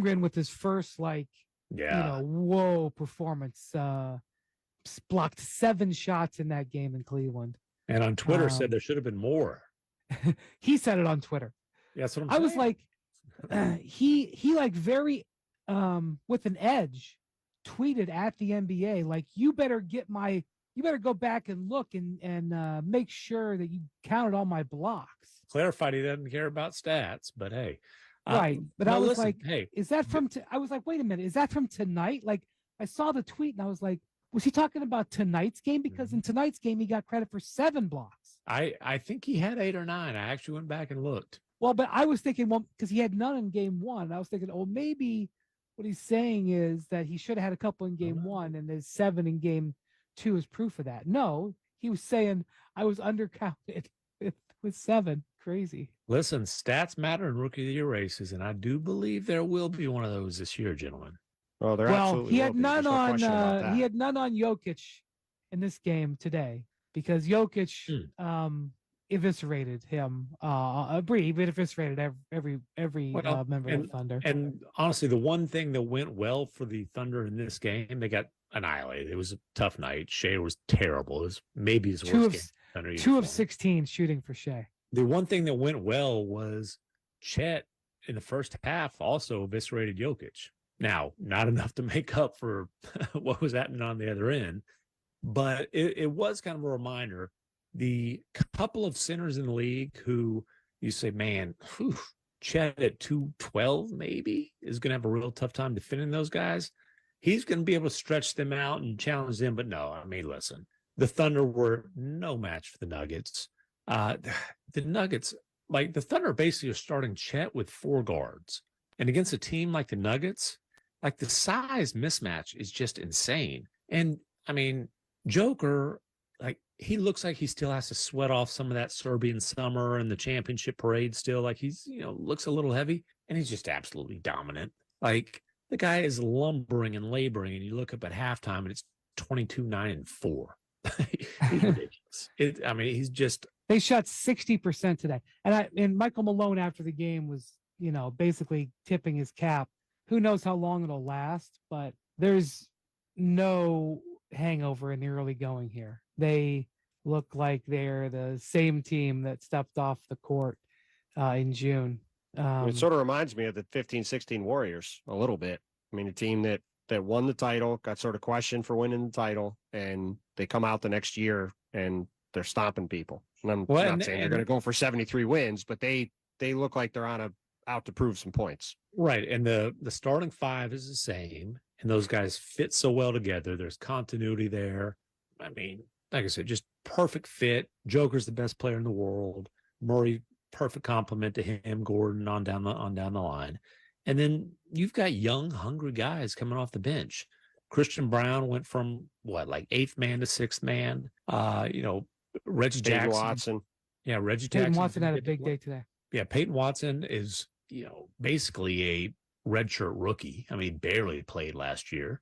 Holmgren with his first whoa performance. Blocked 7 shots in that game in Cleveland. And on Twitter said there should have been more. He said it on Twitter. Yeah, that's what I'm saying. I was like, he like very with an edge tweeted at the NBA, like, you better go back and look and make sure that you counted all my blocks. Clarified he doesn't care about stats, but hey. Right. But I was listen, like, hey, is that from, I was like, wait a minute, is that from tonight? Like, I saw the tweet and I was like, was he talking about tonight's game? Because in tonight's game, he got credit for 7 blocks. I think he had 8 or 9. I actually went back and looked. Well, but I was thinking, well, because he had none in game 1. I was thinking, oh, maybe what he's saying is that he should have had a couple in game 1 and there's 7 in game 2 is proof of that. No, he was saying I was undercounted with 7. Crazy. Listen, stats matter in Rookie of the Year races, and I do believe there will be one of those this year, gentlemen. Well, he had none on Jokic in this game today because Jokic eviscerated him. He eviscerated every member of the Thunder. And honestly, the one thing that went well for the Thunder in this game, they got annihilated. It was a tough night. Shea was terrible. It was maybe his worst game. 2 of 16 shooting for Shea. The one thing that went well was Chet in the first half also eviscerated Jokic. Now, not enough to make up for what was happening on the other end, but it was kind of a reminder. The couple of centers in the league who you say, man, Chet at 212 maybe is going to have a real tough time defending those guys. He's going to be able to stretch them out and challenge them. But no, I mean, listen, the Thunder were no match for the Nuggets. The Nuggets, like the Thunder basically are starting Chet with 4 guards. And against a team like the Nuggets, like the size mismatch is just insane. And I mean, Joker, like he looks like he still has to sweat off some of that Serbian summer and the championship parade still. Like he's, looks a little heavy and he's just absolutely dominant. Like the guy is lumbering and laboring and you look up at halftime and it's 22-9-4. He's ridiculous. He's just. They shot 60% today. And Michael Malone after the game was, basically tipping his cap. Who knows how long it'll last, but there's no hangover in the early going here. They look like they're the same team that stepped off the court in June. It sort of reminds me of the 15-16 Warriors a little bit. I mean, a team that won the title, got sort of questioned for winning the title, and they come out the next year and they're stomping people. And I'm not saying they're going to go for 73 wins, but they look like they're out to prove some points. Right. And the starting 5 is the same. And those guys fit so well together. There's continuity there. I mean, like I said, just perfect fit. Joker's the best player in the world. Murray, perfect compliment to him. Gordon on down the line. And then you've got young, hungry guys coming off the bench. Christian Brown went from 8th man to 6th man. Reggie Jackson. Watson. Yeah, Reggie Peyton Jackson. Watson had a big day today. Yeah, Peyton Watson is, basically a redshirt rookie. I mean, barely played last year.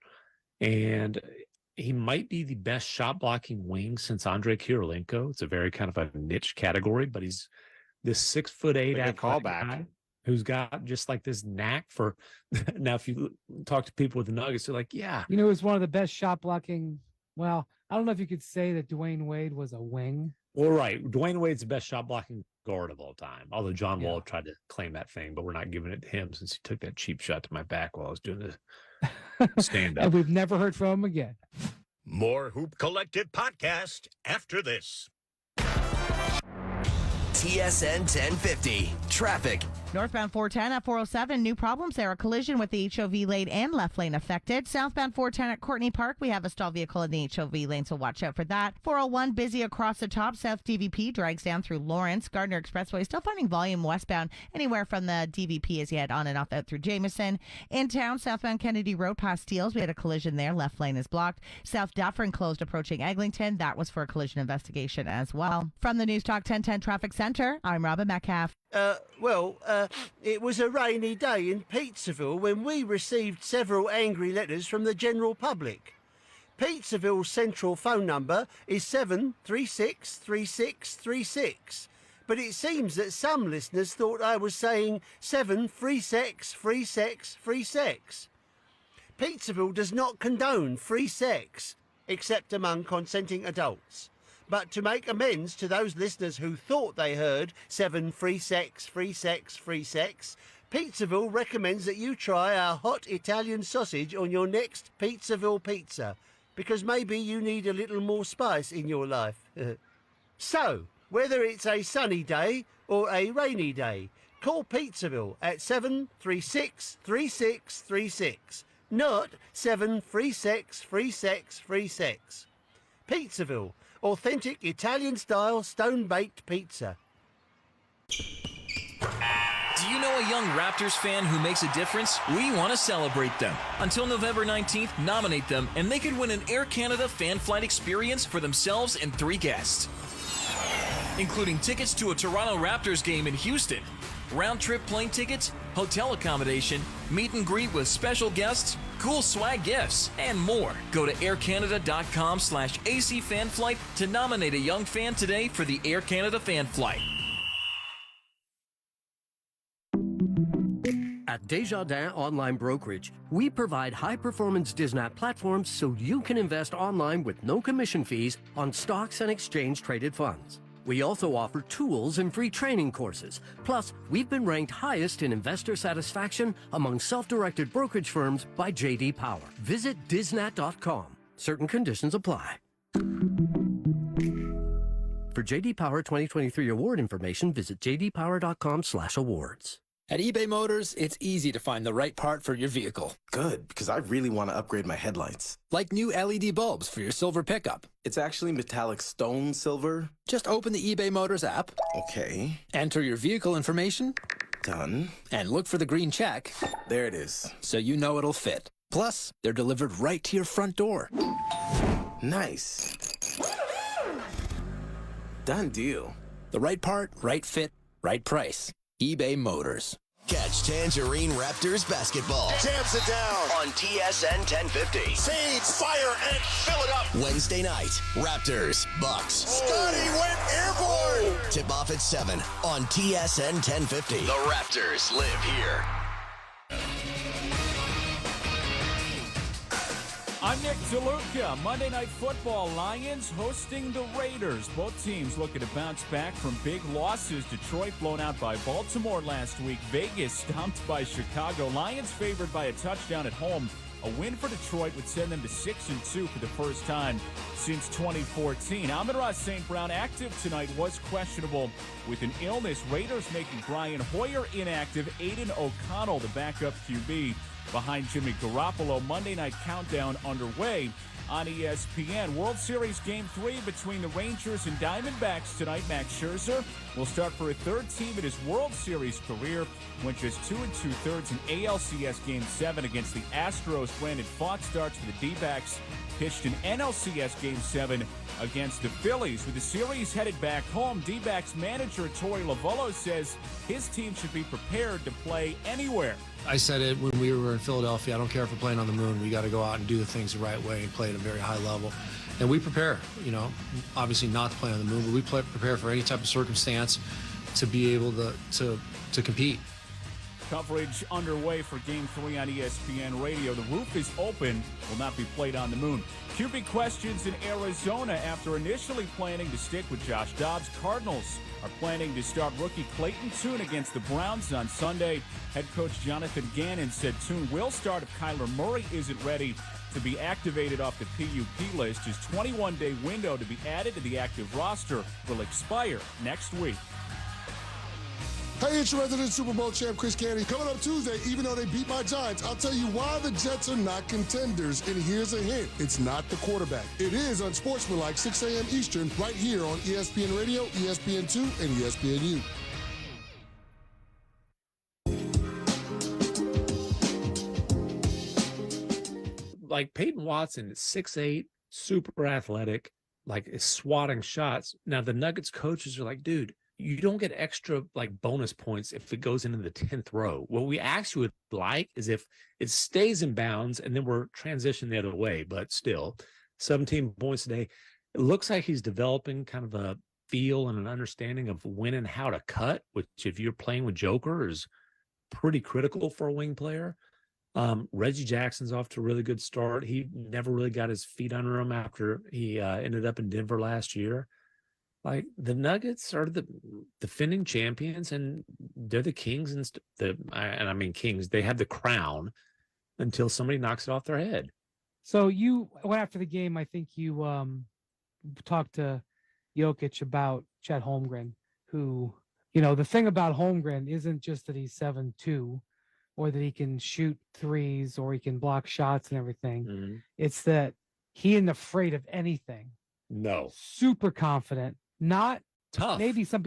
And he might be the best shot blocking wing since Andrei Kirilenko. It's a very kind of a niche category, but he's this 6'8" athletic guy who's got just like this knack for. Now, if you talk to people with the Nuggets, they're like, yeah. He was one of the best shot blocking. Well, I don't know if you could say that Dwayne Wade was a wing. Well, right. Dwayne Wade's the best shot blocking guard of all time. Although John Wall tried to claim that thing, but we're not giving it to him since he took that cheap shot to my back while I was doing the stand up. And we've never heard from him again. More Hoop Collective podcast after this. TSN 1050. Traffic. Northbound 410 at 407. New problems there. A collision with the HOV lane and left lane affected. Southbound 410 at Courtney Park. We have a stalled vehicle in the HOV lane, so watch out for that. 401 busy across the top. South DVP drags down through Lawrence. Gardner Expressway still finding volume westbound anywhere from the DVP as you head on and off out through Jameson. In town, southbound Kennedy Road past Steeles. We had a collision there. Left lane is blocked. South Dufferin closed approaching Eglinton. That was for a collision investigation as well. From the News Talk 1010 Traffic Center, I'm Robin Metcalf. It was a rainy day in Pizzaville when we received several angry letters from the general public. Pizzaville's central phone number is 736-3636. But it seems that some listeners thought I was saying 7 free sex, free sex, free sex. Pizzaville does not condone free sex, except among consenting adults. But to make amends to those listeners who thought they heard 7 free sex, free sex, free sex, Pizzaville recommends that you try our hot Italian sausage on your next Pizzaville pizza, because maybe you need a little more spice in your life. So, whether it's a sunny day or a rainy day, call Pizzaville at 736-3636, not 7 free sex, free sex, free sex. Pizzaville, authentic Italian-style stone-baked pizza. Do you know a young Raptors fan who makes a difference? We want to celebrate them. Until November 19th, nominate them, and they could win an Air Canada fan flight experience for themselves and 3 guests, including tickets to a Toronto Raptors game in Houston, round-trip plane tickets, hotel accommodation, meet and greet with special guests, cool swag gifts, and more. Go to aircanada.com/AC fan flight to nominate a young fan today for the Air Canada fan flight. At Desjardins Online Brokerage, we provide high-performance Disnat platforms so you can invest online with no commission fees on stocks and exchange-traded funds. We also offer tools and free training courses. Plus, we've been ranked highest in investor satisfaction among self-directed brokerage firms by J.D. Power. Visit disnat.com. Certain conditions apply. For J.D. Power 2023 award information, visit jdpower.com/awards. At eBay Motors, it's easy to find the right part for your vehicle. Good, because I really want to upgrade my headlights. Like new LED bulbs for your silver pickup. It's actually metallic stone silver. Just open the eBay Motors app. Okay. Enter your vehicle information. Done. And look for the green check. There it is. So you know it'll fit. Plus, they're delivered right to your front door. Nice. Done deal. The right part, right fit, right price. eBay Motors. Catch Tangerine Raptors basketball. Jams it down. On TSN 1050. Fades, fire, and fill it up. Wednesday night, Raptors, Bucks. Scotty went airborne. Tip off at 7 on TSN 1050. The Raptors live here. I'm Nick DeLuca. Monday Night Football, Lions hosting the Raiders. Both teams looking to bounce back from big losses. Detroit blown out by Baltimore last week. Vegas stomped by Chicago. Lions favored by a touchdown at home. A win for Detroit would send them to 6-2 for the first time since 2014. Amon-Ra St. Brown active tonight was questionable with an illness. Raiders making Brian Hoyer inactive. Aiden O'Connell, the backup QB, behind Jimmy Garoppolo. Monday Night Countdown underway on ESPN. World Series Game 3 between the Rangers and Diamondbacks tonight. Max Scherzer will start for a third team in his World Series career. Went just 2 2/3 in ALCS Game 7 against the Astros. Brandon Fox starts for the D-backs. Pitched in NLCS Game 7 against the Phillies. With the series headed back home, D-backs manager Torey Lovullo says his team should be prepared to play anywhere. I said it when we were in Philadelphia. I don't care if we're playing on the moon. We got to go out and do the things the right way and play at a very high level. And we prepare, obviously not to play on the moon, but we prepare for any type of circumstance to be able to compete. Coverage underway for Game 3 on ESPN Radio. The roof is open, will not be played on the moon. QB questions in Arizona after initially planning to stick with Josh Dobbs. Cardinals are planning to start rookie Clayton Tune against the Browns on Sunday. Head coach Jonathan Gannon said Tune will start if Kyler Murray isn't ready to be activated off the PUP list. His 21-day window to be added to the active roster will expire next week. Hey, it's your resident Super Bowl champ, Chris Candy. Coming up Tuesday, even though they beat my Giants, I'll tell you why the Jets are not contenders. And here's a hint. It's not the quarterback. It is Unsportsmanlike, 6 a.m. Eastern, right here on ESPN Radio, ESPN2, and ESPNU. Like Peyton Watson is 6'8", super athletic, like is swatting shots. Now the Nuggets coaches are like, dude, you don't get extra bonus points if it goes into the 10th row. What we actually would like is if it stays in bounds and then we're transitioned the other way, but still 17 points a day. It looks like he's developing kind of feel and an understanding of when and how to cut, which if you're playing with Joker is pretty critical for a wing player. Reggie Jackson's off to a really good start. He never really got his feet under him after he ended up in Denver last year. Like, the Nuggets are the defending champions, and they're the kings, and I mean kings. They have the crown until somebody knocks it off their head. So you went after the game. I think you talked to Jokic about Chet Holmgren, who, the thing about Holmgren isn't just that he's 7'2", or that he can shoot threes, or he can block shots and everything. Mm-hmm. It's that he isn't afraid of anything. No. Super confident. Not tough. Maybe tough.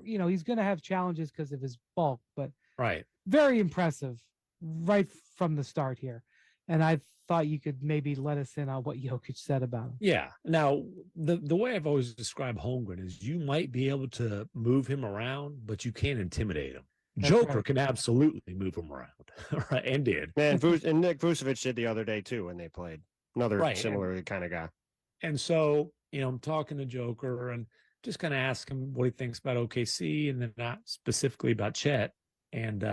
He's going to have challenges because of his bulk, but right. Very impressive right from the start here. And I thought you could maybe let us in on what Jokic said about him. Yeah. Now, the way I've always described Holmgren is you might be able to move him around, but you can't intimidate him. That's Joker right. can absolutely move him around, right? And did. And Nick Vucevic did the other day too when they played. Another similar kind of guy. And so, I'm talking to Joker and just kind of ask him what he thinks about OKC, and then not specifically about Chet. And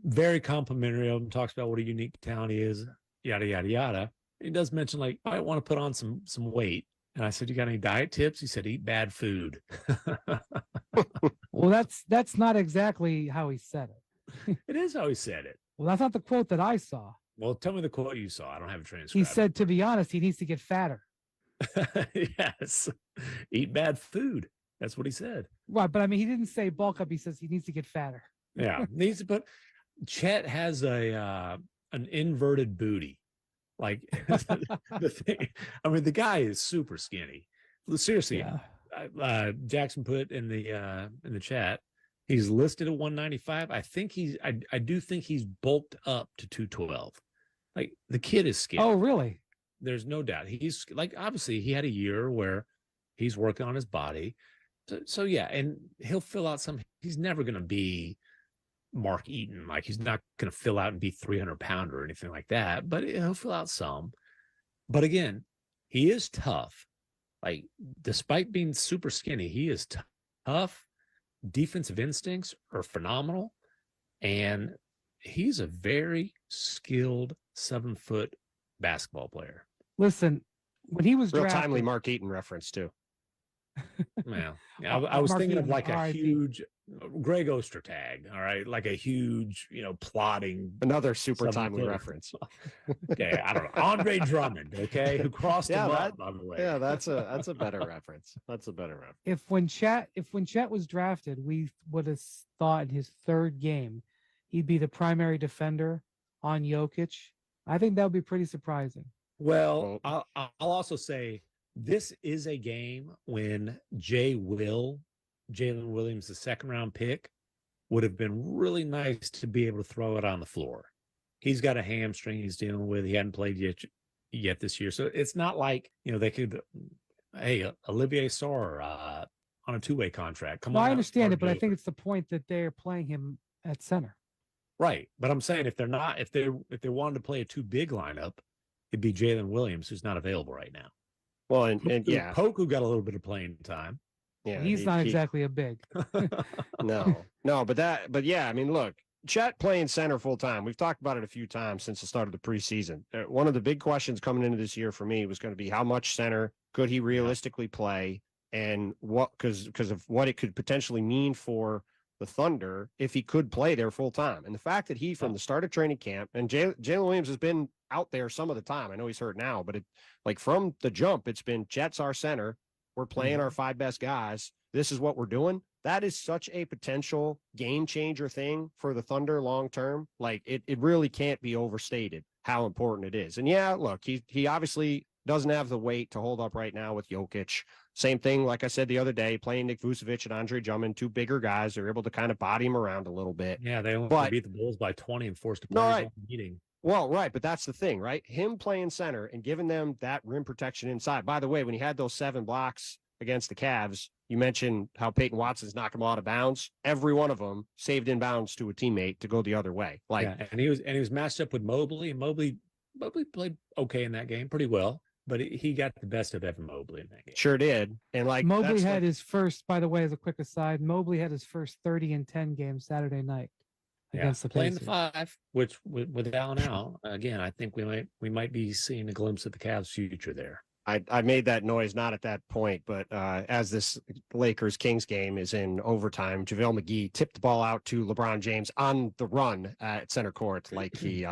very complimentary of him. Talks about what a unique talent he is. Yada yada yada. He does mention, like, I want to put on some weight. And I said, "You got any diet tips?" He said, "Eat bad food." Well, that's not exactly how he said it. It is how he said it. Well, that's not the quote that I saw. Well, tell me the quote you saw. I don't have a transcript. He said, to be honest, he needs to get fatter. Yes. Eat bad food. That's what he said. Right, but I mean, he didn't say bulk up. He says he needs to get fatter. Yeah, needs to put. Chet has an inverted booty. Like, the thing. I mean, the guy is super skinny. Seriously, Yeah. Jackson put in the chat. He's listed at 195. I do think he's bulked up to 212. Like, the kid is skinny. Oh, really? There's no doubt. He's, like, obviously he had a year where he's working on his body. So yeah, and he'll fill out some. He's never going to be Mark Eaton. Like, he's not going to fill out and be 300-pounder or anything like that, but he'll fill out some. But again, he is tough. Like, despite being super skinny, he is tough. Defensive instincts are phenomenal. And he's a very skilled 7-foot basketball player. Listen, when he was Real drafted, timely Mark Eaton reference too. Well, I was Mark thinking of Eaton, like a RIP. huge Greg Ostertag, all right? Like a huge, plotting. Another super 7-foot. timely reference. Okay, I don't know. Andre Drummond, okay, who crossed him up, by the way. Yeah, that's a better reference. That's a better reference. if when Chet was drafted, we would have thought in his third game he'd be the primary defender on Jokic. I think that would be pretty surprising. Well, I'll also say this is a game when Jalen Williams, the second-round pick, would have been really nice to be able to throw it on the floor. He's got a hamstring he's dealing with. He hadn't played yet this year. So it's not like, they could, hey, Olivier Sarr on a two-way contract. Come on. I understand it, but I think it's the point that they're playing him at center. Right. But I'm saying if they wanted to play a two big lineup, it'd be Jalen Williams, who's not available right now. Well, and yeah, Poku got a little bit of playing time. Yeah, he's not exactly a big. No, but yeah, I mean, look, Chet playing center full time. We've talked about it a few times since the start of the preseason. One of the big questions coming into this year for me was going to be how much center could he realistically play, and what because of what it could potentially mean for the Thunder if he could play there full time. And the fact that he, from the start of training camp, and Jalen Williams has been out there some of the time. I know he's hurt now, but from the jump, it's been Chet's our center. We're playing our 5 best guys. This is what we're doing. That is such a potential game changer thing for the Thunder long term. Like, it really can't be overstated how important it is. And yeah, look, he obviously doesn't have the weight to hold up right now with Jokic. Same thing, like I said the other day, playing Nick Vucevic and Andre Drummond, 2 bigger guys. They're able to kind of body him around a little bit. Yeah, they beat the Bulls by 20 and forced to play right. meeting. Well, right, but that's the thing, right? Him playing center and giving them that rim protection inside. By the way, when he had those 7 blocks against the Cavs, you mentioned how Peyton Watson's knocked him out of bounds. Every one of them saved inbounds to a teammate to go the other way. Like, and he was matched up with Mobley, and Mobley played okay in that game, pretty well. but he got the best of Evan Mobley in that game. Sure did. And like Mobley had his first, by the way, as a quick aside, Mobley had his first 30-10 game Saturday night against the playing Pacers. the 5, which with Allen out again, I think we might be seeing a glimpse of the Cavs' future there. I made that noise not at that point, but as this Lakers-Kings game is in overtime, JaVale McGee tipped the ball out to LeBron James on the run at center court, like he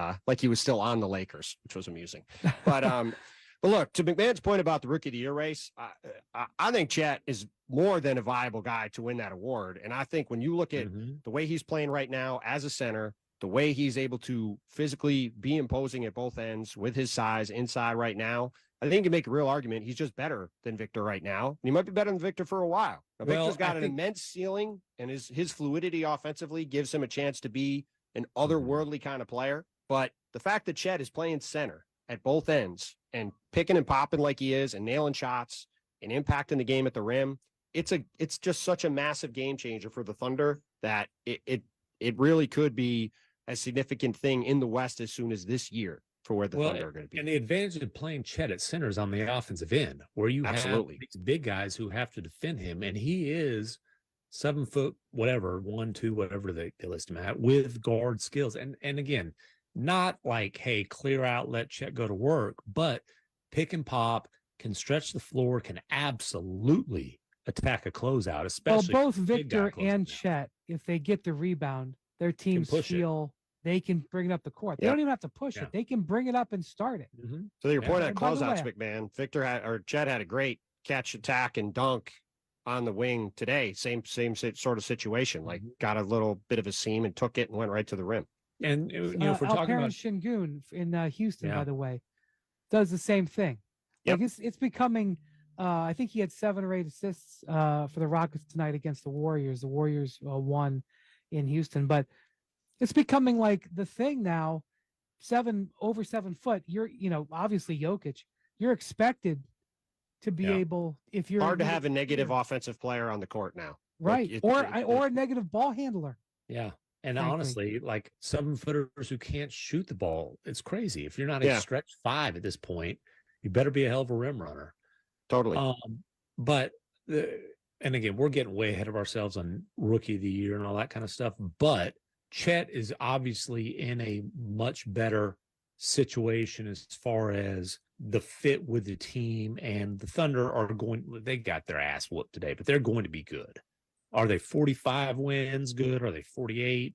was still on the Lakers, which was amusing. But look, to McMahon's point about the Rookie of the Year race, I think Chet is more than a viable guy to win that award. And I think when you look at the way he's playing right now as a center, the way he's able to physically be imposing at both ends with his size inside right now, I think you can make a real argument. He's just better than Victor right now. He might be better than Victor for a while. Now, Victor's got an immense ceiling, and his fluidity offensively gives him a chance to be an otherworldly kind of player. But the fact that Chet is playing center at both ends and picking and popping like he is and nailing shots and impacting the game at the rim, it's just such a massive game changer for the Thunder that it really could be a significant thing in the West as soon as this year. For where the Thunder are going to be. And the advantage of playing Chet at center is on the offensive end, where you have these big guys who have to defend him, and he is 7 foot, whatever, 1-2, whatever they list him at, with guard skills. And again, not like, hey, clear out, let Chet go to work, but pick and pop, can stretch the floor, can absolutely attack a closeout, especially. Well, both Victor and Chet, if they get the rebound, their teams feel they can bring it up the court. They don't even have to push it. They can bring it up and start it. So your point on closeouts, McMahon, Chet had a great catch, attack, and dunk on the wing today. Same sort of situation. Like got a little bit of a seam and took it and went right to the rim. And if we're talking about Şengün in Houston, by the way, does the same thing. Like it's becoming. I think he had 7 or 8 assists for the Rockets tonight against the Warriors. The Warriors won in Houston, but it's becoming like the thing now. Over 7 foot. You're, obviously Jokic. You're expected to be able, if you're hard to have a negative offensive player on the court now, right? Like or a negative ball handler. Yeah, and honestly, like 7-footers who can't shoot the ball, it's crazy. If you're not a stretch 5 at this point, you better be a hell of a rim runner. Totally. And again, we're getting way ahead of ourselves on Rookie of the Year and all that kind of stuff, but Chet is obviously in a much better situation as far as the fit with the team, and the Thunder they got their ass whooped today, but they're going to be good. Are they 45 wins good? Are they 48,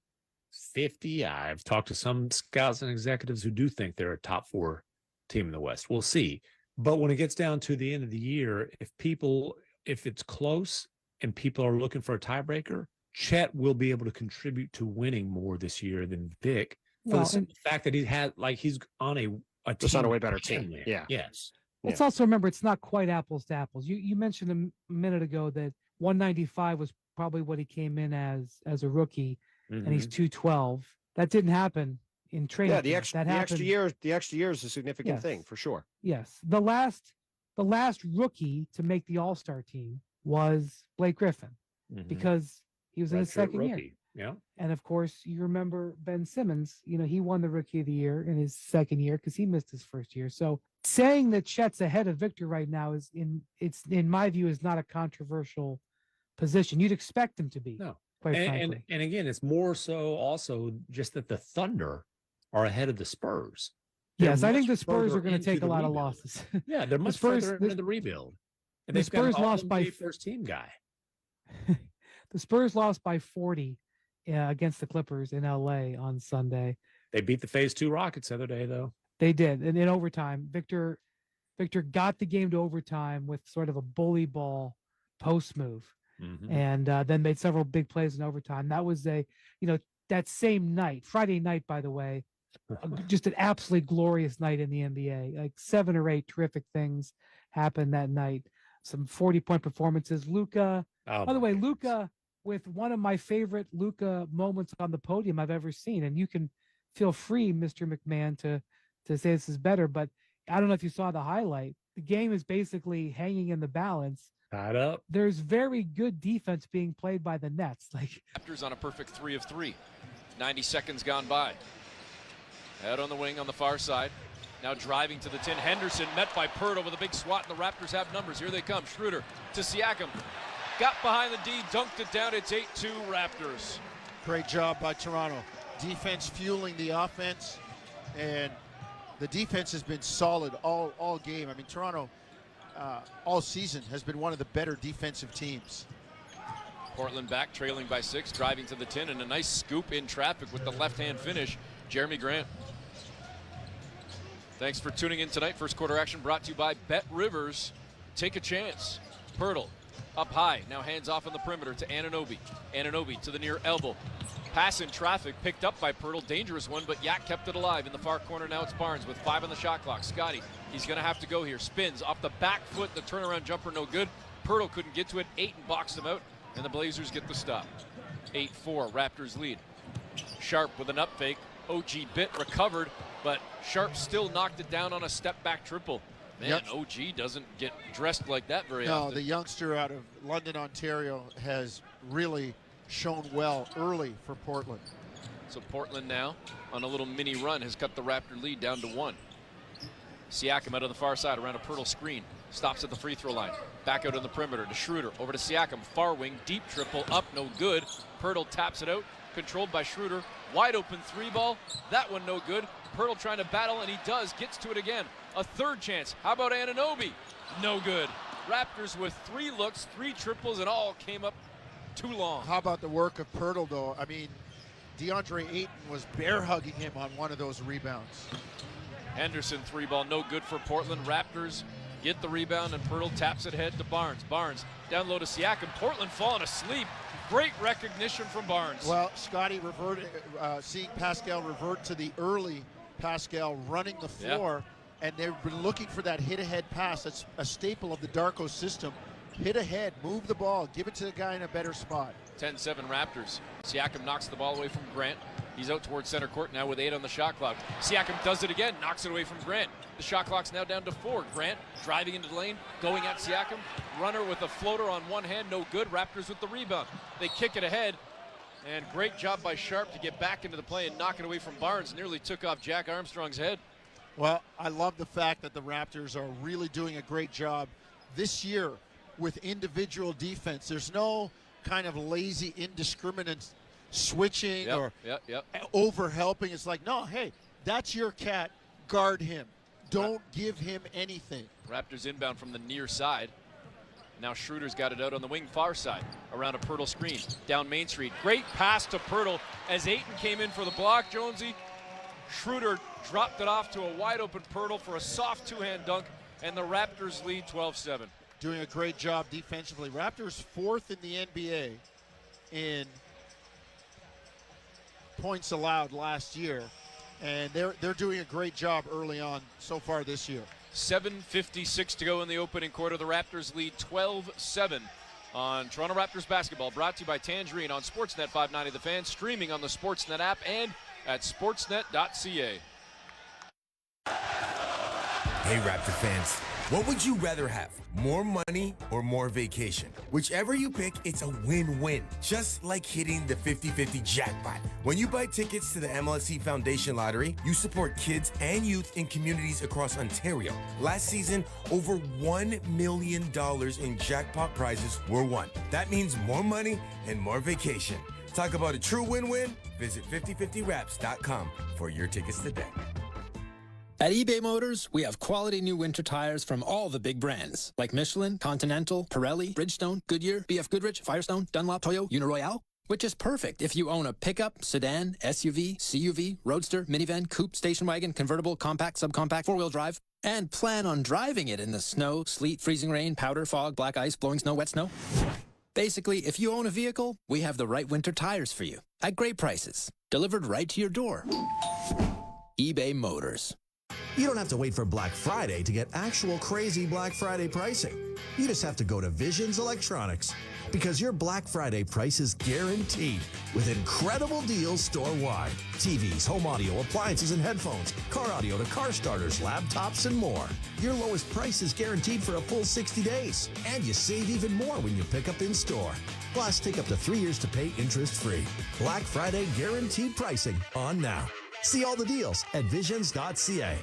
50? I've talked to some scouts and executives who do think they're a top 4 team in the West. We'll see. But when it gets down to the end of the year, if it's close and people are looking for a tiebreaker, Chet will be able to contribute to winning more this year than Vic. For the simple fact that he's on a just on a way better team. Yeah. Yes. Let's also remember it's not quite apples to apples. You mentioned a minute ago that 195 was probably what he came in as a rookie, and he's 212. That didn't happen in training. Yeah, the extra year is a significant thing for sure. Yes. The last rookie to make the All-Star team was Blake Griffin because he was in his second year. Yeah. And of course, you remember Ben Simmons, he won the Rookie of the Year in his second year because he missed his first year. So saying that Chet's ahead of Victor right now in my view, is not a controversial position. You'd expect him to be. No. Quite frankly. And again, it's more so also just that the Thunder are ahead of the Spurs. Yes, I think the Spurs are going to take a lot of losses. Yeah, they're much further into the rebuild. And the Spurs lost by first team guy. The Spurs lost by 40 against the Clippers in LA on Sunday. They beat the Phase 2 Rockets the other day, though. They did. And in overtime, Victor got the game to overtime with sort of a bully ball post move. And then made several big plays in overtime. That was that same night, Friday night, by the way, just an absolutely glorious night in the NBA. Like 7 or 8 terrific things happened that night. Some 40-point performances. Luka, by the way, Luka with one of my favorite Luka moments on the podium I've ever seen. And you can feel free, Mr. McMahon, to say this is better, but I don't know if you saw the highlight. The game is basically hanging in the balance. Tied up. There's very good defense being played by the Nets. Raptors on a perfect 3 of 3. 90 seconds gone by. Out on the wing on the far side. Now driving to the 10. Henderson met by Poeltl with a big swat, and the Raptors have numbers. Here they come. Schroeder to Siakam. Got behind the D, dunked it down. It's 8-2 Raptors. Great job by Toronto. Defense fueling the offense, and the defense has been solid all game. I mean, Toronto all season has been one of the better defensive teams. Portland back, trailing by 6, driving to the 10, and a nice scoop in traffic with the left-hand finish. Jeremy Grant. Thanks for tuning in tonight. First quarter action brought to you by Bet Rivers. Take a chance. Poeltl up high, now hands off on the perimeter to Anunoby. Anunoby to the near elbow. Pass in traffic, picked up by Poeltl. Dangerous one, but Yak kept it alive. In the far corner now it's Barnes with 5 on the shot clock. Scotty, he's going to have to go here. Spins off the back foot. The turnaround jumper no good. Poeltl couldn't get to it. Ayton boxed him out, and the Blazers get the stop. 8-4, Raptors lead. Sharp with an up fake. OG bit recovered, but Sharp still knocked it down on a step-back triple. Man, Yep. OG doesn't get dressed like that very No, often. the youngster out of London, Ontario has really shown well early for Portland. So Portland now on a little mini run has cut the Raptor lead down to 1. Siakam out on the far side around a Poeltl screen. Stops at the free throw line. Back out on the perimeter to Schroeder. Over to Siakam. Far wing. Deep triple. Up. No good. Poeltl taps it out. Controlled by Schroeder. Wide open 3-ball. That one no good. Poeltl trying to battle, and he does. Gets to it again. A third chance. How about Anunoby? No good. Raptors with 3 looks, 3 triples, and all came up too long. How about the work of Poeltl, though? I mean, DeAndre Ayton was bear hugging him on one of those rebounds. Henderson 3-ball, no good for Portland. Raptors get the rebound, and Poeltl taps it ahead to Barnes. Barnes down low to Siakam. Portland falling asleep. Great recognition from Barnes. Well, Scotty reverted, seeing Pascal revert to the early Pascal running the floor, and they've been looking for that hit-ahead pass. That's a staple of the Darko system. Hit ahead, move the ball, give it to the guy in a better spot. 10-7 Raptors. Siakam knocks the ball away from Grant. He's out towards center court now with 8 on the shot clock. Siakam does it again, knocks it away from Grant. The shot clock's now down to 4. Grant driving into the lane, going at Siakam. Runner with a floater on one hand, no good. Raptors with the rebound. They kick it ahead, and great job by Sharp to get back into the play and knock it away from Barnes. Nearly took off Jack Armstrong's head. Well, I love the fact that the Raptors are really doing a great job this year with individual defense. There's no kind of lazy, indiscriminate switching or over helping. It's like, no, hey, that's your cat. Guard him. Don't give him anything. Raptors inbound from the near side. Now Schroeder's got it out on the wing far side around a Poeltl screen. Down Main Street. Great pass to Poeltl as Ayton came in for the block, Jonesy. Schroeder dropped it off to a wide open Poeltl for a soft two-hand dunk, and the Raptors lead 12-7. Doing a great job defensively. Raptors 4th in the NBA in points allowed last year, and they're doing a great job early on so far this year. 7:56 to go in the opening quarter. The Raptors lead 12-7 on Toronto Raptors basketball. Brought to you by Tangerine on Sportsnet 590 The Fan, streaming on the Sportsnet app and at sportsnet.ca. Hey, Raptor fans. What would you rather have? More money or more vacation? Whichever you pick, it's a win-win. Just like hitting the 50-50 jackpot. When you buy tickets to the MLSE Foundation Lottery, you support kids and youth in communities across Ontario. Last season, over $1 million in jackpot prizes were won. That means more money and more vacation. Talk about a true win-win? Visit 5050wraps.com for your tickets today. At eBay Motors, we have quality new winter tires from all the big brands, like Michelin, Continental, Pirelli, Bridgestone, Goodyear, BF Goodrich, Firestone, Dunlop, Toyo, Uniroyale, which is perfect if you own a pickup, sedan, SUV, CUV, roadster, minivan, coupe, station wagon, convertible, compact, subcompact, four-wheel drive, and plan on driving it in the snow, sleet, freezing rain, powder, fog, black ice, blowing snow, wet snow. Basically, if you own a vehicle, we have the right winter tires for you at great prices, delivered right to your door. eBay Motors. You don't have to wait for Black Friday to get actual crazy Black Friday pricing. You just have to go to Visions Electronics, because your Black Friday price is guaranteed with incredible deals store-wide. TVs, home audio, appliances and headphones, car audio to car starters, laptops, and more. Your lowest price is guaranteed for a full 60 days, and you save even more when you pick up in-store. Plus, take up to 3 years to pay interest-free. Black Friday guaranteed pricing on now. See all the deals at visions.ca.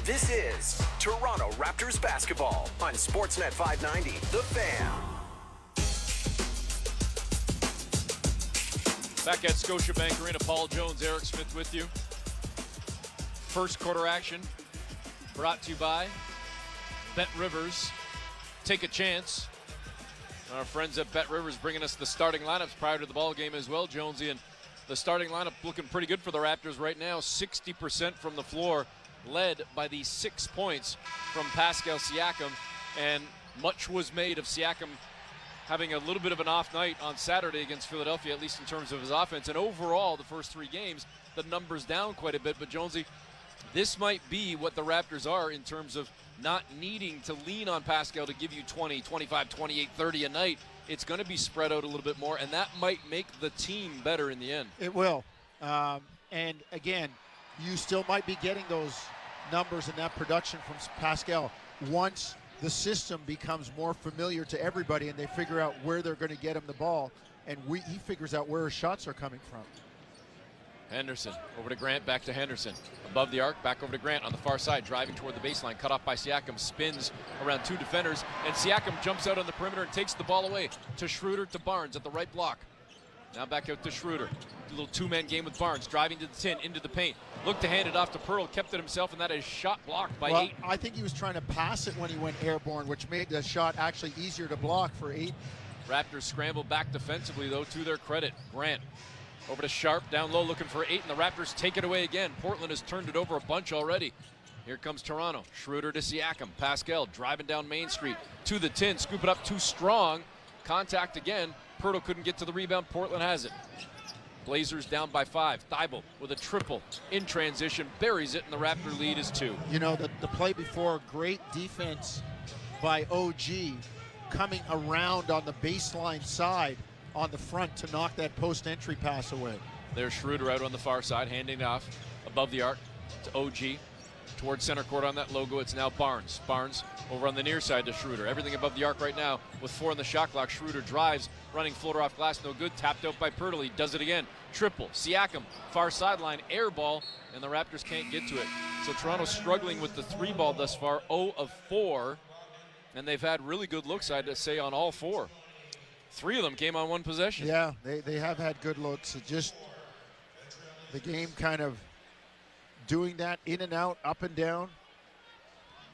This is Toronto Raptors basketball on Sportsnet 590, The Fan. Back at Scotiabank Arena, Paul Jones, Eric Smith with you. First quarter action brought to you by Bet Rivers. Take a chance. Our friends at Bet Rivers bringing us the starting lineups prior to the ball game as well, Jonesy. And the starting lineup looking pretty good for the Raptors right now. 60% from the floor, led by the 6 points from Pascal Siakam. And much was made of Siakam having a little bit of an off night on Saturday against Philadelphia, at least in terms of his offense. And overall, the first 3 games, the numbers down quite a bit. But Jonesy, this might be what the Raptors are in terms of not needing to lean on Pascal to give you 20, 25, 28, 30 a night. It's going to be spread out a little bit more, and that might make the team better in the end. It will. And again, you still might be getting those numbers and that production from Pascal once the system becomes more familiar to everybody and they figure out where they're going to get him the ball, and he figures out where his shots are coming from. Henderson over to Grant, back to Henderson. Above the arc, back over to Grant on the far side, driving toward the baseline, cut off by Siakam, spins around 2 defenders, and Siakam jumps out on the perimeter and takes the ball away to Schroeder, to Barnes at the right block. Now back out to Schroeder. A little 2-man game with Barnes, driving to the 10, into the paint. Looked to hand it off to Poeltl, kept it himself, and that is shot blocked by Ayton. I think he was trying to pass it when he went airborne, which made the shot actually easier to block for Ayton. Raptors scramble back defensively, though, to their credit. Grant over to Sharp, down low, looking for Ayton. The Raptors take it away again. Portland has turned it over a bunch already. Here comes Toronto. Schroeder to Siakam. Pascal driving down Main Street to the 10. Scoop it up too strong. Contact again. Poeltl couldn't get to the rebound. Portland has it. Blazers down by 5. Thibault with a triple in transition. Buries it, and the Raptor lead is 2. You know, the play before, great defense by OG coming around on the baseline side on the front to knock that post entry pass away. There's Schroeder out on the far side, handing it off above the arc to OG. Towards center court on that logo, it's now Barnes. Barnes over on the near side to Schroeder. Everything above the arc right now with 4 in the shot clock. Schroeder drives, running floater off glass, no good. Tapped out by Poeltl. He does it again. Triple. Siakam, far sideline, air ball, and the Raptors can't get to it. So Toronto's struggling with the 3 ball thus far, 0 of 4, and they've had really good looks, I'd say, on all 4. 3 of them came on 1 possession. Yeah, they have had good looks. It just the game kind of doing that in and out, up and down.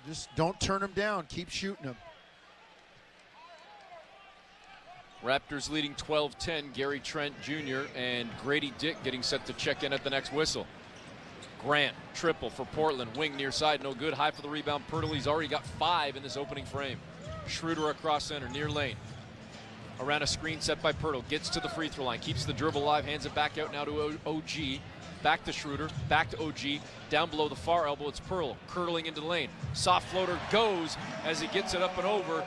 Just don't turn them down. Keep shooting them. Raptors leading 12-10. Gary Trent Jr. and Grady Dick getting set to check in at the next whistle. Grant, triple for Portland. Wing near side, no good. High for the rebound. Poeltl, he's already got 5 in this opening frame. Schroeder across center, near lane. Around a screen set by Poeltl. Gets to the free throw line. Keeps the dribble alive. Hands it back out now to OG. Back to Schroeder. Back to OG. Down below the far elbow, it's Poeltl. Curling into the lane. Soft floater goes as he gets it up and over.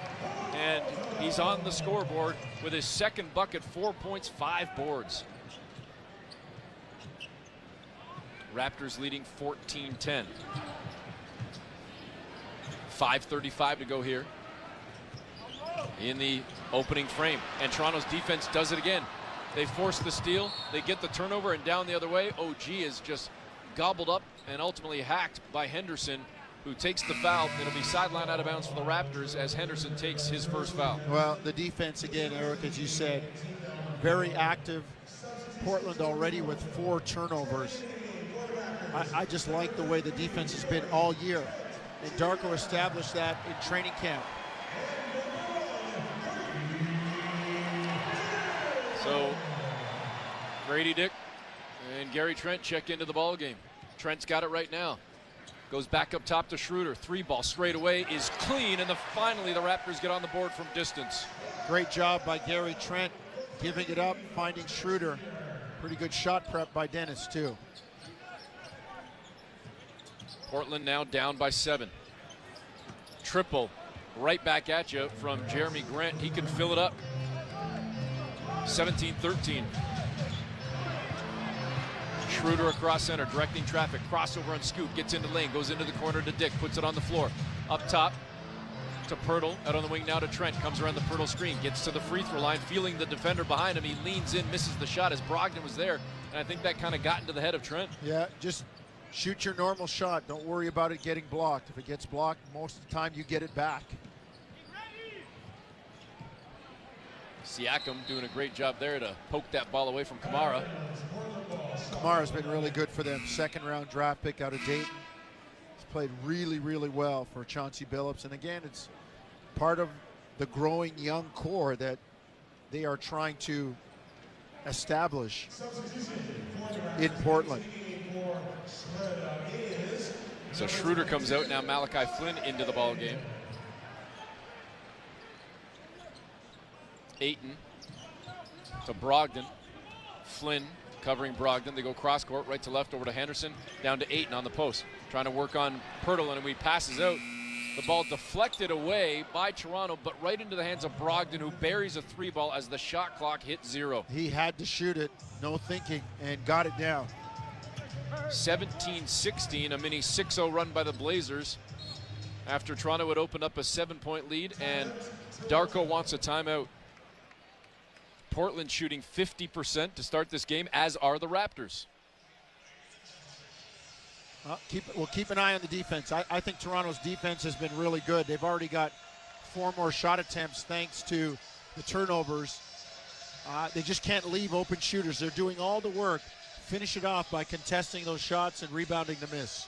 And he's on the scoreboard with his second bucket. 4 points, 5 boards. Raptors leading 14-10. 5:35 to go here in the opening frame, and Toronto's defense does it again. They force the steal, they get the turnover, and down the other way, OG is just gobbled up and ultimately hacked by Henderson, who takes the foul. It'll be sideline out of bounds for the Raptors as Henderson takes his first foul. Well, the defense again, Eric, as you said, very active. Portland already with 4 turnovers. I just like the way the defense has been all year, and Darko established that in training camp. So Grady Dick and Gary Trent check into the ball game. Trent's got it right now. Goes back up top to Schroeder. 3 ball straight away is clean, and finally the Raptors get on the board from distance. Great job by Gary Trent giving it up, finding Schroeder. Pretty good shot prep by Dennis too. Portland now down by 7. Triple right back at you from Jeremy Grant. He can fill it up. 17-13. Schroeder across center, directing traffic. Crossover on Scoot, gets into lane, goes into the corner to Dick, puts it on the floor. Up top to Poeltl, out on the wing now to Trent. Comes around the Poeltl screen, gets to the free throw line, feeling the defender behind him. He leans in, misses the shot as Brogdon was there. And I think that kind of got into the head of Trent. Yeah, just Shoot your normal shot. Don't worry about it getting blocked. If it gets blocked, most of the time you get it back. Siakam doing a great job there to poke that ball away from Kamara. Kamara's been really good for them. Second-round draft pick out of Dayton. He's played really, really well for Chauncey Billups. And again, it's part of the growing young core that they are trying to establish in Portland. So Schroeder comes out, now Malachi Flynn into the ball game. Ayton to Brogdon. Flynn covering Brogdon. They go cross court, right to left over to Henderson, down to Ayton on the post. Trying to work on Poeltl, and he passes out. The ball deflected away by Toronto, but right into the hands of Brogdon, who buries a 3 ball as the shot clock hits 0. He had to shoot it, no thinking, and got it down. 17-16, a mini 6-0 run by the Blazers after Toronto had opened up a 7-point lead, and Darko wants a timeout. Portland shooting 50% to start this game, as are the Raptors. We'll keep an eye on the defense. I think Toronto's defense has been really good. They've already got 4 more shot attempts thanks to the turnovers. They just can't leave open shooters. They're doing all the work. Finish it off by contesting those shots and rebounding the miss.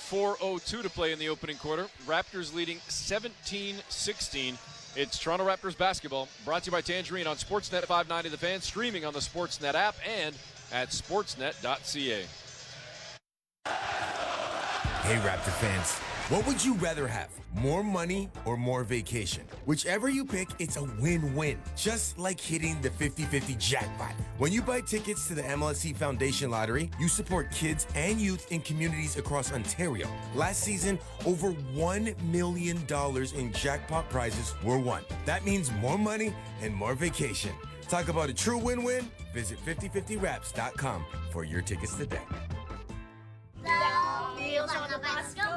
4:02 to play in the opening quarter. Raptors leading 17-16. It's Toronto Raptors basketball, brought to you by Tangerine on Sportsnet 590 The Fan, streaming on the Sportsnet app and at sportsnet.ca. Hey, Raptor fans, what would you rather have? More money or more vacation? Whichever you pick, it's a win-win. Just like hitting the 50-50 jackpot. When you buy tickets to the MLSE Foundation Lottery, you support kids and youth in communities across Ontario. Last season, over $1 million in jackpot prizes were won. That means more money and more vacation. Talk about a true win-win? Visit 5050raps.com for your tickets today.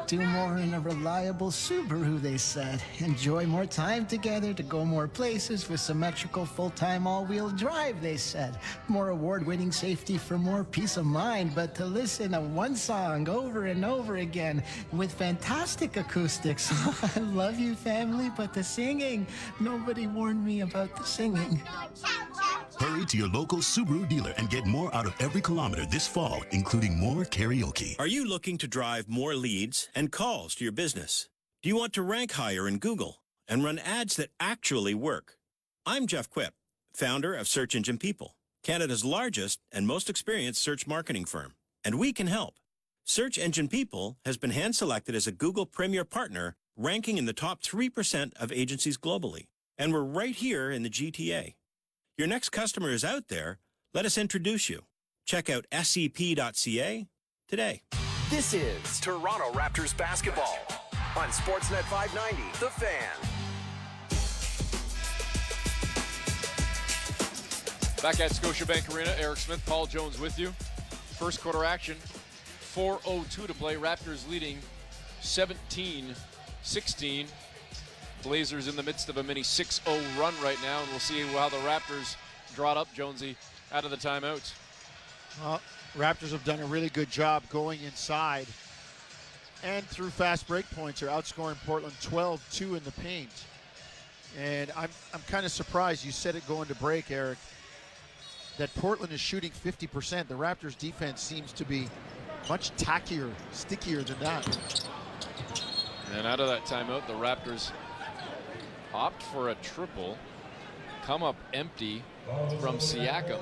Do more in a reliable Subaru, they said. Enjoy more time together to go more places with symmetrical full-time all-wheel drive, they said. More award-winning safety for more peace of mind, but to listen to one song over and over again with fantastic acoustics. I love you, family, but the singing, nobody warned me about the singing. Hurry to your local Subaru dealer and get more out of every kilometer this fall, including more karaoke. Are you looking to drive more leads and calls to your business? Do you want to rank higher in Google and run ads that actually work? I'm Jeff Quipp, founder of Search Engine People, Canada's largest and most experienced search marketing firm, and we can help. Search Engine People has been hand-selected as a Google Premier Partner, ranking in the top 3% of agencies globally, and we're right here in the GTA. Your next customer is out there. Let us introduce you. Check out sep.ca today. This is Toronto Raptors basketball on Sportsnet 590, The Fan. Back at Scotiabank Arena, Eric Smith, Paul Jones with you. First quarter action, 4:02 to play. Raptors leading 17-16. Blazers in the midst of a mini 6-0 run right now, and we'll see how the Raptors draw it up, Jonesy, out of the timeouts. Well, Raptors have done a really good job going inside and through fast break points are outscoring Portland 12-2 in the paint. And I'm kind of surprised, you said it going to break, Eric, that Portland is shooting 50%. The Raptors defense seems to be much tackier, stickier than that. And out of that timeout, the Raptors opt for a triple, come up empty from Siakam.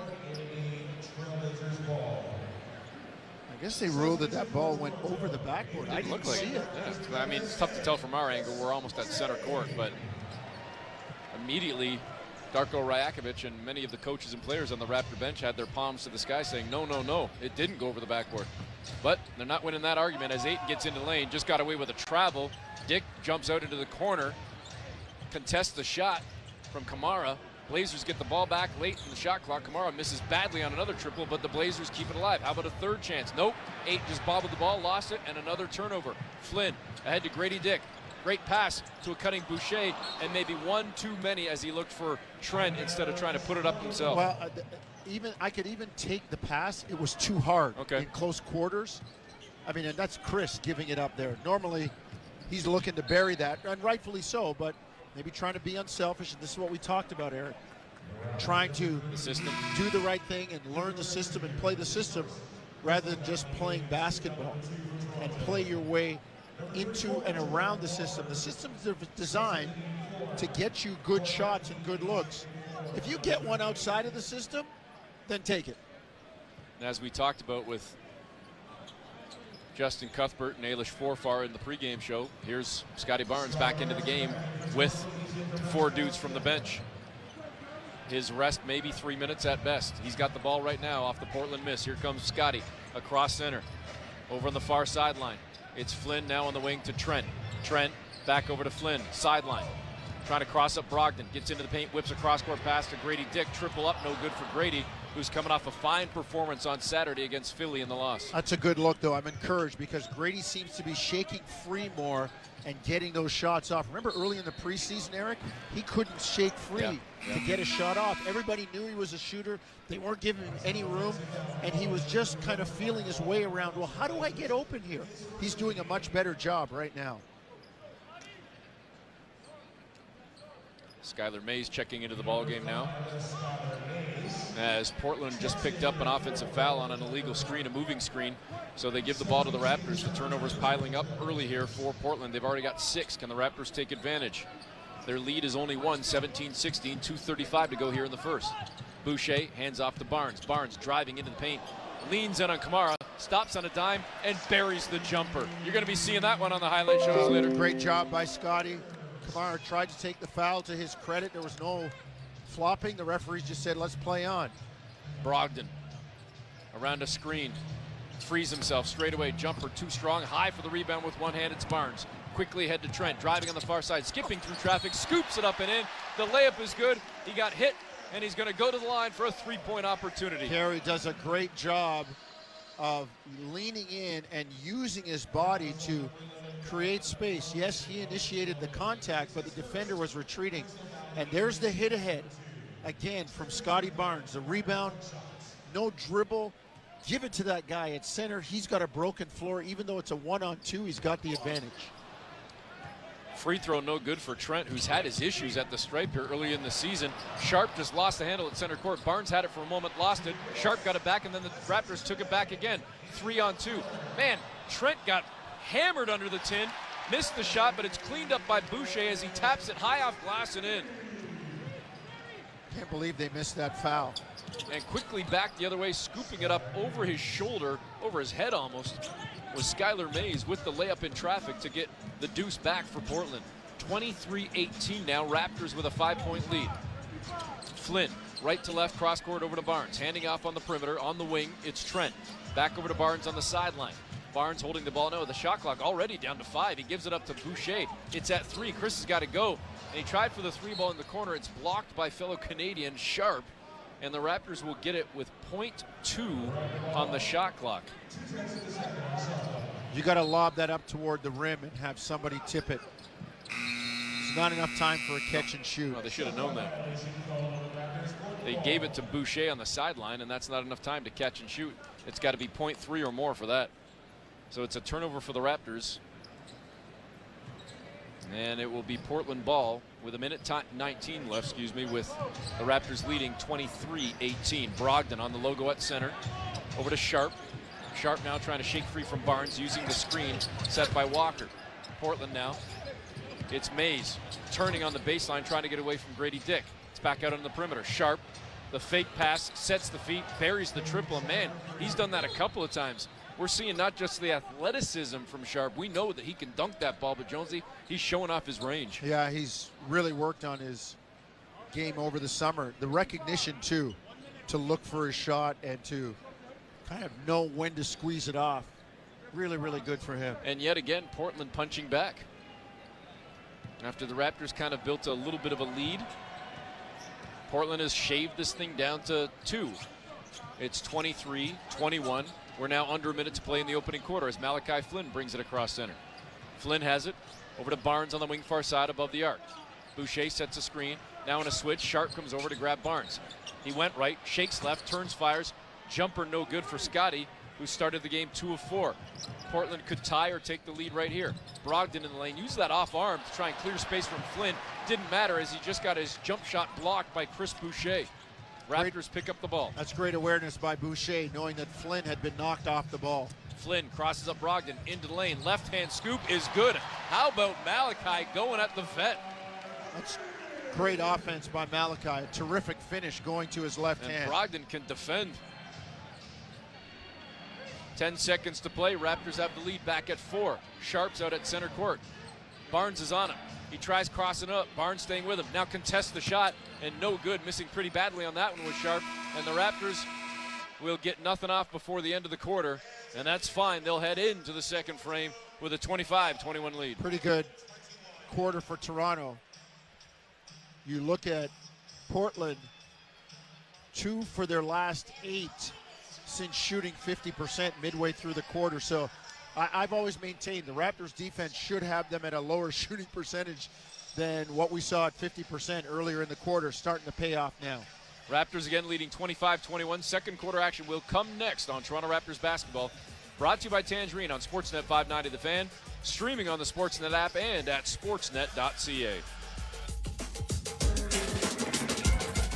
I guess they ruled that ball went over the backboard. I didn't see it. Yeah, I mean, it's tough to tell from our angle. We're almost at center court, but immediately Darko Rajakovic and many of the coaches and players on the Raptor bench had their palms to the sky saying, no, no, no, it didn't go over the backboard. But they're not winning that argument as Ayton gets into lane, just got away with a travel. Dick jumps out into the corner, contests the shot from Kamara. Blazers get the ball back late in the shot clock. Kamara misses badly on another triple, but the Blazers keep it alive. How about a third chance? Nope. Ayton just bobbled the ball, lost it, and another turnover. Flynn ahead to Grady Dick. Great pass to a cutting Boucher, and maybe one too many as he looked for Trent instead of trying to put it up himself. Well, I could even take the pass. It was too hard in close quarters. I mean, and that's Chris giving it up there. Normally, he's looking to bury that, and rightfully so, but maybe trying to be unselfish, and this is what we talked about, Eric. Trying to do the right thing and learn the system and play the system rather than just playing basketball and play your way into and around the system. The system's designed to get you good shots and good looks. If you get one outside of the system, then take it. And as we talked about with Justin Cuthbert and Ailish Forfar in the pregame show, here's Scotty Barnes back into the game with 4 dudes from the bench. His rest maybe 3 minutes at best. He's got the ball right now off the Portland miss. Here comes Scotty across center. Over on the far sideline. It's Flynn now on the wing to Trent. Trent back over to Flynn, sideline. Trying to cross up Brogdon. Gets into the paint, whips a cross-court pass to Grady Dick. Triple up, no good for Grady, who's coming off a fine performance on Saturday against Philly in the loss. That's a good look, though. I'm encouraged because Grady seems to be shaking free more and getting those shots off. Remember early in the preseason, Eric? He couldn't shake free to get a shot off. Everybody knew he was a shooter. They weren't giving him any room, and he was just kind of feeling his way around. Well, how do I get open here? He's doing a much better job right now. Skylar Mays checking into the ballgame now, as Portland just picked up an offensive foul on an illegal screen, a moving screen. So they give the ball to the Raptors. The turnovers piling up early here for Portland. They've already got 6. Can the Raptors take advantage? Their lead is only 1, 17-16, 2:35 to go here in the first. Boucher hands off to Barnes. Barnes driving into the paint, leans in on Kamara, stops on a dime, and buries the jumper. You're going to be seeing that one on the highlight shows later. Great job by Scotty. Kamara tried to take the foul. To his credit, there was no flopping. The referees just said, let's play on. Brogdon around a screen, frees himself straight away. Jumper too strong, high for the rebound with one hand. It's Barnes. Quickly ahead to Trent, driving on the far side, skipping through traffic, scoops it up and in. The layup is good. He got hit, and he's going to go to the line for a 3-point opportunity. Carey does a great job of leaning in and using his body to create space. Yes, he initiated the contact, but the defender was retreating. And there's the hit ahead again from Scotty Barnes. The rebound, no dribble. Give it to that guy at center. He's got a broken floor. Even though it's a 1-on-2, he's got the advantage. Free throw no good for Trent, who's had his issues at the stripe here early in the season. Sharp just lost the handle at center court. Barnes had it for a moment, lost it. Sharp got it back, and then the Raptors took it back again. 3-on-2. Man, Trent got hammered under the tin, missed the shot, but it's cleaned up by Boucher as he taps it high off glass and in. Can't believe they missed that foul. And quickly back the other way, scooping it up over his shoulder, over his head almost, was Skylar Mays with the layup in traffic to get the deuce back for Portland. 23-18 now, Raptors with a 5-point lead. Flynn, right to left, cross court over to Barnes, handing off on the perimeter. On the wing, it's Trent. Back over to Barnes on the sideline. Barnes holding the ball now with the shot clock already down to 5. He gives it up to Boucher. It's at 3. Chris has got to go. And he tried for the 3 ball in the corner. It's blocked by fellow Canadian Sharp. And the Raptors will get it with .2 on the shot clock. You got to lob that up toward the rim and have somebody tip it. It's not enough time for a catch and shoot. Oh, they should have known that. They gave it to Boucher on the sideline, and that's not enough time to catch and shoot. It's got to be .3 or more for that. So it's a turnover for the Raptors. And it will be Portland ball with a minute 19 left, with the Raptors leading 23-18. Brogdon on the logo at center. Over to Sharp. Sharp now trying to shake free from Barnes using the screen set by Walker. Portland now. It's Mays turning on the baseline, trying to get away from Grady Dick. It's back out on the perimeter. Sharp, the fake pass, sets the feet, buries the triple. And man, he's done that a couple of times. We're seeing not just the athleticism from Sharp. We know that he can dunk that ball, but Jonesy, he's showing off his range. Yeah, he's really worked on his game over the summer. The recognition, too, to look for his shot and to kind of know when to squeeze it off. Really, really good for him. And yet again, Portland punching back. After the Raptors kind of built a little bit of a lead, Portland has shaved this thing down to 2. It's 23-21. We're now under a minute to play in the opening quarter as Malachi Flynn brings it across center. Flynn has it over to Barnes on the wing far side above the arc. Boucher sets a screen. Now in a switch, Sharp comes over to grab Barnes. He went right, shakes left, turns, fires. Jumper no good for Scotty. who started the game 2 of 4. Portland could tie or take the lead right here. Brogdon in the lane, used that off arm to try and clear space from Flynn. Didn't matter as he just got his jump shot blocked by Chris Boucher. Raptors pick up the ball. That's great awareness by Boucher, knowing that Flynn had been knocked off the ball. Flynn crosses up Brogdon into the lane. Left-hand scoop is good. How about Malachi going at the vet? That's great offense by Malachi. A terrific finish going to his left And hand. Brogdon can defend. 10 seconds to play. Raptors have the lead back at 4. Sharp's out at center court. Barnes is on him. He tries crossing up. Barnes staying with him. Now contests the shot, and no good. Missing pretty badly on that one was Sharp. And the Raptors will get nothing off before the end of the quarter, and that's fine. They'll head into the second frame with a 25-21 lead. Pretty good quarter for Toronto. You look at Portland, 2 for their last 8 since shooting 50% midway through the quarter. So I've always maintained the Raptors defense should have them at a lower shooting percentage than what we saw at 50% earlier in the quarter, starting to pay off now. Raptors again leading 25-21. Second quarter action will come next on Toronto Raptors basketball. Brought to you by Tangerine on Sportsnet 590 The Fan. Streaming on the Sportsnet app and at sportsnet.ca.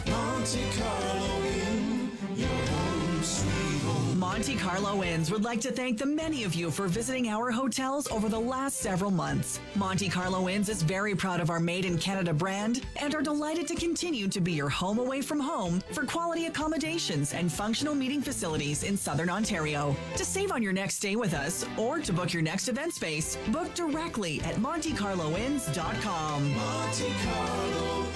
Monte Carlo Inn, your home sweet home. Monte Carlo Inns would like to thank the many of you for visiting our hotels over the last several months. Monte Carlo Inns is very proud of our Made in Canada brand and are delighted to continue to be your home away from home for quality accommodations and functional meeting facilities in Southern Ontario. To save on your next stay with us or to book your next event space, book directly at MonteCarloInns.com. Monte Carlo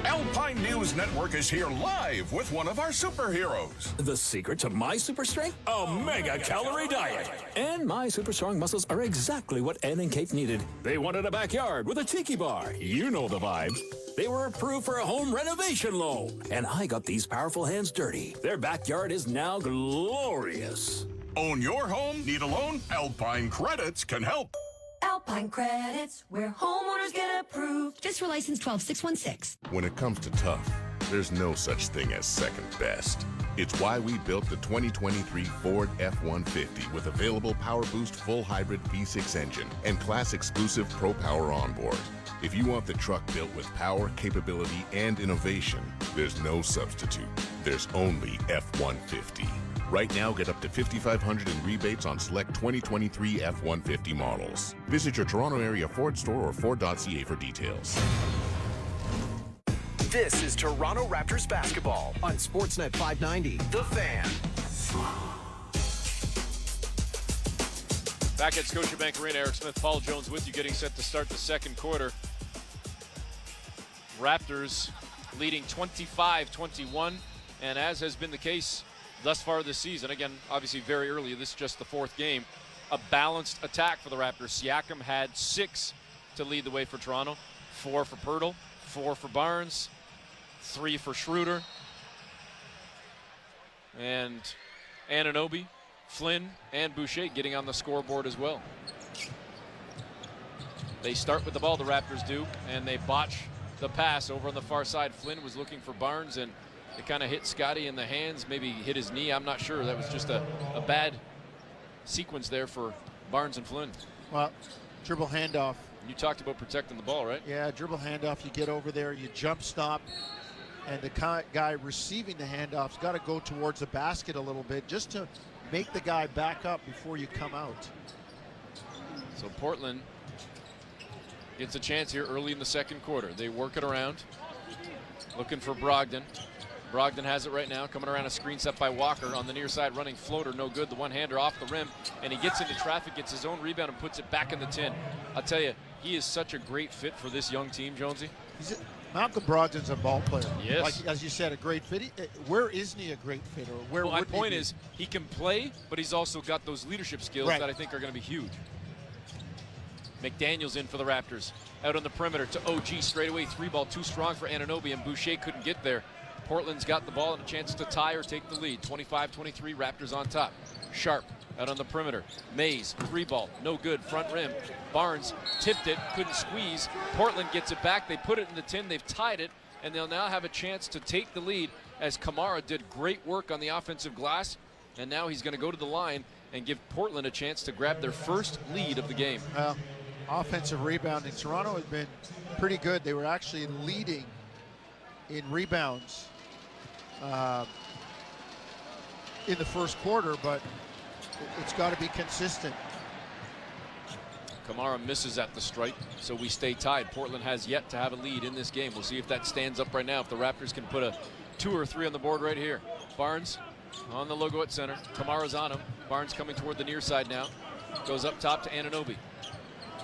Alpine News Network is here live with one of our superheroes. The secret to my super strength? A mega-calorie diet. And my super strong muscles are exactly what Ed and Kate needed. They wanted a backyard with a tiki bar. You know the vibes. They were approved for a home renovation loan. And I got these powerful hands dirty. Their backyard is now glorious. Own your home? Need a loan? Alpine Credits can help. Alpine Credits, where homeowners get approved. Fiscal license 12616. When it comes to tough, there's no such thing as second best. It's why we built the 2023 Ford F-150 with available Power Boost full hybrid V6 engine and class exclusive Pro Power onboard. If you want the truck built with power, capability, and innovation, there's no substitute. There's only F-150. Right now, get up to $5,500 in rebates on select 2023 F-150 models. Visit your Toronto area Ford store or Ford.ca for details. This is Toronto Raptors basketball on Sportsnet 590. The Fan. Back at Scotiabank Arena, Eric Smith, Paul Jones with you, getting set to start the second quarter. Raptors leading 25-21, and as has been the case thus far this season, again, obviously very early, this is just the fourth game, a balanced attack for the Raptors. Siakam had 6 to lead the way for Toronto, 4 for Poeltl, 4 for Barnes, 3 for Schroeder, and Anunoby, Flynn, and Boucher getting on the scoreboard as well. They start with the ball, the Raptors do, and they botch the pass over on the far side. Flynn was looking for Barnes, and it kind of hit Scotty in the hands, maybe hit his knee. I'm not sure. That was just a bad sequence there for Barnes and Flynn. Well, dribble handoff. You talked about protecting the ball, right? Yeah, dribble handoff. You get over there, you jump stop, and the guy receiving the handoff's got to go towards the basket a little bit just to make the guy back up before you come out. So Portland gets a chance here early in the second quarter. They work it around, looking for Brogdon. Brogdon has it right now, coming around a screen set by Walker on the near side, running floater, no good. The one-hander off the rim, and he gets into traffic, gets his own rebound, and puts it back in the tin. I'll tell you, he is such a great fit for this young team, Jonesy. Malcolm Brogdon's a ball player. Yes. Like, as you said, a great fit. Where isn't he a great fit? Or where? Well, my point is, he can play, but he's also got those leadership skills that I think are going to be huge. McDaniels in for the Raptors. Out on the perimeter to OG straight away. 3-ball too strong for Anunoby, and Boucher couldn't get there. Portland's got the ball and a chance to tie or take the lead. 25-23, Raptors on top. Sharp out on the perimeter. Mays, 3-ball, no good, front rim. Barnes tipped it, couldn't squeeze. Portland gets it back, they put it in the tin, they've tied it, and they'll now have a chance to take the lead as Kamara did great work on the offensive glass, and now he's going to go to the line and give Portland a chance to grab their first lead of the game. Offensive rebounding. Toronto had been pretty good. They were actually leading in rebounds in the first quarter, but it's got to be consistent. Kamara misses at the stripe, so we stay tied. Portland has yet to have a lead in this game. We'll see if that stands up right now, if the Raptors can put a 2 or 3 on the board right here. Barnes on the logo at center. Kamara's on him. Barnes coming toward the near side now. Goes up top to Anunoby.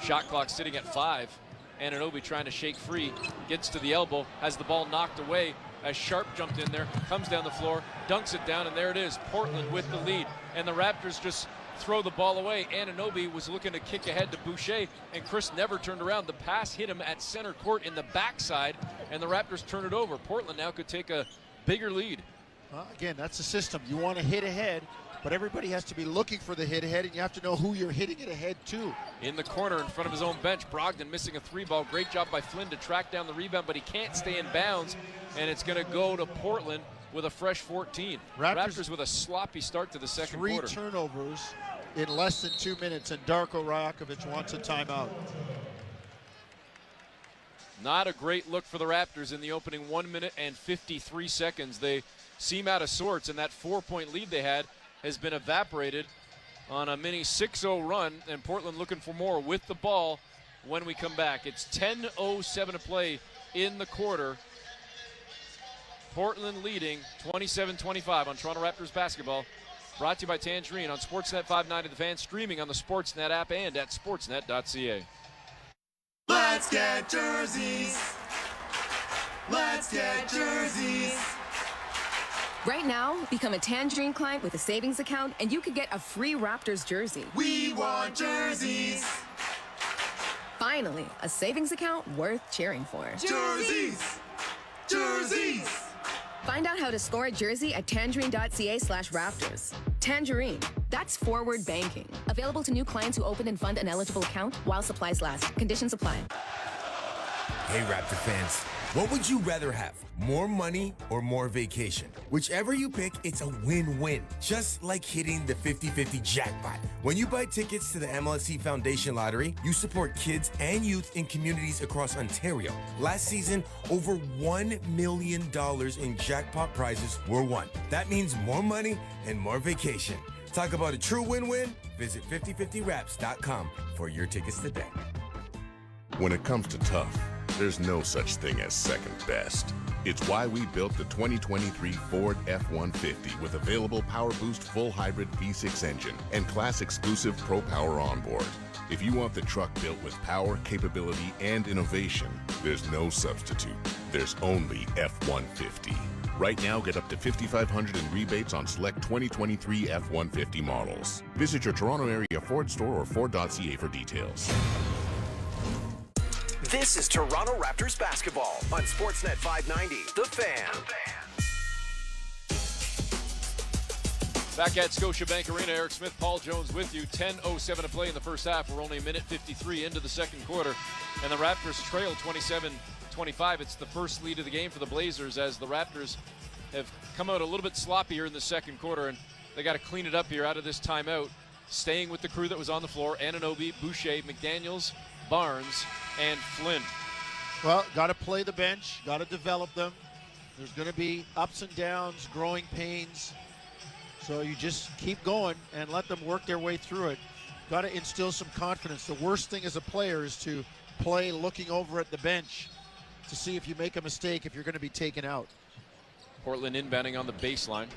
Shot clock sitting at 5. Anunoby trying to shake free. Gets to the elbow. Has the ball knocked away as Sharp jumped in there. Comes down the floor. Dunks it down, and there it is. Portland with the lead. And the Raptors just throw the ball away. Anunoby was looking to kick ahead to Boucher, and Chris never turned around. The pass hit him at center court in the backside, and the Raptors turn it over. Portland now could take a bigger lead. Well, again, that's the system. You want to hit ahead, but everybody has to be looking for the hit ahead, and you have to know who you're hitting it ahead to. In the corner in front of his own bench, Brogdon missing a 3-ball. Great job by Flynn to track down the rebound, but he can't stay in bounds, and it's going to go to Portland with a fresh 14. Raptors with a sloppy start to the second quarter. 3 turnovers in less than 2 minutes, and Darko Rajakovic wants a timeout. Not a great look for the Raptors in the opening 1 minute and 53 seconds. They seem out of sorts, and that 4-point lead they had has been evaporated on a mini 6-0 run, and Portland looking for more with the ball when we come back. It's 10:07 to play in the quarter. Portland leading 27-25 on Toronto Raptors basketball. Brought to you by Tangerine on Sportsnet 590 The Fan, streaming on the Sportsnet app and at sportsnet.ca. Let's get jerseys. Let's get jerseys. Right now, become a Tangerine client with a savings account, and you could get a free Raptors jersey. We want jerseys. Finally, a savings account worth cheering for. Jerseys. Jerseys. Find out how to score a jersey at tangerine.ca/Raptors. Tangerine, that's forward banking. Available to new clients who open and fund an eligible account while supplies last. Conditions apply. Hey, Raptor fans, what would you rather have? More money or more vacation? Whichever you pick, it's a win-win. Just like hitting the 50-50 jackpot. When you buy tickets to the MLSE Foundation Lottery, you support kids and youth in communities across Ontario. Last season, over $1 million in jackpot prizes were won. That means more money and more vacation. Talk about a true win-win? Visit 5050raps.com for your tickets today. When it comes to tough, there's no such thing as second best. It's why we built the 2023 Ford F-150 with available Power Boost full hybrid V6 engine and class exclusive Pro Power onboard. If you want the truck built with power, capability, and innovation, there's no substitute. There's only F-150. Right now, get up to $5,500 in rebates on select 2023 F-150 models. Visit your Toronto area Ford store or Ford.ca for details. This is Toronto Raptors basketball on Sportsnet 590, The Fan. Back at Scotiabank Arena, Eric Smith, Paul Jones with you. 10:07 to play in the first half. We're only a minute 53 into the second quarter, and the Raptors trail 27-25. It's the first lead of the game for the Blazers, as the Raptors have come out a little bit sloppier in the second quarter, and they got to clean it up here out of this timeout. Staying with the crew that was on the floor: Anunoby, Boucher, McDaniels, Barnes, and Flynn. Well, got to play the bench, got to develop them. There's going to be ups and downs, growing pains. So you just keep going and let them work their way through it. Got to instill some confidence. The worst thing as a player is to play looking over at the bench to see if you make a mistake, if you're going to be taken out. Portland inbounding on the baseline.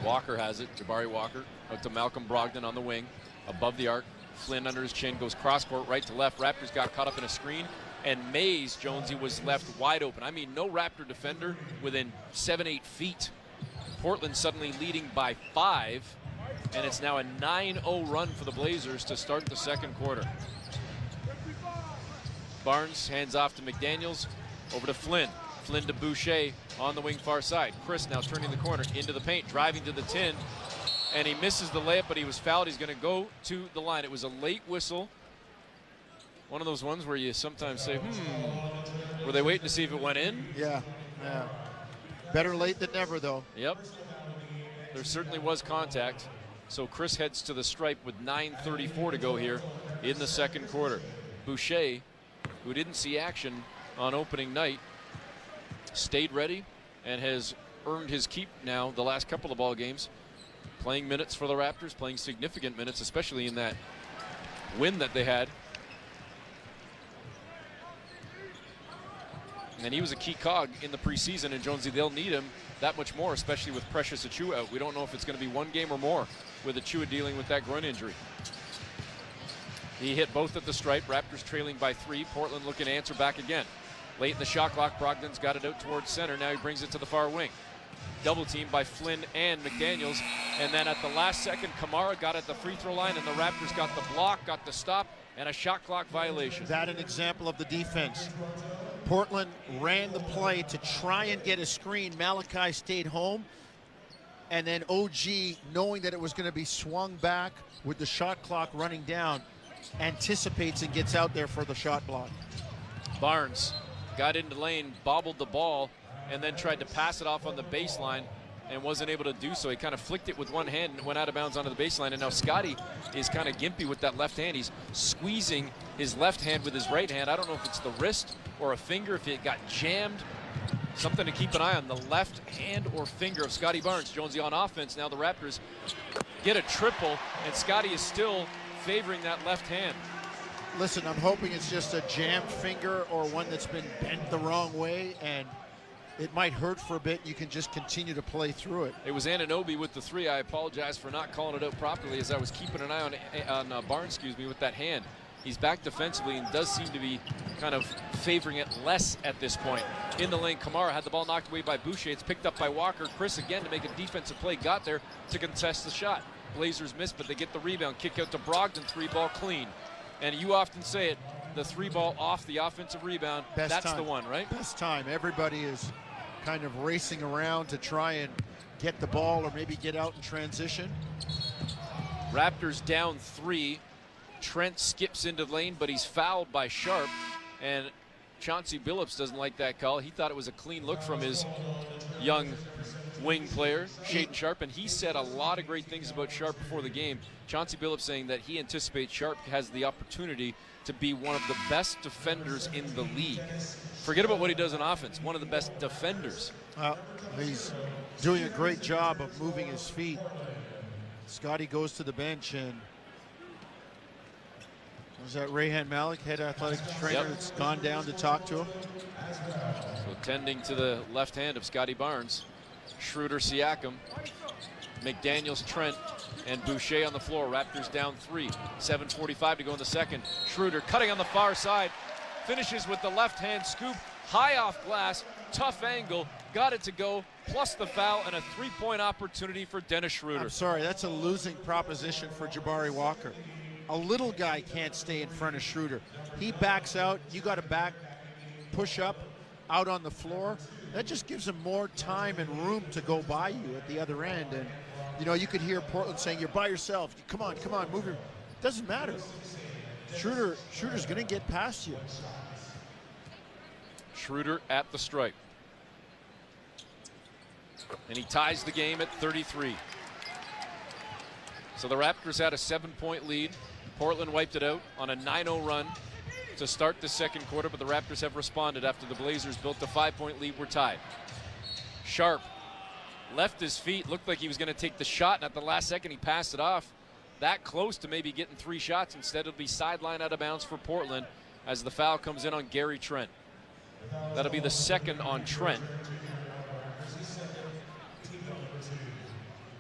Walker has it, Jabari Walker, out to Malcolm Brogdon on the wing, above the arc. Flynn under his chin, goes cross-court right to left. Raptors got caught up in a screen, and Mays, Jonesy, was left wide open. I mean, no Raptor defender within 7-8 feet. Portland suddenly leading by 5, and it's now a 9-0 run for the Blazers to start the second quarter. Barnes hands off to McDaniels, over to Flynn. Flynn to Boucher on the wing far side. Chris now turning the corner into the paint, driving to the 10. And he misses the layup, but he was fouled. He's going to go to the line. It was a late whistle. One of those ones where you sometimes say, were they waiting to see if it went in? Yeah. Better late than never, though. Yep. There certainly was contact. So Chris heads to the stripe with 9:34 to go here in the second quarter. Boucher, who didn't see action on opening night, stayed ready and has earned his keep now the last couple of ball games. Playing minutes for the Raptors, playing significant minutes, especially in that win that they had. And he was a key cog in the preseason, and Jonesy, they'll need him that much more, especially with Precious Achiuwa out. We don't know if it's going to be one game or more with Achiuwa dealing with that groin injury. He hit both at the stripe. Raptors trailing by 3. Portland looking to answer back again. Late in the shot clock, Brogdon's got it out towards center. Now he brings it to the far wing. Double team by Flynn and McDaniels. And then at the last second, Kamara got at the free throw line, and the Raptors got the block, got the stop, and a shot clock violation. That an example of the defense. Portland ran the play to try and get a screen. Malachi stayed home. And then OG, knowing that it was going to be swung back with the shot clock running down, anticipates and gets out there for the shot block. Barnes got into lane, bobbled the ball, and then tried to pass it off on the baseline and wasn't able to do so. He kind of flicked it with one hand and went out of bounds onto the baseline. And now Scotty is kind of gimpy with that left hand. He's squeezing his left hand with his right hand. I don't know if it's the wrist or a finger, if it got jammed. Something to keep an eye on, the left hand or finger of Scotty Barnes. Jonesy on offense. Now the Raptors get a triple, and Scotty is still favoring that left hand. Listen, I'm hoping it's just a jammed finger or one that's been bent the wrong way, and it might hurt for a bit. You can just continue to play through it. It was Anunoby with the 3. I apologize for not calling it out properly as I was keeping an eye on Barnes, with that hand. He's back defensively and does seem to be kind of favoring it less at this point. In the lane, Kamara had the ball knocked away by Boucher. It's picked up by Walker. Chris again to make a defensive play, got there to contest the shot. Blazers missed, but they get the rebound. Kick out to Brogdon, 3-ball clean. And you often say it, the 3-ball off the offensive rebound, that's the one, right? Best time. Everybody is kind of racing around to try and get the ball or maybe get out in transition. Raptors down 3. Trent skips into the lane, but he's fouled by Sharp. And Chauncey Billups doesn't like that call. He thought it was a clean look from his young wing player, Shaedon Sharp, and he said a lot of great things about Sharp before the game. Chauncey Billups saying that he anticipates Sharp has the opportunity to be one of the best defenders in the league. Forget about what he does on offense, one of the best defenders. He's doing a great job of moving his feet. Scotty goes to the bench, and was that Rayhan Malik, head athletic trainer, that's gone down to talk to him? So tending to the left hand of Scotty Barnes. Schroeder, Siakam, McDaniels, Trent, and Boucher on the floor. Raptors down 3. 7:45 to go in the second. Schroeder cutting on the far side. Finishes with the left hand scoop. High off glass. Tough angle. Got it to go. Plus the foul and a 3-point opportunity for Dennis Schroeder. I'm sorry, that's a losing proposition for Jabari Walker. A little guy can't stay in front of Schroeder. He backs out. You got to back, push up, out on the floor. That just gives him more time and room to go by you at the other end. And, you know, you could hear Portland saying, you're by yourself. Come on, move your. Doesn't matter. Schroeder's going to get past you. Schroeder at the stripe. And he ties the game at 33. So the Raptors had a 7-point lead. Portland wiped it out on a 9-0 run to start the second quarter, but the Raptors have responded after the Blazers built the 5-point lead. We're tied. Sharp left his feet, looked like he was going to take the shot, and at the last second he passed it off. That close to maybe getting 3 shots. Instead, it'll be sideline out of bounds for Portland as the foul comes in on Gary Trent. That'll be the second on Trent.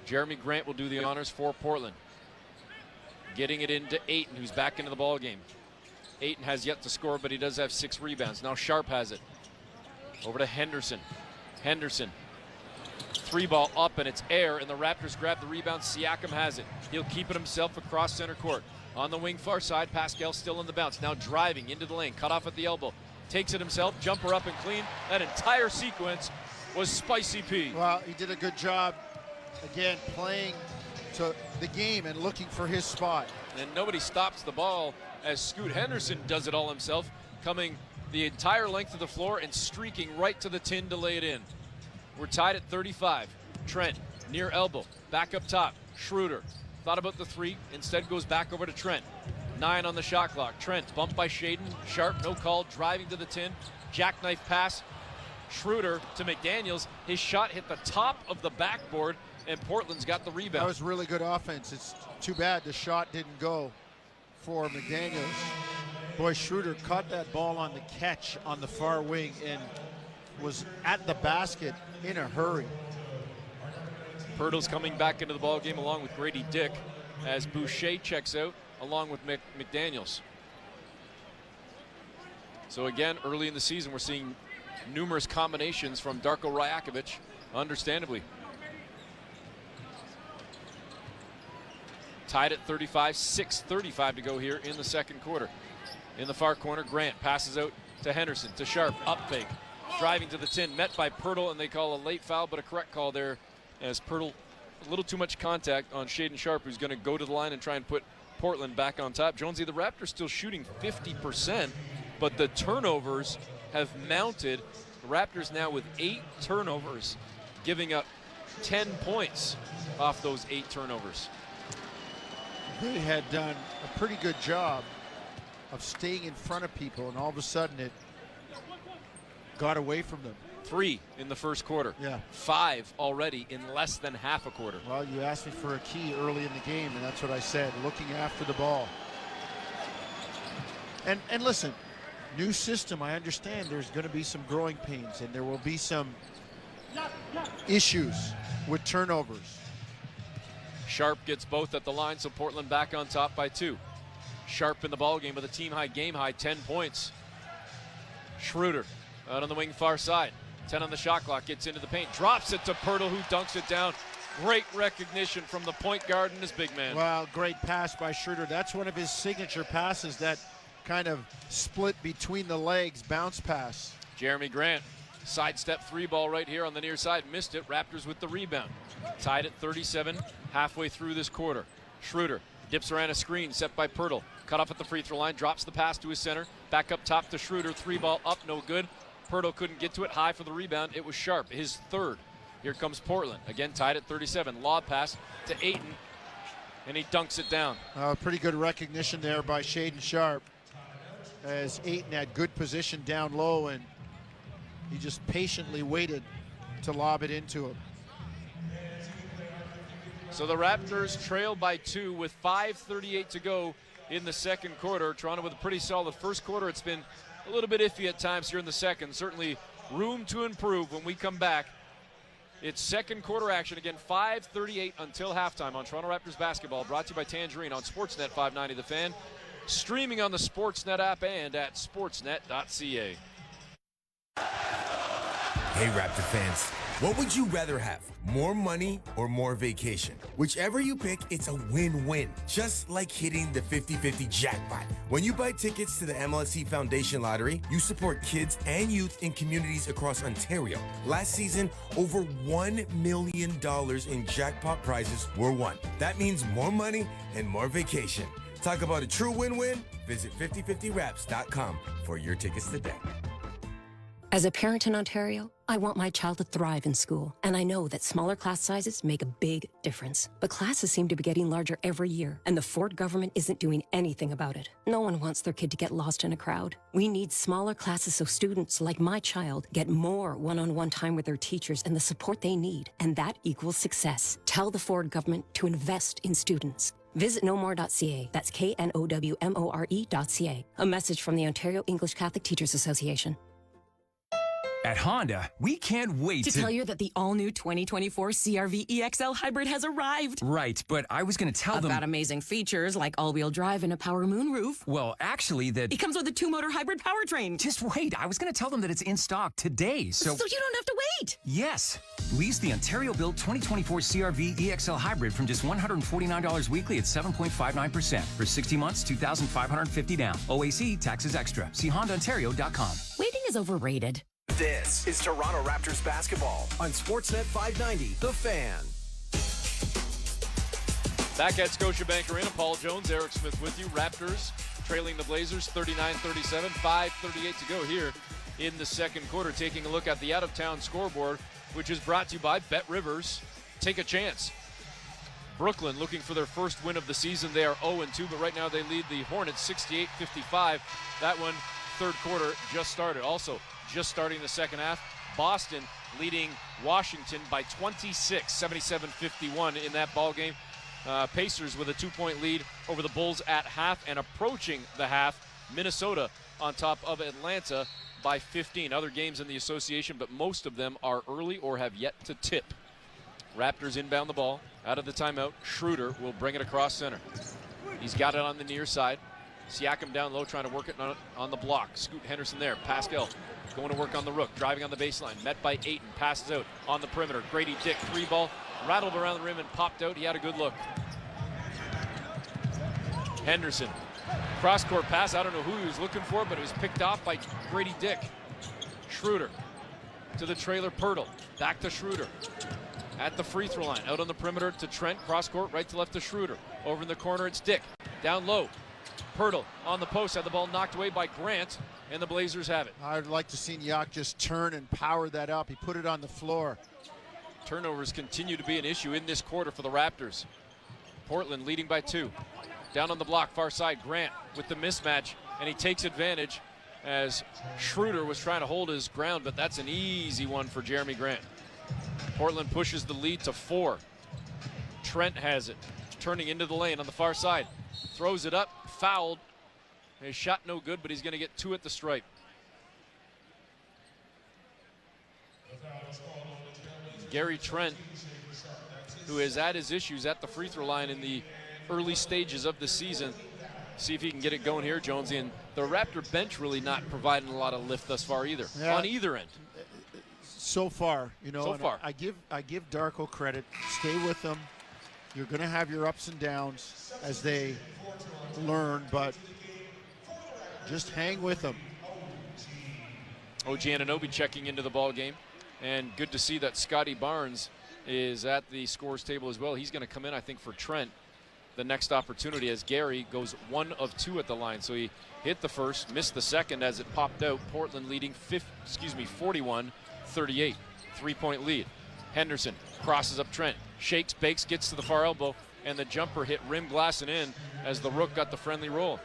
Jeremy Grant will do the honors for Portland. Getting it into Ayton, who's back into the ball game. Ayton has yet to score, but he does have 6 rebounds. Now Sharp has it. Over to Henderson. Henderson. 3-ball up, and it's air, and the Raptors grab the rebound. Siakam has it. He'll keep it himself across center court. On the wing far side, Pascal still in the bounce. Now driving into the lane, cut off at the elbow. Takes it himself, jumper up and clean. That entire sequence was Spicy P. Well, he did a good job, again, playing to the game and looking for his spot. And nobody stops the ball as Scoot Henderson does it all himself, coming the entire length of the floor and streaking right to the tin to lay it in. We're tied at 35. Trent, near elbow, back up top. Schroeder thought about the three, instead goes back over to Trent. 9 on the shot clock. Trent bumped by Shaden. Sharp, no call, driving to the 10. Jackknife pass. Schroeder to McDaniels. His shot hit the top of the backboard, and Portland's got the rebound. That was really good offense. It's too bad the shot didn't go for McDaniels. Boy, Schroeder caught that ball on the catch on the far wing and was at the basket in a hurry. Poeltl's coming back into the ball game along with Grady Dick as Boucher checks out along with McDaniels. So again, early in the season, we're seeing numerous combinations from Darko Rajakovic, understandably. Tied at 35, 6:35 to go here in the second quarter. In the far corner, Grant passes out to Henderson, to Sharp, up fake. Driving to the 10, met by Poeltl, and they call a late foul, but a correct call there as Poeltl, a little too much contact on Shaden Sharp, who's going to go to the line and try and put Portland back on top. Jonesy, the Raptors still shooting 50%, but the turnovers have mounted. The Raptors now with 8 turnovers, giving up 10 points off those 8 turnovers. They had done a pretty good job of staying in front of people, and all of a sudden it got away from them. 3 in the first quarter. Yeah. 5 already in less than half a quarter. Well, you asked me for a key early in the game, and that's what I said, looking after the ball. And listen, new system, I understand there's going to be some growing pains, and there will be some issues with turnovers. Sharp gets both at the line, so Portland back on top by 2. Sharp in the ball game with a team high, game high, 10 points. Schroeder out on the wing far side. 10 on the shot clock, gets into the paint, drops it to Poeltl, who dunks it down. Great recognition from the point guard and his big man. Well, great pass by Schroeder. That's one of his signature passes, that kind of split between the legs bounce pass. Jeremy Grant, sidestep 3 ball right here on the near side, missed it. Raptors with the rebound. Tied at 37, halfway through this quarter. Schroeder dips around a screen set by Poeltl. Cut off at the free throw line, drops the pass to his center. Back up top to Schroeder, 3 ball up, no good. Poeltl couldn't get to it, high for the rebound. It was Sharp, his 3rd. Here comes Portland, again tied at 37. Lob pass to Ayton, and he dunks it down. Pretty good recognition there by Shaden Sharp, as Ayton had good position down low, and he just patiently waited to lob it into him. So the Raptors trail by 2 with 5:38 to go in the second quarter. Toronto with a pretty solid first quarter. It's been a little bit iffy at times here in the second. Certainly room to improve when we come back. It's second quarter action. Again, 5:38 until halftime on Toronto Raptors basketball. Brought to you by Tangerine on Sportsnet 590 The Fan. Streaming on the Sportsnet app and at sportsnet.ca. Hey, Raptor fans, what would you rather have? More money or more vacation? Whichever you pick, it's a win-win. Just like hitting the 50-50 jackpot. When you buy tickets to the MLSE Foundation Lottery, you support kids and youth in communities across Ontario. Last season, over $1 million in jackpot prizes were won. That means more money and more vacation. Talk about a true win-win? Visit 5050raps.com for your tickets today. As a parent in Ontario, I want my child to thrive in school, and I know that smaller class sizes make a big difference. But classes seem to be getting larger every year, and the Ford government isn't doing anything about it. No one wants their kid to get lost in a crowd. We need smaller classes so students, like my child, get more one-on-one time with their teachers and the support they need, and that equals success. Tell the Ford government to invest in students. Visit knowmore.ca. That's knowmore.ca. A message from the Ontario English Catholic Teachers Association. At Honda, we can't wait to tell you that the all-new 2024 CR-V EXL Hybrid has arrived. Right, but I was going to tell them... About amazing features like all-wheel drive and a power moonroof. Well, actually, that... It comes with a 2-motor hybrid powertrain. Just wait, I was going to tell them that it's in stock today, so... So you don't have to wait! Yes! Lease the Ontario-built 2024 CR-V EXL Hybrid from just $149 weekly at 7.59%. For 60 months, $2,550 down. OAC, taxes extra. See HondaOntario.com. Waiting is overrated. This is Toronto Raptors basketball on Sportsnet 590, The Fan. Back at Scotiabank Arena, Paul Jones, Eric Smith with you. Raptors trailing the Blazers 39-37, 5:38 to go here in the second quarter. Taking a look at the out-of-town scoreboard, which is brought to you by Bet Rivers. Take a chance. Brooklyn looking for their first win of the season. They are 0-2, but right now they lead the Hornets 68-55. That one, third quarter, just started. Also, just starting the second half, Boston leading Washington by 26, 77-51 in that ball game. Pacers with a 2-point lead over the Bulls at half, and approaching the half, Minnesota on top of Atlanta by 15. Other games in the association, but most of them are early or have yet to tip. Raptors inbound the ball out of the timeout. Schroeder will bring it across center. He's got it on the near side. Siakam down low trying to work it on the block. Scoot Henderson there. Pascal going to work on the Rook. Driving on the baseline. Met by Ayton. Passes out on the perimeter. Grady Dick, 3-ball. Rattled around the rim and popped out. He had a good look. Henderson. Cross-court pass. I don't know who he was looking for, but it was picked off by Grady Dick. Schroeder to the trailer. Poeltl. Back to Schroeder. At the free throw line. Out on the perimeter to Trent. Cross-court. Right to left to Schroeder. Over in the corner, it's Dick. Down low. Poeltl on the post. Had the ball knocked away by Grant, and the Blazers have it. I'd like to see Nyak just turn and power that up. He put it on the floor. Turnovers continue to be an issue in this quarter for the Raptors. Portland leading by 2. Down on the block, far side, Grant with the mismatch, and he takes advantage as Schroeder was trying to hold his ground, but that's an easy one for Jeremy Grant. Portland pushes the lead to 4. Trent has it, turning into the lane on the far side. Throws it up, fouled. His shot no good, but he's going to get 2 at the stripe. Gary Trent, who has had his issues at the free throw line in the early stages of the season. See if he can get it going here, Jonesy. And the Raptor bench really not providing a lot of lift thus far either, on either end. So far, you know. So far. I give Darko credit. Stay with them. You're going to have your ups and downs as they learn, but just hang with them. OG Anunoby checking into the ball game, and good to see that Scotty Barnes is at the scores table as well. He's going to come in, I think, for Trent the next opportunity as Gary goes 1 of 2 at the line. So he hit the first, missed the second as it popped out. Portland leading 41-38, 3-point lead. Henderson crosses up Trent, shakes, bakes, gets to the far elbow, and the jumper hit rim glass and in as the Rook got the friendly roll.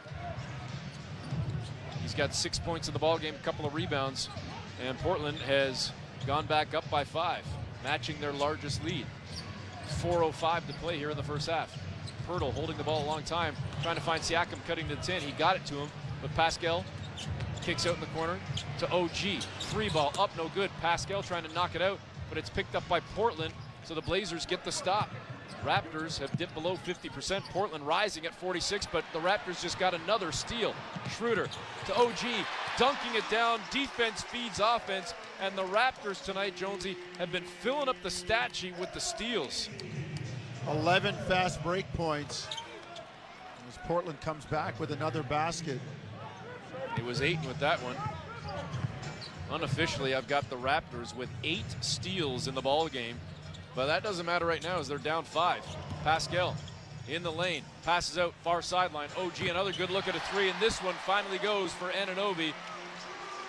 He's got 6 points in the ball game, a couple of rebounds, and Portland has gone back up by 5, matching their largest lead. 4:05 to play here in the first half. Poeltl holding the ball a long time, trying to find Siakam cutting to the 10. He got it to him, but Pascal kicks out in the corner to OG. 3-ball up, no good. Pascal trying to knock it out, but it's picked up by Portland, so the Blazers get the stop. Raptors have dipped below 50%. Portland rising at 46, but the Raptors just got another steal. Schroeder to OG, dunking it down. Defense feeds offense, and the Raptors tonight, Jonesy, have been filling up the stat sheet with the steals. 11 fast break points as Portland comes back with another basket. It was Ayton with that one. Unofficially, I've got the Raptors with 8 steals in the ball game, but that doesn't matter right now as they're down 5. Pascal in the lane, passes out far sideline. OG, another good look at a 3, and this one finally goes for Anunoby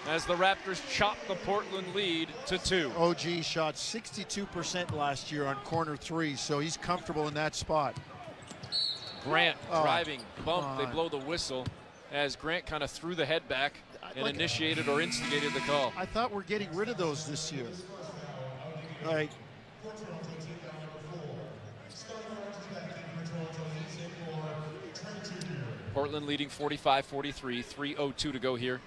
as the Raptors chop the Portland lead to 2. OG shot 62% last year on corner 3, so he's comfortable in that spot. Grant driving, bump, they blow the whistle as Grant kind of threw the head back and initiated or instigated the call. I thought we're getting rid of those this year. Like, Portland leading 45-43, 3:02 to go here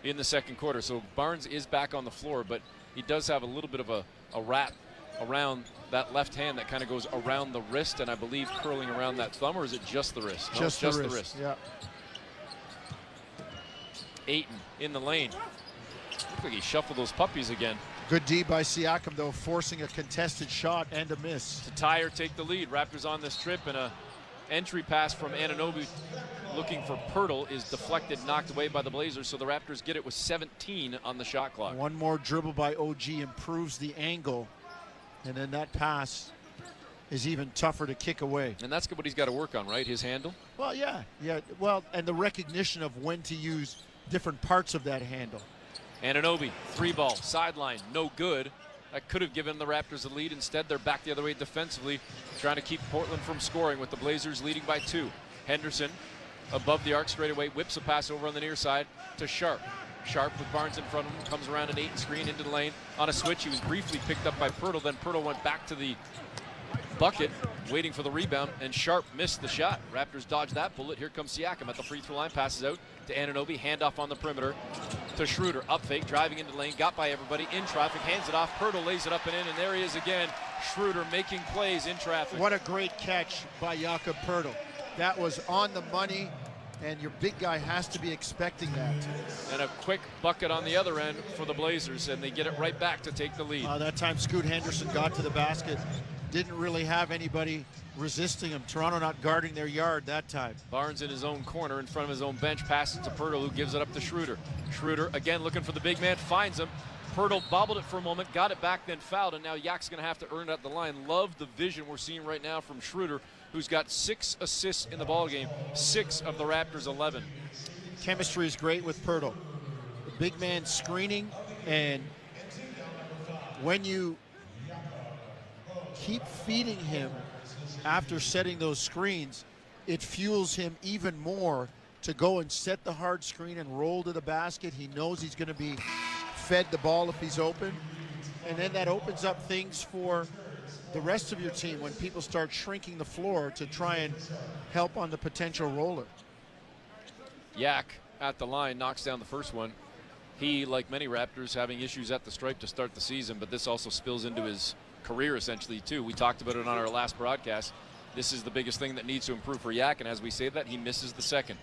in the second quarter. So Barnes is back on the floor, but he does have a little bit of a wrap around that left hand that kind of goes around the wrist, and I believe curling around that thumb, or is it just the wrist? No, just the wrist. Yeah. Ayton in the lane. Looks like he shuffled those puppies again. Good D by Siakam, though, forcing a contested shot and a miss. To tie or take the lead. Raptors on this trip, and a entry pass from Anunoby looking for Poeltl is deflected, knocked away by the Blazers, so the Raptors get it with 17 on the shot clock. One more dribble by OG improves the angle, and then that pass is even tougher to kick away. And that's what he's got to work on, right? His handle? Well, yeah. Well, and the recognition of when to use different parts of that handle. Anunoby, 3-ball, sideline, no good. That could have given the Raptors a lead. Instead, they're back the other way defensively, trying to keep Portland from scoring with the Blazers leading by 2. Henderson above the arc straightaway, whips a pass over on the near side to Sharp. Sharp with Barnes in front of him, comes around an 8 screen into the lane. On a switch, he was briefly picked up by Poeltl, then Poeltl went back to the bucket, waiting for the rebound, and Sharp missed the shot. Raptors dodged that bullet. Here comes Siakam at the free throw line, passes out to Anunoby, handoff on the perimeter to Schroeder, up fake, driving into the lane, got by everybody, in traffic, hands it off, Poeltl lays it up and in, and there he is again, Schroeder making plays in traffic. What a great catch by Jakob Poeltl. That was on the money, and your big guy has to be expecting that. And a quick bucket on the other end for the Blazers, and they get it right back to take the lead. That time Scoot Henderson got to the basket. Didn't really have anybody resisting him. Toronto not guarding their yard that time. Barnes in his own corner in front of his own bench, passes to Poeltl, who gives it up to Schroeder. Schroeder again looking for the big man, finds him. Poeltl bobbled it for a moment, got it back, then fouled, and now Yak's going to have to earn it at the line. Love the vision we're seeing right now from Schroeder, who's got 6 assists in the ballgame, 6 of the Raptors' 11. Chemistry is great with Poeltl. The big man screening, and when you keep feeding him after setting those screens, it fuels him even more to go and set the hard screen and roll to the basket. He knows he's going to be fed the ball if he's open, and then that opens up things for the rest of your team when people start shrinking the floor to try and help on the potential roller. Yak at the line knocks down the first one. He, like many Raptors, having issues at the stripe to start the season, but this also spills into his career essentially too. We talked about it on our last broadcast. This is the biggest thing that needs to improve for Yak, and as we say that, he misses the second.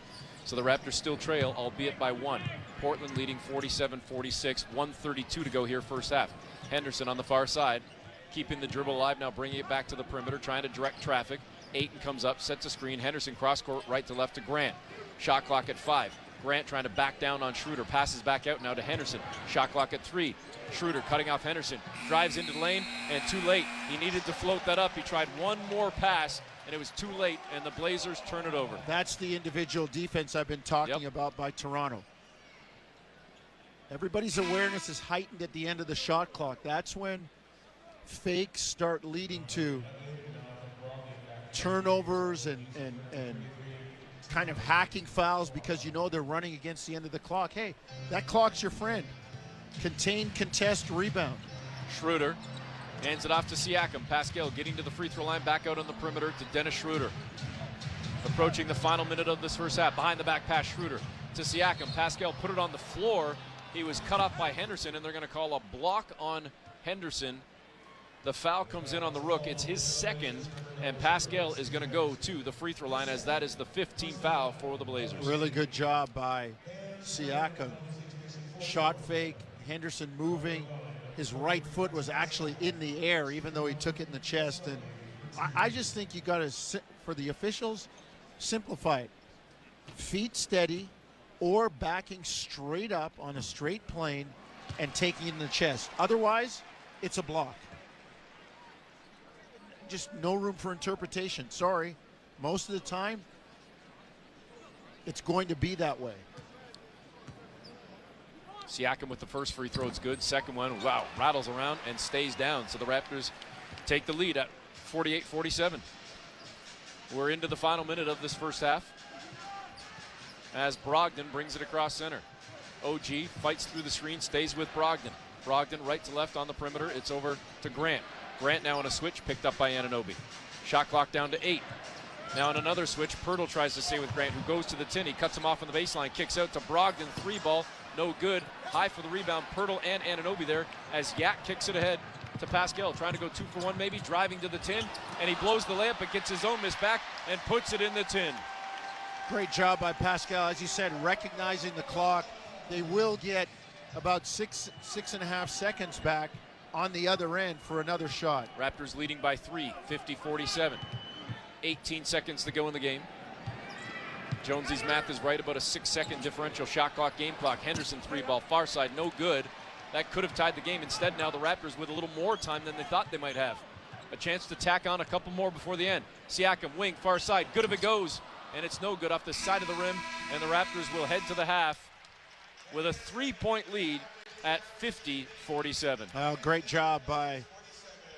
So the Raptors still trail, albeit by 1. Portland leading 47-46, 1:32 to go here first half. Henderson on the far side, keeping the dribble alive now, bringing it back to the perimeter, trying to direct traffic. Ayton comes up, sets a screen. Henderson cross court right to left to Grant. Shot clock at 5. Grant trying to back down on Schroeder, passes back out now to Henderson. Shot clock at 3. Schroeder cutting off Henderson, drives into the lane, and too late. He needed to float that up. He tried one more pass, and it was too late, and the Blazers turn it over. That's the individual defense I've been talking about by Toronto. Everybody's awareness is heightened at the end of the shot clock. That's when fakes start leading to turnovers and kind of hacking fouls because you know they're running against the end of the clock. Hey, that clock's your friend. Contain, contest, rebound. Schroeder hands it off to Siakam. Pascal getting to the free throw line, back out on the perimeter to Dennis Schroeder. Approaching the final minute of this first half. Behind the back pass, Schroeder to Siakam. Pascal put it on the floor. He was cut off by Henderson, and they're going to call a block on Henderson. The foul comes in on the Rook. It's his second, and Pascal is going to go to the free throw line as that is the 15th foul for the Blazers. Really good job by Siakam. Shot fake, Henderson moving. His right foot was actually in the air, even though he took it in the chest. And I just think you got to, for the officials, simplify it. Feet steady or backing straight up on a straight plane and taking it in the chest. Otherwise, it's a block. Just no room for interpretation. Sorry. Most of the time, it's going to be that way. Siakam with the first free throw, it's good. Second one, wow, rattles around and stays down. So the Raptors take the lead at 48-47. We're into the final minute of this first half as Brogdon brings it across center. OG fights through the screen, stays with Brogdon. Brogdon right to left on the perimeter. It's over to Grant. Grant now on a switch, picked up by Anunoby. Shot clock down to 8. Now on another switch, Poeltl tries to stay with Grant, who goes to the tin. He cuts him off on the baseline, kicks out to Brogdon. 3 ball, no good. High for the rebound. Poeltl and Anunoby there as Yak kicks it ahead to Pascal, trying to go 2 for 1 maybe, driving to the tin, and he blows the layup but gets his own miss back and puts it in the tin. Great job by Pascal, as you said, recognizing the clock. They will get about 6.5 seconds back on the other end for another shot. Raptors leading by 3, 50-47. 18 seconds to go in the game. Jonesy's math is right, about a 6-second differential shot clock, game clock. Henderson 3 ball, far side, no good. That could have tied the game. Instead, now the Raptors with a little more time than they thought they might have. A chance to tack on a couple more before the end. Siakam, wing, far side, good if it goes. And it's no good off the side of the rim. And the Raptors will head to the half with a 3-point lead, at 50-47. Great job by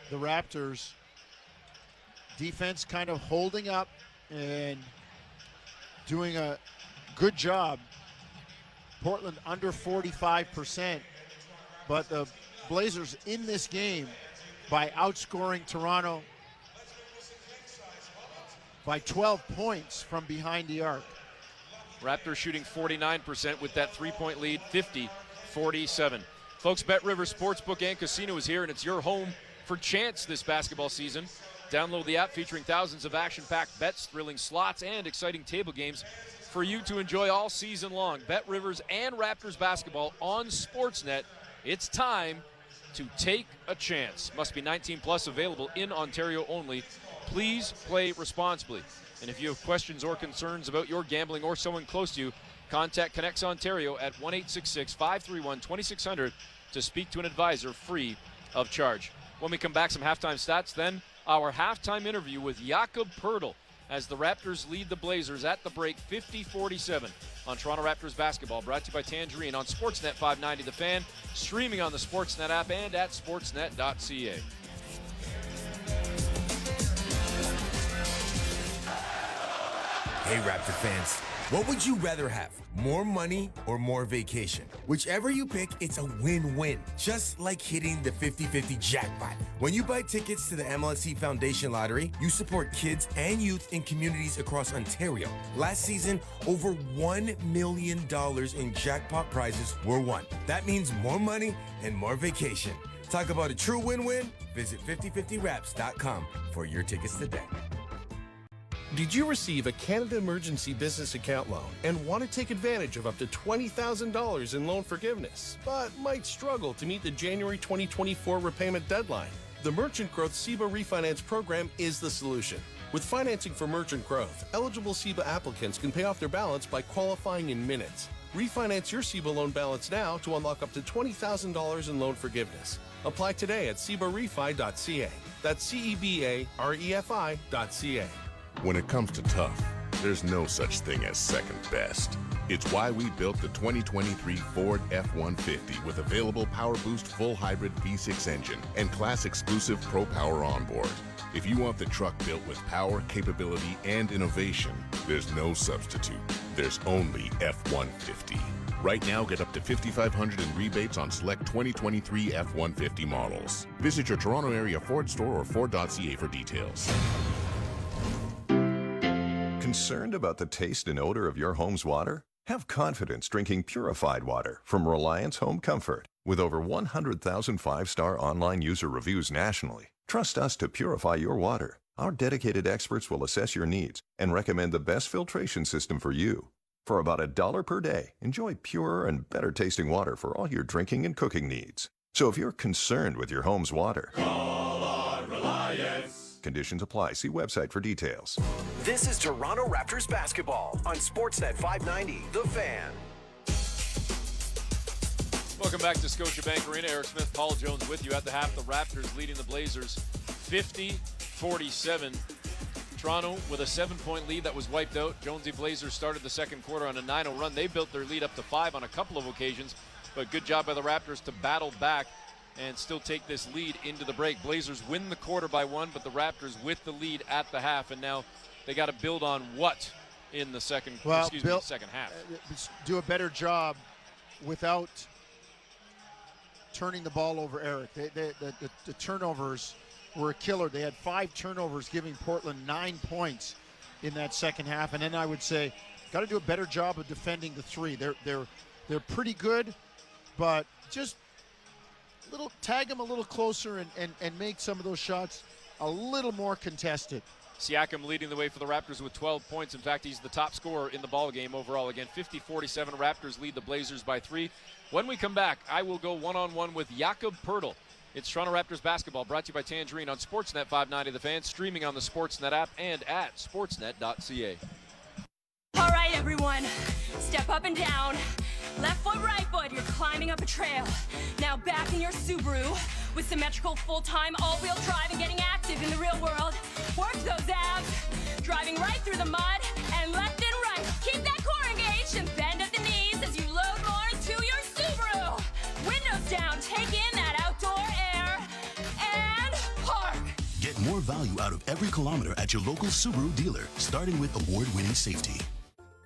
the Raptors. Defense kind of holding up and doing a good job. Portland under 45%, but the Blazers in this game by outscoring Toronto by 12 points from behind the arc. Raptors shooting 49% with that three-point lead, 50-47. Folks, Bet Rivers Sportsbook and Casino is here, and it's your home for chance this basketball season. Download the app featuring thousands of action-packed bets, thrilling slots, and exciting table games for you to enjoy all season long. Bet Rivers and Raptors basketball on Sportsnet. It's time to take a chance. Must be 19 plus, available in Ontario only. Please play responsibly. And if you have questions or concerns about your gambling or someone close to you, contact Connects Ontario at 1-866-531-2600 to speak to an advisor free of charge. When we come back, some halftime stats, then our halftime interview with Jakob Poeltl as the Raptors lead the Blazers at the break 50-47 on Toronto Raptors basketball, brought to you by Tangerine on Sportsnet 590 The Fan, streaming on the Sportsnet app and at sportsnet.ca. Hey, Raptor fans, what would you rather have? More money or more vacation? Whichever you pick, it's a win-win. Just like hitting the 50-50 jackpot. When you buy tickets to the MLSE Foundation Lottery, you support kids and youth in communities across Ontario. Last season, over $1 million in jackpot prizes were won. That means more money and more vacation. Talk about a true win-win? Visit 5050raps.com for your tickets today. Did you receive a Canada Emergency Business Account loan and want to take advantage of up to $20,000 in loan forgiveness, but might struggle to meet the January 2024 repayment deadline? The Merchant Growth CEBA Refinance Program is the solution. With financing for merchant growth, eligible CEBA applicants can pay off their balance by qualifying in minutes. Refinance your CEBA loan balance now to unlock up to $20,000 in loan forgiveness. Apply today at cebarefi.ca. That's CEBAREFI.ca. When it comes to tough, there's no such thing as second best. It's why we built the 2023 Ford F-150 with available Power Boost full hybrid V6 engine and class exclusive Pro Power onboard. If you want the truck built with power, capability, and innovation, there's no substitute. There's only F-150. Right now, get up to $5,500 in rebates on select 2023 F-150 models. Visit your Toronto area Ford store or Ford.ca for details. Concerned about the taste and odor of your home's water? Have confidence drinking purified water from Reliance Home Comfort. With over 100,000 five-star online user reviews nationally, trust us to purify your water. Our dedicated experts will assess your needs and recommend the best filtration system for you. For about $1 per day, enjoy purer and better tasting water for all your drinking and cooking needs. So if you're concerned with your home's water, call on Reliance. Conditions apply. See website for details. This is Toronto Raptors basketball on Sportsnet 590, The Fan. Welcome back to Scotiabank Arena. Eric Smith, Paul Jones with you at the half. The Raptors leading the Blazers 50-47. Toronto with a 7-point lead that was wiped out. Jonesy Blazers started the second quarter on a 9-0 run. They built their lead up to 5 on a couple of occasions, but good job by the Raptors to battle back and still take this lead into the break. Blazers win the quarter by 1, but the Raptors with the lead at the half, and now they got to build on what in the second half. Do a better job without turning the ball over, Eric. The turnovers were a killer. They had 5 turnovers, giving Portland 9 points in that second half. And then I would say, got to do a better job of defending the 3. They're pretty good, but just tag them a little closer and make some of those shots a little more contested. Siakam leading the way for the Raptors with 12 points. In fact, he's the top scorer in the ball game overall. Again, 50-47. Raptors lead the Blazers by 3. When we come back, I will go one-on-one with Jakob Poeltl. It's Toronto Raptors basketball, brought to you by Tangerine on Sportsnet 590 The Fan, streaming on the Sportsnet app and at sportsnet.ca. All right, everyone, step up and down. Left foot, right foot, you're climbing up a trail. Now back in your Subaru with symmetrical full-time all-wheel drive and getting active in the real world. Work those abs, driving right through the mud and left and right. Keep that core engaged and bend at the knees as you load more into your Subaru. Windows value out of every kilometer at your local Subaru dealer, starting with award-winning safety.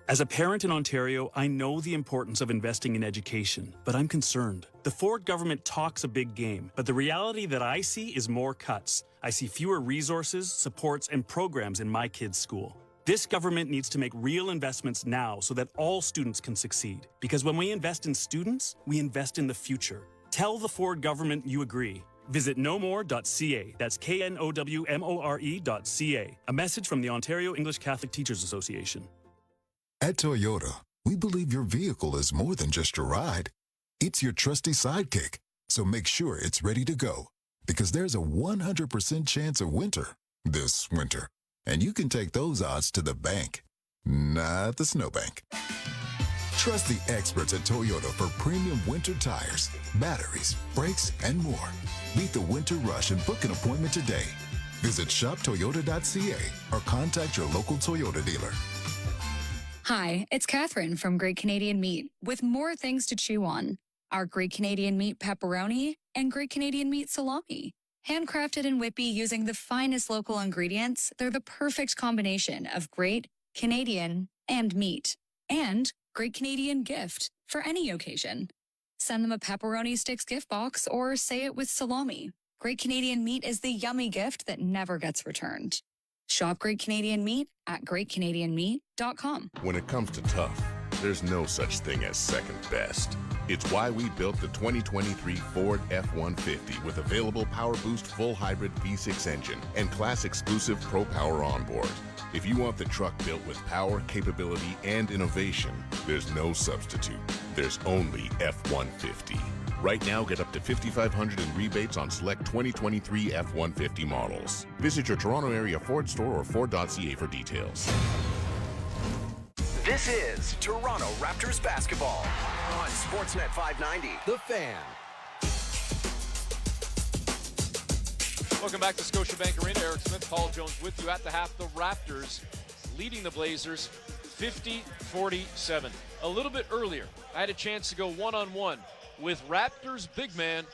As a parent in Ontario, I know the importance of investing in education, but I'm concerned. The Ford government talks a big game, but the reality that I see is more cuts. I see fewer resources, supports, and programs in my kids' school. This government needs to make real investments now so that all students can succeed. Because when we invest in students, we invest in the future. Tell the Ford government you agree. Visit knowmore.ca. That's knowmore.ca. A message from the Ontario English Catholic Teachers Association. At Toyota, we believe your vehicle is more than just your ride. It's your trusty sidekick. So make sure it's ready to go. Because there's a 100% chance of winter this winter. And you can take those odds to the bank, not the snowbank. Trust the experts at Toyota for premium winter tires, batteries, brakes, and more. Beat the winter rush and book an appointment today. Visit shoptoyota.ca or contact your local Toyota dealer. Hi, it's Catherine from Great Canadian Meat with more things to chew on. Our Great Canadian Meat pepperoni and Great Canadian Meat salami. Handcrafted in Whitby using the finest local ingredients, they're the perfect combination of great, Canadian, and meat. And Great Canadian gift for any occasion. Send them a pepperoni sticks gift box or say it with salami. Great Canadian Meat is the yummy gift that never gets returned. Shop Great Canadian Meat at greatcanadianmeat.com. When it comes to tough, there's no such thing as second best. It's why we built the 2023 Ford F-150 with available Power Boost full hybrid V6 engine and class exclusive Pro Power onboard. If you want the truck built with power, capability, and innovation, there's no substitute. There's only F-150. Right now, get up to $5,500 in rebates on select 2023 F-150 models. Visit your Toronto area Ford store or Ford.ca for details. This is Toronto Raptors basketball on Sportsnet 590, The Fan. Welcome back to Scotiabank Arena. Eric Smith, Paul Jones with you at the half. The Raptors leading the Blazers 50-47. A little bit earlier, I had a chance to go one-on-one with Raptors big man,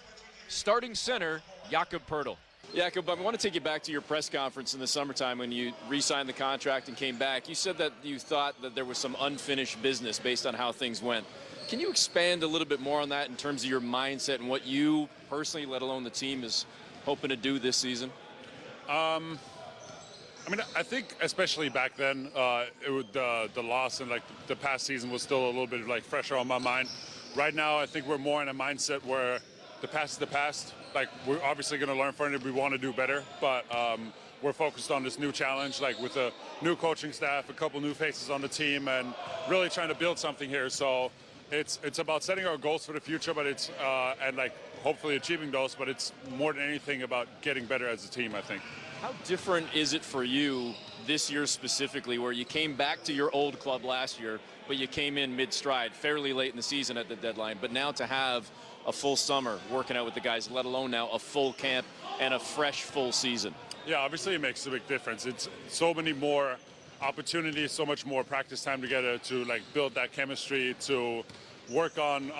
starting center, Jakob Poeltl. Jakob, I want to take you back to your press conference in the summertime when you re-signed the contract and came back. You said that you thought that there was some unfinished business based on how things went. Can you expand a little bit more on that in terms of your mindset and what you personally, let alone the team, is hoping to do this season? I mean, I think especially back then, the loss and like the past season was still a little bit like fresher on my mind. Right now, I think we're more in a mindset where the past is the past. Like, we're obviously going to learn from it. We want to do better, but we're focused on this new challenge, like with a new coaching staff, a couple new faces on the team, and really trying to build something here. So it's about setting our goals for the future, but it's and like hopefully achieving those. But it's more than anything about getting better as a team, I think. How different is it for you this year specifically, where you came back to your old club last year, but you came in mid-stride, fairly late in the season at the deadline, but now to have a full summer working out with the guys, let alone now a full camp and a fresh full season? Yeah, obviously it makes a big difference. It's so many more opportunities, so much more practice time together to like build that chemistry, to work on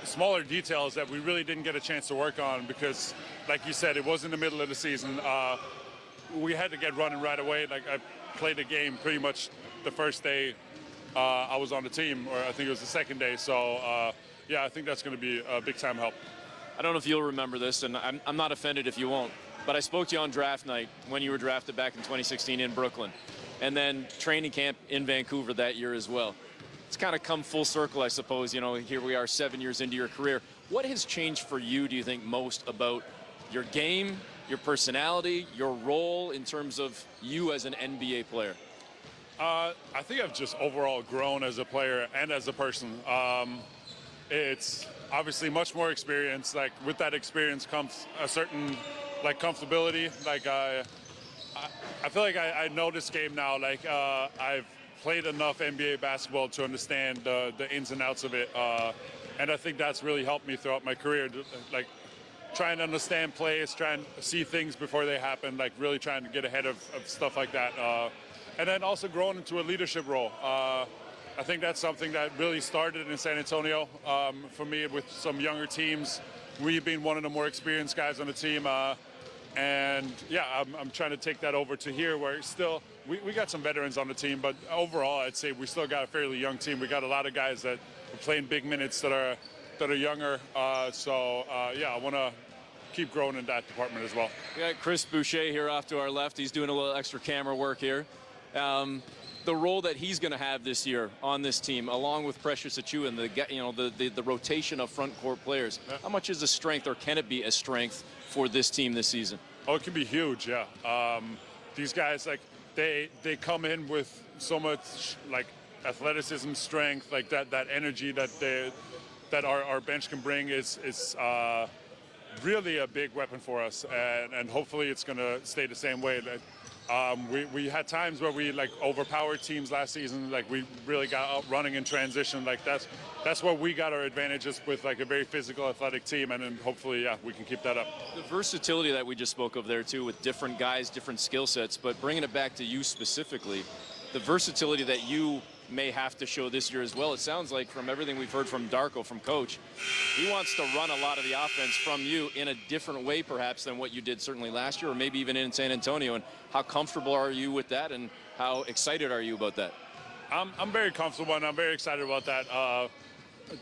smaller details that we really didn't get a chance to work on because, like you said, it was in the middle of the season. We had to get running right away. Like, I played a game pretty much the first day I was on the team, or I think it was the second day. So, yeah, I think that's going to be a big-time help. I don't know if you'll remember this, and I'm not offended if you won't, but I spoke to you on draft night when you were drafted back in 2016 in Brooklyn, and then training camp in Vancouver that year as well. It's kind of come full circle, I suppose. You know, here we are 7 years into your career. What has changed for you, do you think, most about your game, your personality, your role in terms of you as an NBA player? I think I've just overall grown as a player and as a person. It's obviously much more experience. Like, with that experience comes a certain like comfortability. Like, I feel like I know this game now. Like, I've played enough NBA basketball to understand the ins and outs of it, and I think that's really helped me throughout my career. Like, trying to understand plays, trying to see things before they happen, like really trying to get ahead of stuff like that, and then also growing into a leadership role. I think that's something that really started in San Antonio for me with some younger teams. We've been one of the more experienced guys on the team, And yeah, I'm trying to take that over to here where still we got some veterans on the team, but overall I'd say we still got a fairly young team. We got a lot of guys that are playing big minutes that are younger. Yeah, I want to keep growing in that department as well. We got Chris Boucher here off to our left. He's doing a little extra camera work here. The role that he's going to have this year on this team, along with Precious Achiuwa and the rotation of front court players. Yeah. How much is a strength, or can it be a strength for this team this season? Oh, it can be huge, yeah. These guys, like, they come in with so much, like, athleticism, strength, like that energy that our bench can bring is really a big weapon for us, and hopefully it's going to stay the same way. We had times where we overpowered teams last season. Like, we really got out running in transition. Like, that's where we got our advantages with a very physical, athletic team, and then hopefully, yeah, we can keep that up. The versatility that we just spoke of there too, with different guys, different skill sets, but bringing it back to you specifically, the versatility that you may have to show this year as well. It sounds like, from everything we've heard from Darko, from Coach, he wants to run a lot of the offense from you in a different way perhaps than what you did certainly last year, or maybe even in San Antonio. And how comfortable are you with that, and how excited are you about that? I'm very comfortable, and I'm very excited about that.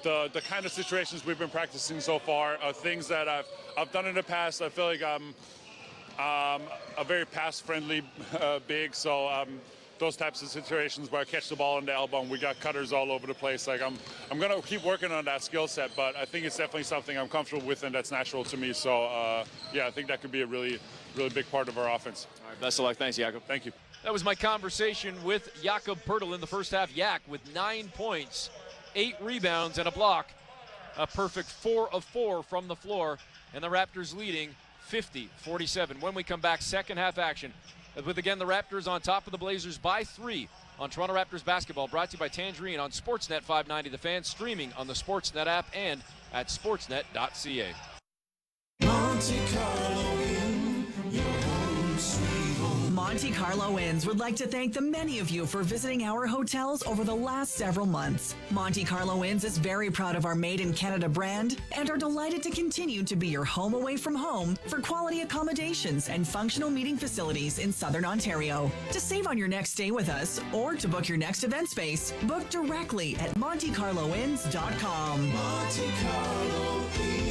The kind of situations we've been practicing so far are things that I've done in the past. I feel like I'm a very pass-friendly big, so those types of situations where I catch the ball in the elbow and we got cutters all over the place. Like, I'm going to keep working on that skill set, but I think it's definitely something I'm comfortable with and that's natural to me. So, yeah, I think that could be a really, really big part of our offense. All right, best of luck. Thanks, Jakob. Thank you. That was my conversation with Jakob Poeltl in the first half. Yak with 9 points, 8 rebounds, and a block. A perfect 4 of 4 from the floor, and the Raptors leading 50-47. When we come back, second half action, with again the Raptors on top of the Blazers by 3 on Toronto Raptors basketball, brought to you by Tangerine on Sportsnet 590 The Fan, streaming on the Sportsnet app and at sportsnet.ca. Monte Carlo Inn, your home sweet home. Monte Carlo Inns would like to thank the many of you for visiting our hotels over the last several months. Monte Carlo Inns is very proud of our Made in Canada brand and are delighted to continue to be your home away from home for quality accommodations and functional meeting facilities in Southern Ontario. To save on your next stay with us or to book your next event space, book directly at MonteCarloInns.com. Monte Carlo Inn.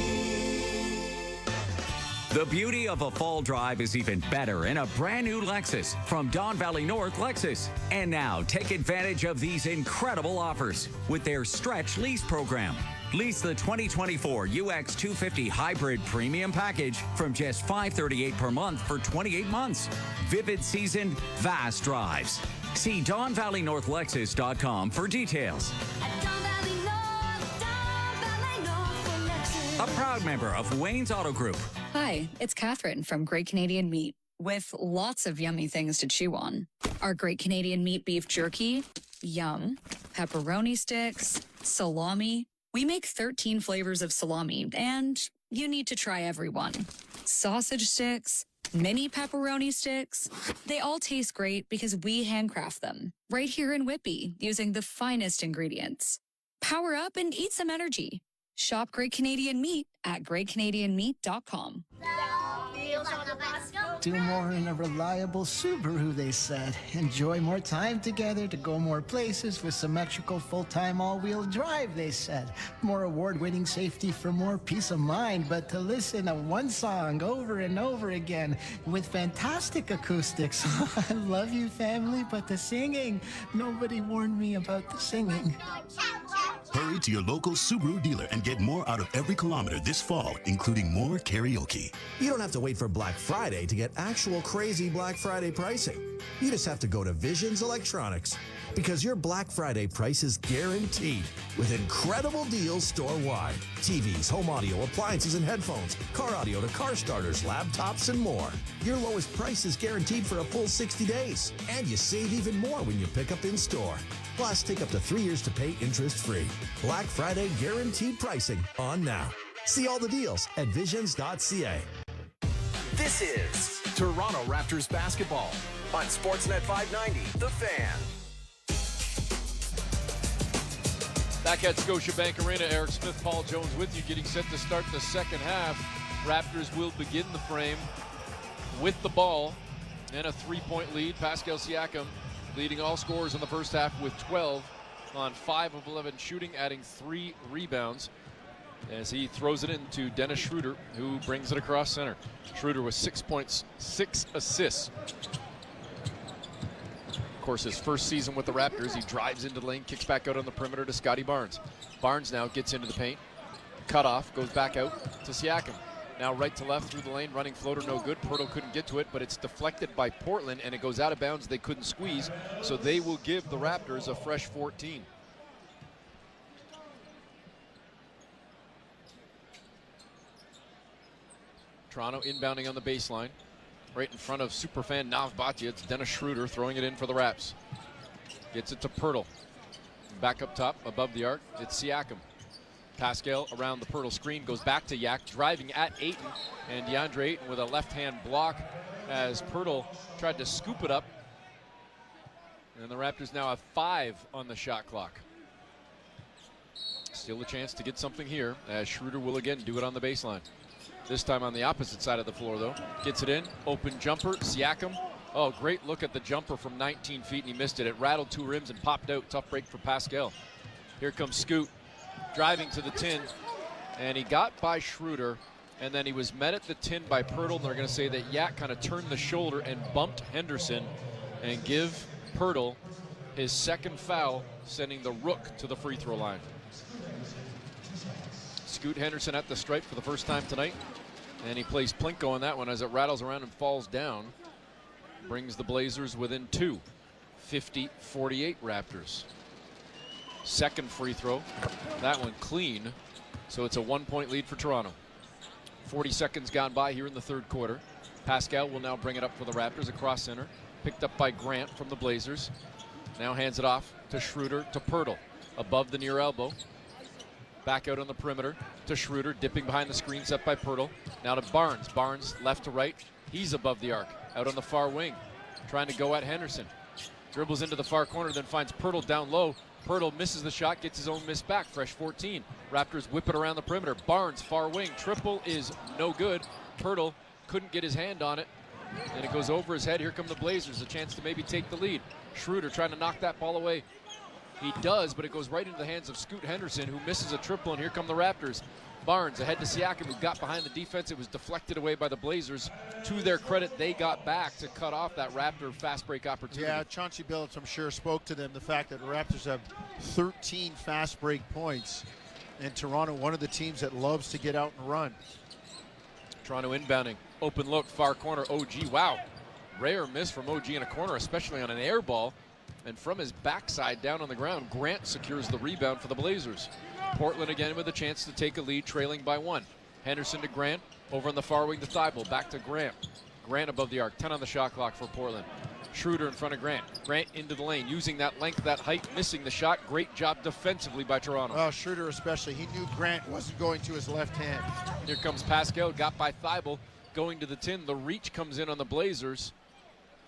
The beauty of a fall drive is even better in a brand new Lexus from Don Valley North Lexus. And now take advantage of these incredible offers with their stretch lease program. Lease the 2024 UX 250 Hybrid Premium Package from just $538 per month for 28 months. Vivid season, vast drives. See DonValleyNorthLexus.com for details. A proud member of Wayne's Auto Group. Hi, it's Catherine from Great Canadian Meat, with lots of yummy things to chew on. Our Great Canadian Meat beef jerky, yum, pepperoni sticks, salami. We make 13 flavors of salami, and you need to try every one. Sausage sticks, mini pepperoni sticks. They all taste great because we handcraft them right here in Whitby using the finest ingredients. Power up and eat some energy. Shop Great Canadian Meat at greatcanadianmeat.com. Do more in a reliable Subaru, they said. Enjoy more time together to go more places with symmetrical full-time all-wheel drive, they said. More award-winning safety for more peace of mind, but to listen to one song over and over again with fantastic acoustics. I love you, family, but the singing, nobody warned me about the singing. Hurry to your local Subaru dealer and get more out of every kilometer this fall, including more karaoke. You don't have to wait for Black Friday to get actual crazy Black Friday pricing. You just have to go to Visions Electronics, because your Black Friday price is guaranteed with incredible deals store-wide. TVs, home audio, appliances and headphones, car audio to car starters, laptops, and more. Your lowest price is guaranteed for a full 60 days, and you save even more when you pick up in-store. Plus, take up to 3 years to pay interest-free. Black Friday guaranteed pricing on now. See all the deals at visions.ca. This is Toronto Raptors basketball on Sportsnet 590, The Fan. Back at Scotiabank Arena, Eric Smith, Paul Jones with you, getting set to start the second half. Raptors will begin the frame with the ball and a 3-point lead. Pascal Siakam leading all scorers in the first half with 12 on 5 of 11 shooting, adding 3 rebounds as he throws it into Dennis Schroeder, who brings it across center. Schroeder with 6 points, 6 assists. Of course, his first season with the Raptors, he drives into the lane, kicks back out on the perimeter to Scotty Barnes. Barnes now gets into the paint, cut off, goes back out to Siakam. Now right to left through the lane, running floater, no good. Poeltl couldn't get to it, but it's deflected by Portland, and it goes out of bounds. They couldn't squeeze, so they will give the Raptors a fresh 14. Toronto inbounding on the baseline. Right in front of superfan Nav Bhatia. It's Dennis Schroeder throwing it in for the Raps. Gets it to Poeltl. Back up top, above the arc, it's Siakam. Pascal around the Poeltl screen, goes back to Yak, driving at Ayton, and DeAndre Ayton with a left-hand block as Poeltl tried to scoop it up. And the Raptors now have 5 on the shot clock. Still a chance to get something here, as Schroeder will again do it on the baseline. This time on the opposite side of the floor, though. Gets it in, open jumper, Siakam. Oh, great look at the jumper from 19 feet, and he missed it. It rattled 2 rims and popped out. Tough break for Pascal. Here comes Scoot, driving to the tin, and he got by Schroeder, and then he was met at the tin by Poeltl, and they're going to say that Yak kind of turned the shoulder and bumped Henderson and give Poeltl his second foul, sending the Rook to the free throw line. Scoot Henderson at the stripe for the first time tonight, and he plays Plinko on that one as it rattles around and falls down. Brings the Blazers within 2. 50-48 Raptors. Second free throw, that one clean, so it's a 1-point lead for Toronto. 40 seconds gone by here in the third quarter. Pascal will now bring it up for the Raptors across center, picked up by Grant from the Blazers. Now hands it off to Schroeder to Poeltl, above the near elbow. Back out on the perimeter to Schroeder, dipping behind the screen set by Poeltl. Now to Barnes. Barnes left to right. He's above the arc, out on the far wing, trying to go at Henderson. Dribbles into the far corner, then finds Poeltl down low. Poeltl misses the shot, gets his own miss back. Fresh 14. Raptors whip it around the perimeter. Barnes, far wing. Triple is no good. Poeltl couldn't get his hand on it, and it goes over his head. Here come the Blazers, a chance to maybe take the lead. Schroeder trying to knock that ball away. He does, but it goes right into the hands of Scoot Henderson, who misses a triple, and here come the Raptors. Barnes ahead to Siakam, who got behind the defense. It was deflected away by the Blazers. To their credit, they got back to cut off that Raptor fast break opportunity. Yeah, Chauncey Billups, I'm sure, spoke to them. The fact that the Raptors have 13 fast break points, and Toronto, one of the teams that loves to get out and run. Toronto inbounding. Open look, far corner, OG. Wow. Rare miss from OG in a corner, especially on an air ball. And from his backside down on the ground, Grant secures the rebound for the Blazers. Portland again with a chance to take a lead, trailing by 1. Henderson to Grant, over on the far wing to Thibault, back to Grant. Grant above the arc, 10 on the shot clock for Portland. Schroeder in front of Grant. Grant into the lane, using that length, that height, missing the shot. Great job defensively by Toronto. Well, Schroeder especially, he knew Grant wasn't going to his left hand. Here comes Pascal, got by Thibault, going to the tin. The reach comes in on the Blazers.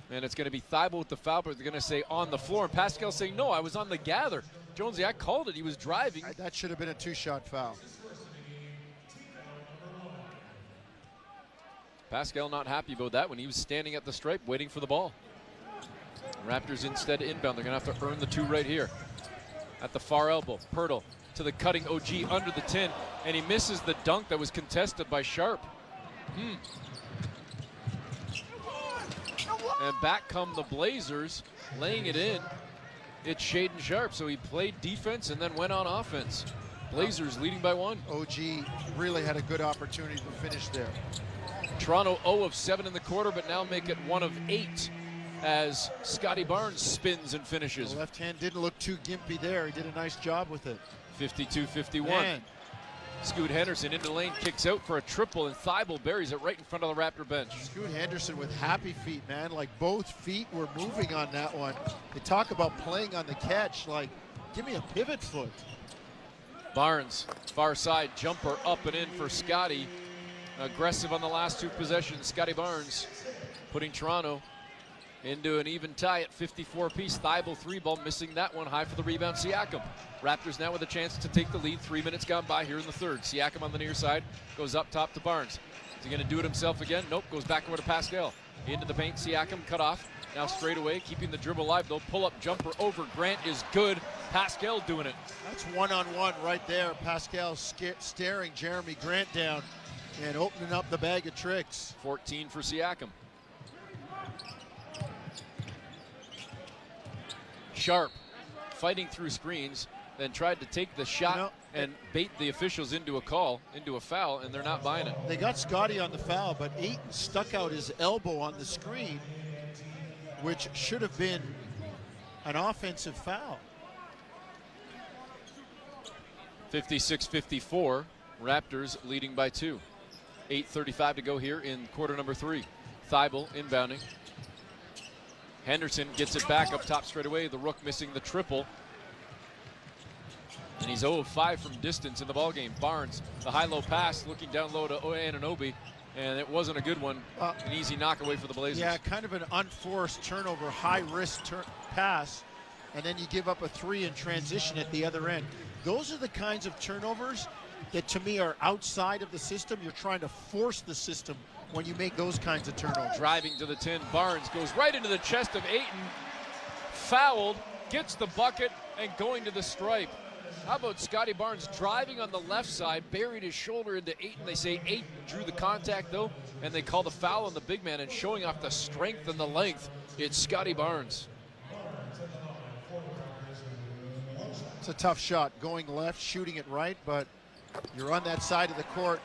And it's going to be Thibault with the foul, but they're going to say on the floor. And Pascal saying, no, I was on the gather. Jonesy, I called it. He was driving. That should have been a 2-shot foul. Pascal not happy about that when he was standing at the stripe waiting for the ball. Raptors instead inbound. They're going to have to earn the 2 right here. At the far elbow, Poeltl to the cutting OG under the tin, and he misses the dunk that was contested by Sharp. And back come the Blazers, laying it in. It's Shaedon Sharp, so he played defense and then went on offense. Blazers leading by 1. OG really had a good opportunity to finish there. Toronto 0 of 7 in the quarter, but now make it 1 of 8 as Scotty Barnes spins and finishes. The left hand didn't look too gimpy there. He did a nice job with it. 52-51. Scoot Henderson into the lane, kicks out for a triple, and Thibault buries it right in front of the Raptor bench. Scoot Henderson with happy feet, man. Like both feet were moving on that one. They talk about playing on the catch. Like, give me a pivot foot. Barnes, far side jumper up and in for Scotty. Aggressive on the last 2 possessions. Scotty Barnes putting Toronto into an even tie at 54 apiece. Thibault 3-ball, missing that one. High for the rebound, Siakam. Raptors now with a chance to take the lead. 3 minutes gone by here in the third. Siakam on the near side, goes up top to Barnes. he going to do it himself again? Nope, goes back over to Pascal. Into the paint, Siakam cut off. Now straight away, keeping the dribble alive, though. Pull-up jumper over Grant is good. Pascal doing it. That's one-on-one right there. Pascal staring Jeremy Grant down and opening up the bag of tricks. 14 for Siakam. Sharp fighting through screens, then tried to take the shot and bait the officials into a foul, and they're not buying it. They got Scotty on the foul, but Ayton stuck out his elbow on the screen, which should have been an offensive foul. 56-54, Raptors leading by 2. 8:35 to go here in quarter number 3. Thibault inbounding. Henderson gets it back up top straight away. The Rook missing the triple. And he's 0 of 5 from distance in the ballgame. Barnes, the high-low pass, looking down low to Anunoby, and it wasn't a good one. An easy knock away for the Blazers. Yeah, kind of an unforced turnover, high-risk pass, and then you give up a 3 in transition at the other end. Those are the kinds of turnovers that, to me, are outside of the system. You're trying to force the system when you make those kinds of turnovers. Driving to the 10, Barnes goes right into the chest of Ayton. Fouled, gets the bucket, and going to the stripe. How about Scotty Barnes driving on the left side, buried his shoulder into Ayton. They say Ayton drew the contact, though, and they call the foul on the big man, and showing off the strength and the length, it's Scotty Barnes. It's a tough shot, going left, shooting it right, but you're on that side of the court.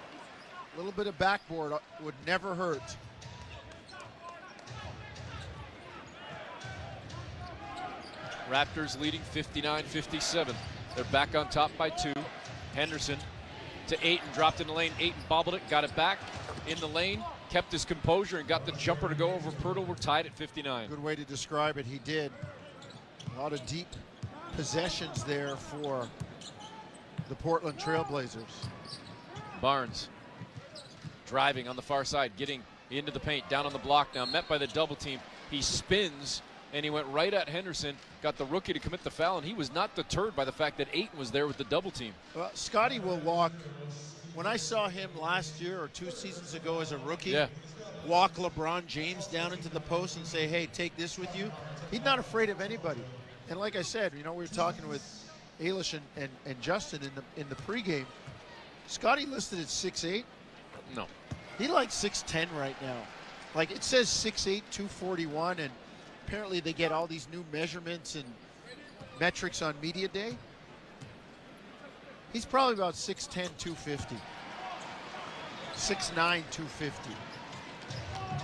A little bit of backboard would never hurt. Raptors leading 59-57. They're back on top by 2. Henderson to Ayton, dropped in the lane. Ayton bobbled it, got it back in the lane, kept his composure, and got the jumper to go over Poeltl. We're tied at 59. Good way to describe it. He did. A lot of deep possessions there for the Portland Trailblazers. Barnes driving on the far side, getting into the paint, down on the block now, met by the double team. He spins, and he went right at Henderson, got the rookie to commit the foul, and he was not deterred by the fact that Ayton was there with the double team. Well, Scotty will walk. When I saw him last year or 2 seasons ago as a rookie, walk LeBron James down into the post and say, hey, take this with you, he's not afraid of anybody. And like I said, you know, we were talking with Ailish and Justin in the pregame. Scotty listed at 6'8". No. He likes 6'10" right now. Like, it says 6'8", 241, and apparently they get all these new measurements and metrics on media day. He's probably about 6'10", 250. 6'9", 250.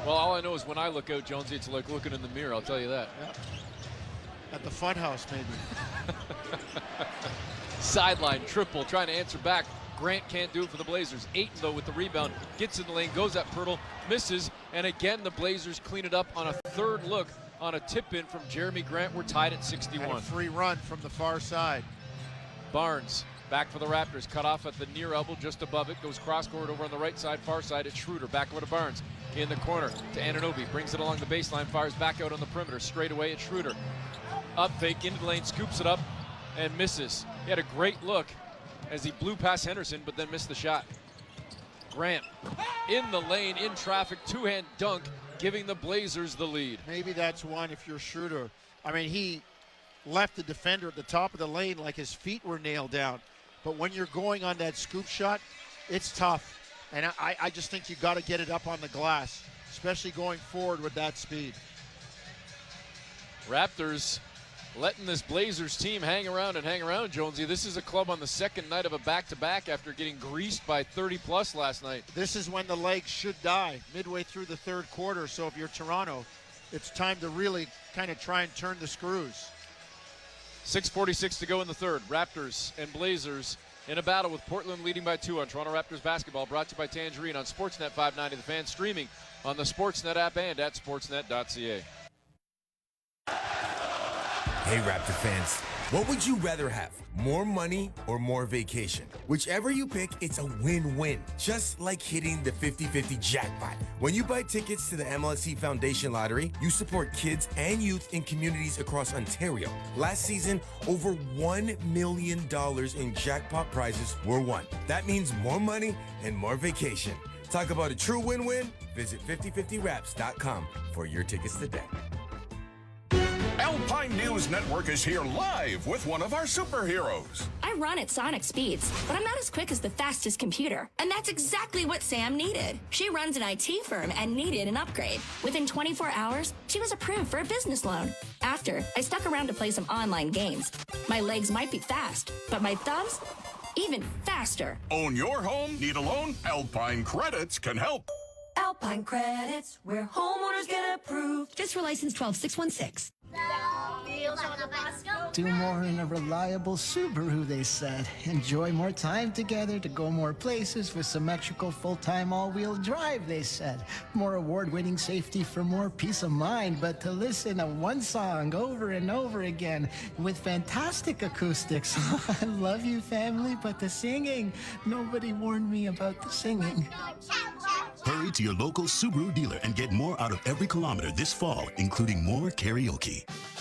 Well, all I know is when I look out, Jonesy, it's like looking in the mirror, I'll tell you that. Yeah. At the fun house, maybe. Sideline, triple, trying to answer back. Grant can't do it for the Blazers. Ayton, though, with the rebound, gets in the lane, goes at Poeltl, misses, and again the Blazers clean it up on a third look on a tip-in from Jeremy Grant. We're tied at 61. And a free run from the far side. Barnes back for the Raptors, cut off at the near elbow, just above it, goes cross-court over on the right side, far side. It's Schroeder, back over to Barnes. In the corner to Anunoby, brings it along the baseline, fires back out on the perimeter, straight away at Schroeder. Up fake, into the lane, scoops it up, and misses. He had a great look as he blew past Henderson, but then missed the shot. Grant in the lane, in traffic, two-hand dunk, giving the Blazers the lead. Maybe that's one if you're Schroeder. I mean, he left the defender at the top of the lane like his feet were nailed down. But when you're going on that scoop shot, it's tough. And I just think you got to get it up on the glass, especially going forward with that speed. Raptors letting this Blazers team hang around, Jonesy. This is a club on the second night of a back-to-back after getting greased by 30-plus last night. This is when the legs should die, midway through the third quarter. So if you're Toronto, it's time to really kind of try and turn the screws. 6:46 to go in the third. Raptors and Blazers in a battle with Portland leading by 2 on Toronto Raptors basketball. Brought to you by Tangerine on Sportsnet 590 The Fan, streaming on the Sportsnet app and at sportsnet.ca. Hey, Raptor fans, what would you rather have? More money or more vacation? Whichever you pick, it's a win-win. Just like hitting the 50-50 jackpot. When you buy tickets to the MLSE Foundation Lottery, you support kids and youth in communities across Ontario. Last season, over $1 million in jackpot prizes were won. That means more money and more vacation. Talk about a true win-win? Visit 5050wraps.com for your tickets today. Alpine News Network is here live with one of our superheroes. I run at sonic speeds, but I'm not as quick as the fastest computer. And that's exactly what Sam needed. She runs an IT firm and needed an upgrade. Within 24 hours, she was approved for a business loan. After, I stuck around to play some online games. My legs might be fast, but my thumbs, even faster. Own your home? Need a loan? Alpine Credits can help. Alpine Credits, where homeowners get approved. Just for license 12616. Do more in a reliable Subaru, they said. Enjoy more time together to go more places with symmetrical full-time all-wheel drive, they said. More award-winning safety for more peace of mind, but to listen to one song over and over again with fantastic acoustics. I love you, family, but the singing, nobody warned me about the singing. Hurry to your local Subaru dealer and get more out of every kilometer this fall, including more karaoke.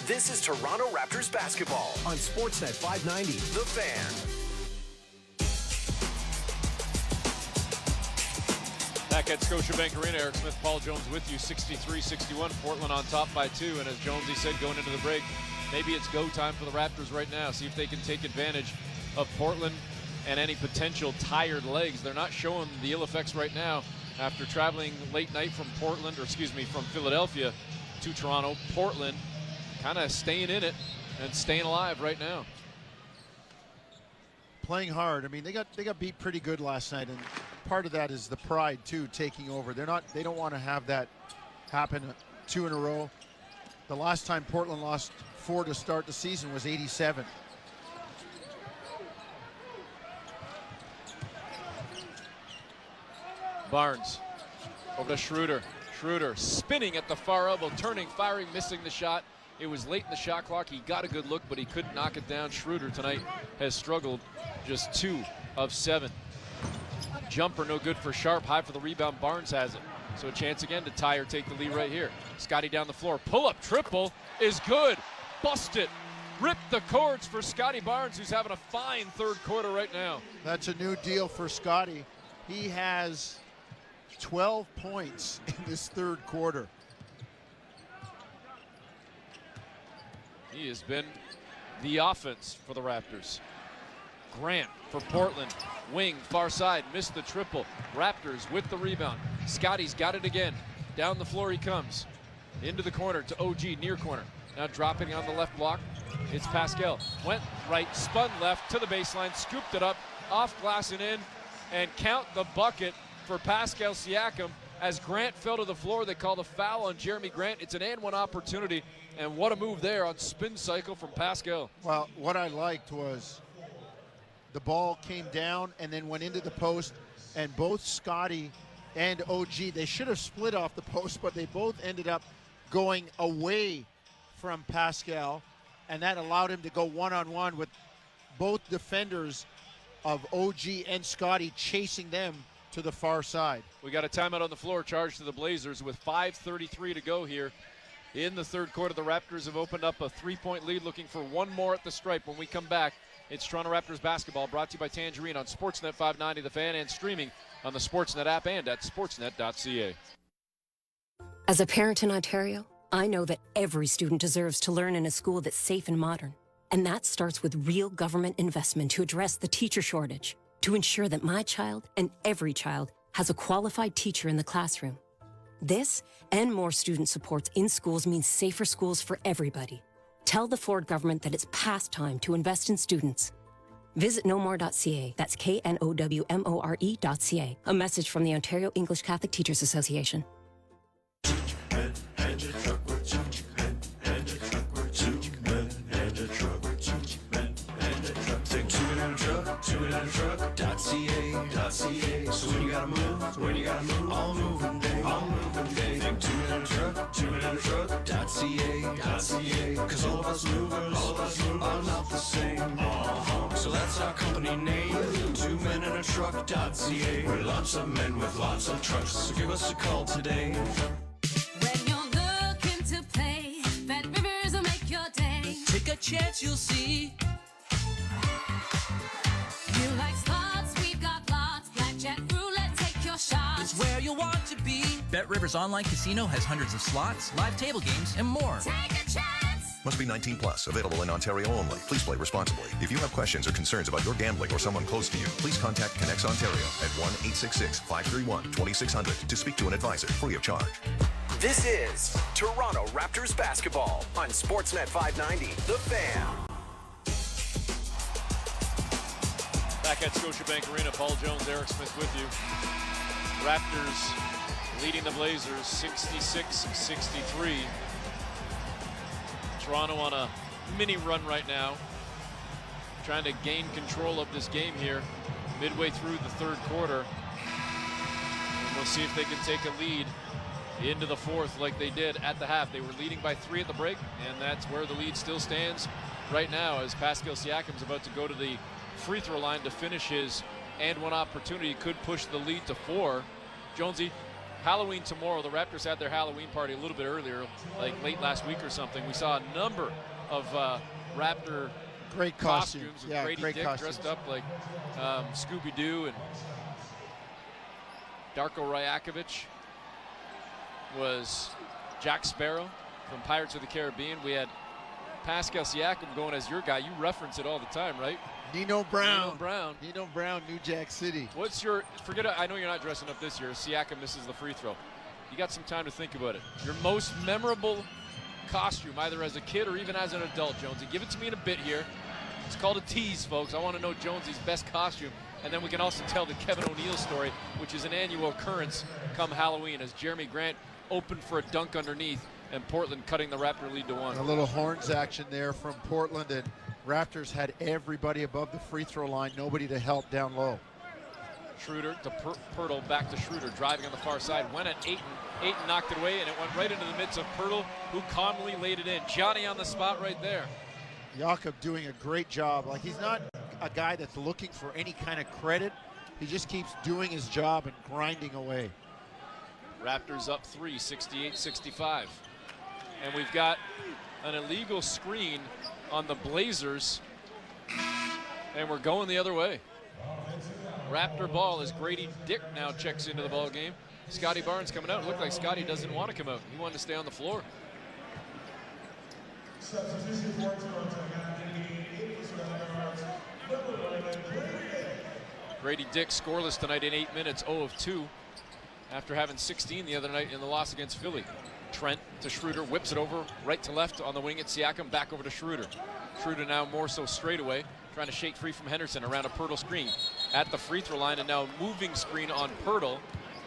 This is Toronto Raptors basketball on Sportsnet 590, The Fan. Back at Scotiabank Arena, Eric Smith, Paul Jones with you, 63-61. Portland on top by 2, and as Jonesy said going into the break, maybe it's go time for the Raptors right now. See if they can take advantage of Portland and any potential tired legs. They're not showing the ill effects right now after traveling late night from from Philadelphia to Toronto. Portland kind of staying in it and staying alive right now. Playing hard. I mean, they got beat pretty good last night, and part of that is the pride too taking over. They don't want to have that happen 2 in a row. The last time Portland lost 4 to start the season was '87. Barnes over to Schroeder. Schroeder spinning at the far elbow, turning, firing, missing the shot. It was late in the shot clock. He got a good look, but he couldn't knock it down. Schroeder tonight has struggled, just 2 of 7. Jumper no good for Sharp. High for the rebound. Barnes has it. So a chance again to tie or take the lead right here. Scotty down the floor. Pull-up triple is good. Busted. Rip the cords for Scotty Barnes, who's having a fine third quarter right now. That's a new deal for Scotty. He has 12 points in this third quarter. He has been the offense for the Raptors. Grant for Portland. Wing, far side, missed the triple. Raptors with the rebound. Scotty's got it again. Down the floor he comes. Into the corner to OG, near corner. Now dropping on the left block. It's Pascal. Went right, spun left to the baseline, scooped it up, off glass and in. And count the bucket for Pascal Siakam. As Grant fell to the floor, they called a foul on Jeremy Grant. It's an and-one opportunity, and what a move there on spin cycle from Pascal. Well, what I liked was the ball came down and then went into the post, and both Scotty and OG, they should have split off the post, but they both ended up going away from Pascal, and that allowed him to go one-on-one with both defenders of OG and Scotty chasing them to the far side. We got a timeout on the floor charged to the Blazers with 5:33 to go here in the third quarter. The Raptors have opened up a 3-point lead, looking for one more at the stripe. When we come back, it's Toronto Raptors basketball, brought to you by Tangerine on Sportsnet 590 The Fan and streaming on the Sportsnet app and at sportsnet.ca. As a parent in Ontario, I know that every student deserves to learn in a school that's safe and modern. And that starts with real government investment to address the teacher shortage, to ensure that my child and every child has a qualified teacher in the classroom. This and more student supports in schools means safer schools for everybody. Tell the Ford government that it's past time to invest in students. Visit knowmore.ca. That's knowmore.ca. A message from the Ontario English Catholic Teachers Association. So when you gotta move, all moving day. Think 2-minute-a-truck.ca. Cause all of us movers are not the same. So that's our company name, 2-minute-a-truck.ca. We're lots of men with lots of trucks, so give us a call today. When you're looking to play, Red Rivers will make your day. Take a chance, you'll see. You like slots, we've got lots. Blackjack roulette, take your shots. BetRivers Online Casino has hundreds of slots, live table games, and more. Take a chance! Must be 19 plus. Available in Ontario only. Please play responsibly. If you have questions or concerns about your gambling or someone close to you, please contact Connects Ontario at 1-866-531-2600 to speak to an advisor free of charge. This is Toronto Raptors basketball on Sportsnet 590, The Fan. Back at Scotiabank Arena, Paul Jones, Eric Smith with you. Raptors leading the Blazers 66-63. Toronto on a mini run right now, trying to gain control of this game here midway through the third quarter. And we'll see if they can take a lead into the fourth like they did at the half. They were leading by 3 at the break, and that's where the lead still stands right now as Pascal Siakam's about to go to the free throw line to finish his and one opportunity. Could push the lead to 4. Jonesy, Halloween tomorrow. The Raptors had their Halloween party a little bit earlier, like late last week or something. We saw a number of Raptor great costumes with yeah, Grady great Dick costumes. dressed up like Scooby-Doo, and Darko Rajakovic was Jack Sparrow from Pirates of the Caribbean. We had Pascal Siakam going as your guy. You reference it all the time, right? Nino Brown. Nino Brown, New Jack City. What's your, I know you're not dressing up this year. Siakam misses the free throw. You got some time to think about it. Your most memorable costume, either as a kid or even as an adult, Jonesy. Give it to me in a bit here. It's called a tease, folks. I want to know Jonesy's best costume. And then we can also tell the Kevin O'Neill story, which is an annual occurrence come Halloween, as Jeremy Grant opened for a dunk underneath and Portland cutting the Raptor lead to 1. A little horns action there from Portland, and Raptors had everybody above the free throw line, nobody to help down low. Schroeder to Poeltl, back to Schroeder, driving on the far side, went at Ayton. Ayton knocked it away, and it went right into the midst of Poeltl, who calmly laid it in. Johnny on the spot right there. Jakob doing a great job. Like, he's not a guy that's looking for any kind of credit. He just keeps doing his job and grinding away. Raptors up 3, 68-65. And we've got an illegal screen on the Blazers, and we're going the other way. Raptor ball as Grady Dick now checks into the ball game. Scotty Barnes coming out. It looked like Scotty doesn't want to come out. He wanted to stay on the floor. Grady Dick scoreless tonight in 8 minutes, 0 of 2, after having 16 the other night in the loss against Philly. Trent to Schroeder, whips it over right to left on the wing at Siakam, back over to Schroeder. Schroeder now more so straight away, trying to shake free from Henderson around a Poeltl screen at the free throw line, and now moving screen on Poeltl.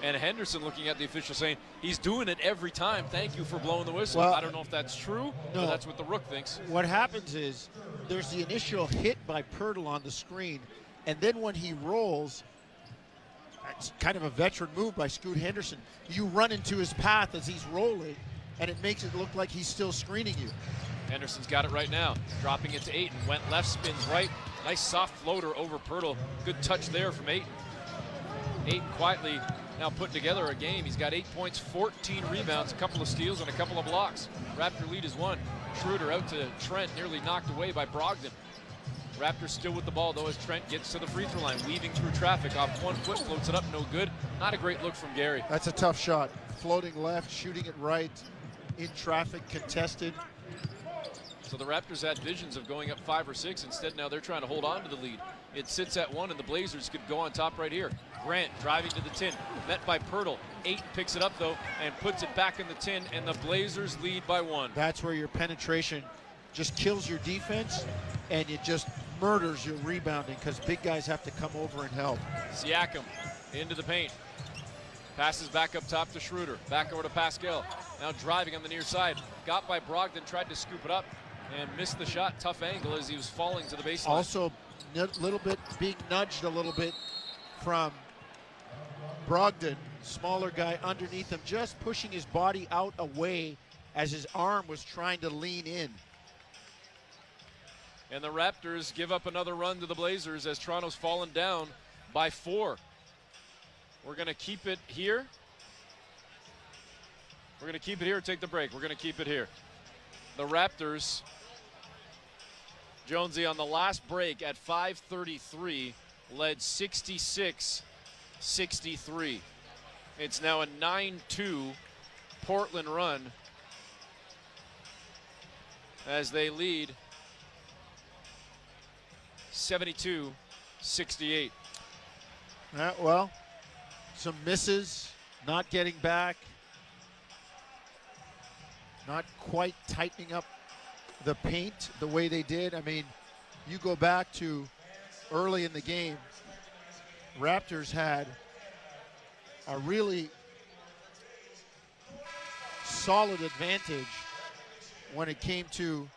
And Henderson looking at the official saying, he's doing it every time. Thank you for blowing the whistle. Well, I don't know if that's true, but that's what the Rook thinks. What happens is there's the initial hit by Poeltl on the screen, and then when he rolls, it's kind of a veteran move by Scoot Henderson. You run into his path as he's rolling, and it makes it look like he's still screening you. Henderson's got it right now, dropping it to Ayton. Went left, spins right. Nice soft floater over Poeltl. Good touch there from Ayton. Ayton quietly now putting together a game. He's got 8 points, 14 rebounds, a couple of steals, and a couple of blocks. Raptor lead is 1. Schroeder out to Trent, nearly knocked away by Brogdon. Raptors still with the ball, though, as Trent gets to the free throw line, weaving through traffic. Off 1 foot, floats it up, no good. Not a great look from Gary. That's a tough shot. Floating left, shooting it right, in traffic, contested. So the Raptors had visions of going up 5 or 6. Instead, now they're trying to hold on to the lead. It sits at 1, and the Blazers could go on top right here. Grant driving to the tin, met by Poeltl. Ayton picks it up, though, and puts it back in the tin, and the Blazers lead by 1. That's where your penetration just kills your defense, and it just murders your rebounding, because big guys have to come over and help. Siakam into the paint. Passes back up top to Schroeder. Back over to Pascal. Now driving on the near side. Got by Brogdon, tried to scoop it up, and missed the shot. Tough angle as he was falling to the baseline. Also, little bit being nudged a little bit from Brogdon, smaller guy underneath him, just pushing his body out away as his arm was trying to lean in. And the Raptors give up another run to the Blazers as Toronto's fallen down by 4. We're going to keep it here. We're going to keep it here or take the break. We're going to keep it here. The Raptors, Jonesy, on the last break at 5:33, led 66-63. It's now a 9-2 Portland run as they lead 72-68. Well, some misses, not getting back, not quite tightening up the paint the way they did. I mean, you go back to early in the game, Raptors had a really solid advantage when it came to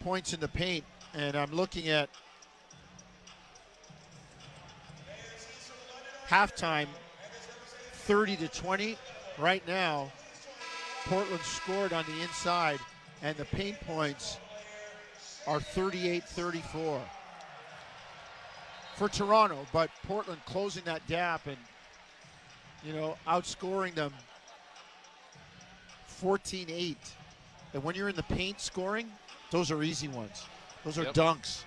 points in the paint. And I'm looking at halftime, 30-20. Right now, Portland scored on the inside, and the paint points are 38-34 for Toronto, but Portland closing that gap and, you know, outscoring them 14-8. And when you're in the paint scoring, those are easy ones. Those are dunks.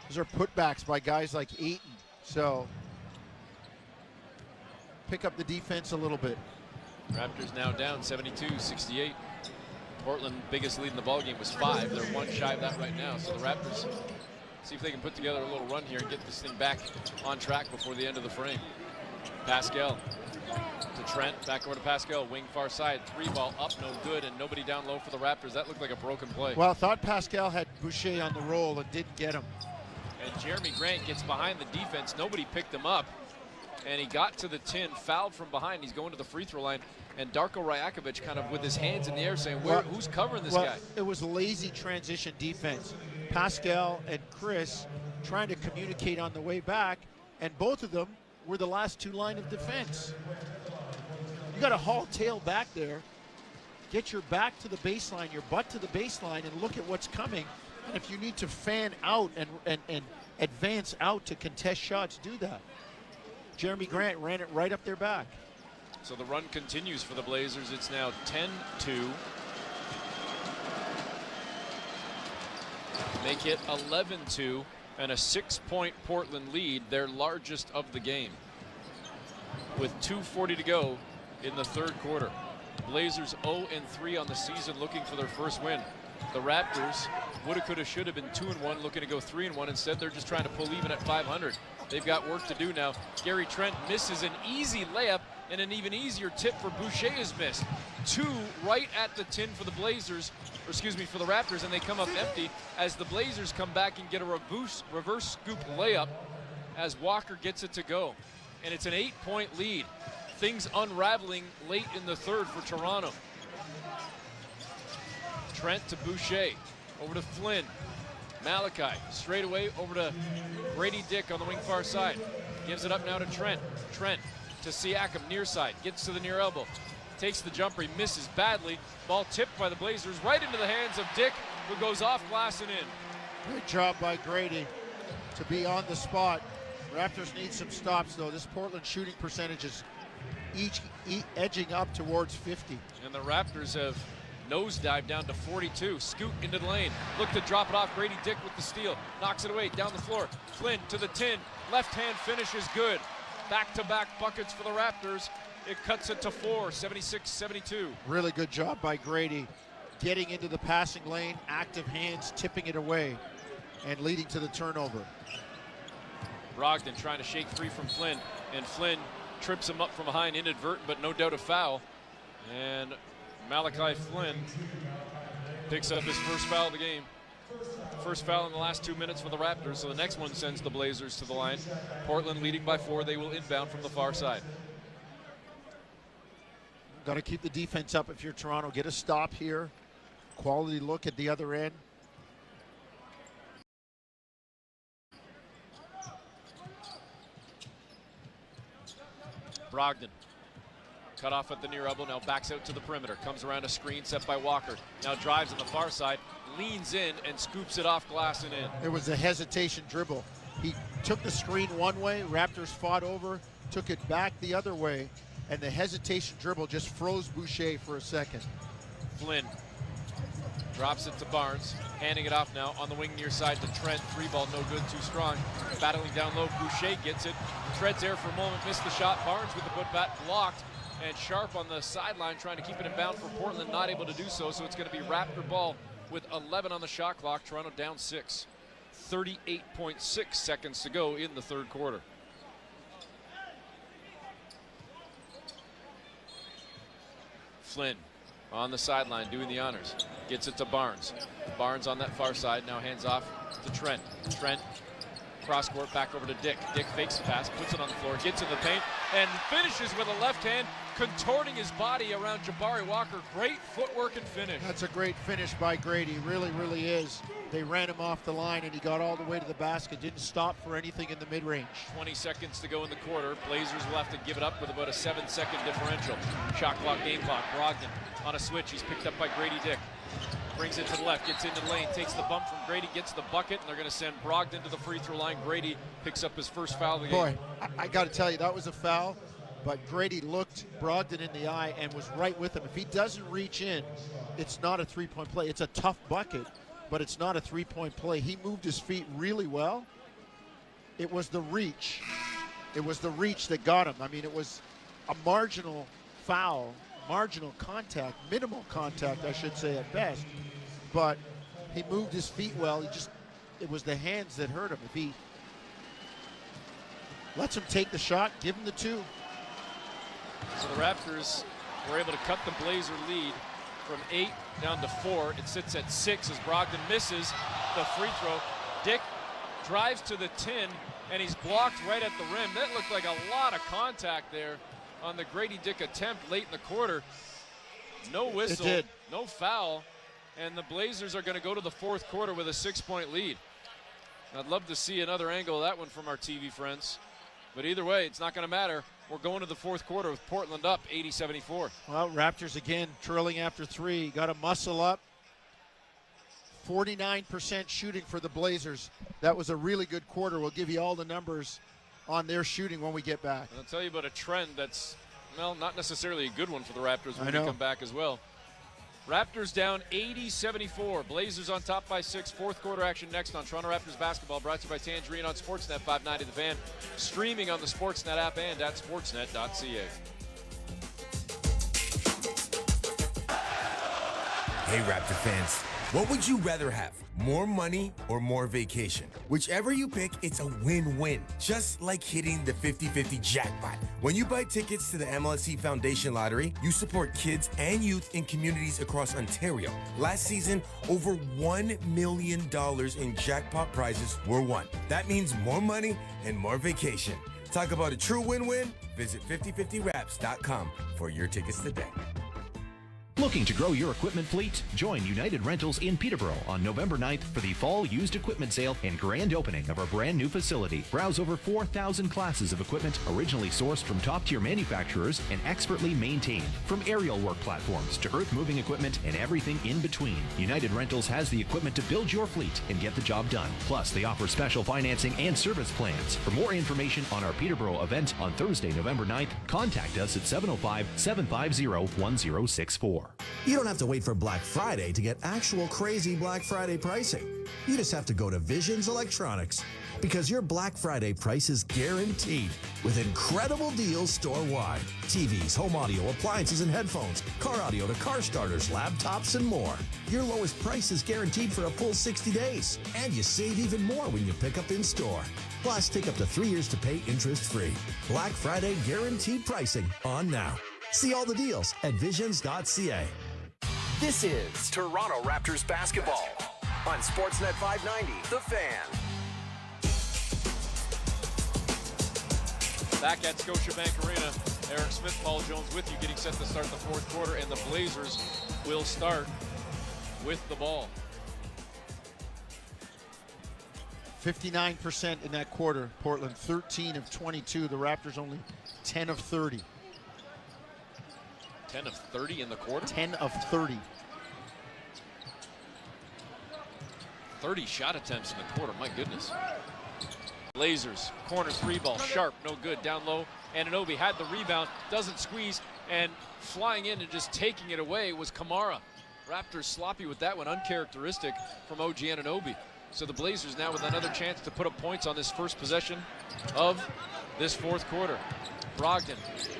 Those are putbacks by guys like Ayton. So pick up the defense a little bit. Raptors now down 72-68. Portland biggest lead in the ballgame was 5. They're 1 shy of that right now. So the Raptors see if they can put together a little run here and get this thing back on track before the end of the frame. Pascal to Trent, back over to Pascal, wing far side, 3-ball up, no good, and nobody down low for the Raptors. That looked like a broken play. Well, I thought Pascal had Boucher on the roll and didn't get him. And Jeremy Grant gets behind the defense. Nobody picked him up. And he got to the tin, fouled from behind. He's going to the free throw line. And Darko Rajakovic kind of with his hands in the air saying, who's covering this guy? It was lazy transition defense. Pascal and Chris trying to communicate on the way back, and both of them were the last 2 line of defense. You got to haul tail back there, get your back to the baseline, your butt to the baseline, and look at what's coming. And if you need to fan out and advance out to contest shots, do that. Jeremy Grant ran it right up their back. So the run continues for the Blazers. It's now 10-2. Make it 11-2 and a 6-point Portland lead, their largest of the game. With 2:40 to go in the 3rd quarter. Blazers 0-3 on the season, looking for their first win. The Raptors woulda, coulda, shoulda been 2-1, looking to go 3-1. Instead, they're just trying to pull even at 500. They've got work to do now. Gary Trent misses an easy layup, and an even easier tip for Boucher is missed. 2 right at the tin for the Blazers, or excuse me, for the Raptors, and they come up empty as the Blazers come back and get a reverse scoop layup as Walker gets it to go. And it's an 8-point lead. Things unraveling late in the 3rd for Toronto. Trent to Boucher, over to Flynn. Malachi straight away over to Grady Dick on the wing far side. Gives it up now to Trent. Trent to Siakam, near side, gets to the near elbow. Takes the jumper, he misses badly. Ball tipped by the Blazers right into the hands of Dick, who goes off glass and in. Good job by Grady to be on the spot. Raptors need some stops, though. This Portland shooting percentage is each edging up towards 50. And the Raptors have nosedive down to 42. Scoot into the lane. Look to drop it off. Grady Dick with the steal. Knocks it away down the floor. Flynn to the tin. Left hand finish is good. Back-to-back buckets for the Raptors. It cuts it to 4, 76-72. Really good job by Grady. Getting into the passing lane, active hands, tipping it away, and leading to the turnover. Brogdon trying to shake free from Flynn, and Flynn trips him up from behind, inadvertent, but no doubt a foul. And Malachi Flynn picks up his first foul of the game. First foul in the last 2 minutes for the Raptors, so the next one sends the Blazers to the line. Portland leading by 4. They will inbound from the far side. Got to keep the defense up if you're Toronto. Get a stop here. Quality look at the other end. Brogdon cut off at the near elbow, now backs out to the perimeter, comes around a screen set by Walker, now drives on the far side, leans in and scoops it off glass and in. It was a hesitation dribble. He took the screen one way, Raptors fought over, took it back the other way, and the hesitation dribble just froze Boucher for a second. Flynn drops it to Barnes, handing it off now on the wing near side to Trent. 3-ball no good, too strong. Battling down low, Boucher gets it, treads air for a moment, missed the shot. Barnes with the putback blocked. And Sharp on the sideline trying to keep it in bound for Portland, not able to do so. So it's going to be Raptor ball with 11 on the shot clock. Toronto down 6. 38.6 seconds to go in the third quarter. Flynn on the sideline doing the honors. Gets it to Barnes. Barnes on that far side, now hands off to Trent. Trent, cross court, back over to Dick. Dick fakes the pass, puts it on the floor, gets in the paint, and finishes with a left hand, contorting his body around Jabari Walker. Great footwork and finish. That's a great finish by Grady, really, really is. They ran him off the line, and he got all the way to the basket, didn't stop for anything in the mid-range. 20 seconds to go in the quarter. Blazers will have to give it up with about a 7-second differential. Shot clock, game clock. Brogdon on a switch. He's picked up by Grady Dick. Brings it to the left, gets into the lane, takes the bump from Grady, gets the bucket, and they're going to send Brogdon to the free throw line. Grady picks up his first foul of the game. Boy, I got to tell you, that was a foul, but Grady looked Brogdon in the eye and was right with him. If he doesn't reach in, it's not a three-point play. It's a tough bucket, but it's not a three-point play. He moved his feet really well. It was the reach. It was the reach that got him. I mean, it was a marginal foul, marginal contact, minimal contact, I should say at best. But he moved his feet well. It was the hands that hurt him. If he lets him take the shot, give him the two. So the Raptors were able to cut the Blazer lead from 8 down to 4. It sits at 6 as Brogdon misses the free throw. Dick drives to the 10, and he's blocked right at the rim. That looked like a lot of contact there on the Grady Dick attempt late in the quarter. No whistle, no foul, and the Blazers are going to go to the fourth quarter with a 6-point lead. I'd love to see another angle of that one from our TV friends. But either way, it's not going to matter. We're going to the fourth quarter with Portland up 80-74. Well, Raptors again trailing after 3. Got to muscle up. 49% shooting for the Blazers. That was a really good quarter. We'll give you all the numbers on their shooting when we get back. I'll tell you about a trend that's, well, not necessarily a good one for the Raptors when we come back as well. Raptors down 80-74. Blazers on top by 6. Fourth quarter action next on Toronto Raptors basketball, brought to you by Tangerine on Sportsnet 590 The Fan. Streaming on the Sportsnet app and at sportsnet.ca. Hey, Raptor fans. What would you rather have? More money or more vacation? Whichever you pick, it's a win-win. Just like hitting the 50-50 jackpot. When you buy tickets to the MLSE Foundation Lottery, you support kids and youth in communities across Ontario. Last season, over $1 million in jackpot prizes were won. That means more money and more vacation. Talk about a true win-win? Visit 5050raps.com for your tickets today. Looking to grow your equipment fleet? Join United Rentals in Peterborough on November 9th for the Fall Used Equipment Sale and grand opening of our brand new facility. Browse over 4,000 classes of equipment originally sourced from top-tier manufacturers and expertly maintained. From aerial work platforms to earth-moving equipment and everything in between, United Rentals has the equipment to build your fleet and get the job done. Plus, they offer special financing and service plans. For more information on our Peterborough event on Thursday, November 9th, contact us at 705-750-1064. You don't have to wait for Black Friday to get actual crazy Black Friday pricing. You just have to go to Visions Electronics, because your Black Friday price is guaranteed with incredible deals store-wide. TVs, home audio, appliances and headphones, car audio to car starters, laptops and more. Your lowest price is guaranteed for a full 60 days. And you save even more when you pick up in store. Plus, take up to 3 years to pay interest-free. Black Friday guaranteed pricing on now. See all the deals at visions.ca. This is Toronto Raptors basketball on Sportsnet 590, The Fan. Back at Scotiabank Arena, Eric Smith, Paul Jones with you, getting set to start the fourth quarter, and the Blazers will start with the ball. 59% in that quarter. Portland 13 of 22. The Raptors only 10 of 30. 10 of 30 in the quarter? 10 of 30. 30 shot attempts in the quarter, my goodness. Blazers, corner three ball, Sharp, no good, down low. Anunoby had the rebound, doesn't squeeze, and flying in and just taking it away was Kamara. Raptors sloppy with that one, uncharacteristic from OG Anunoby. So the Blazers now with another chance to put up points on this first possession of this fourth quarter. Brogdon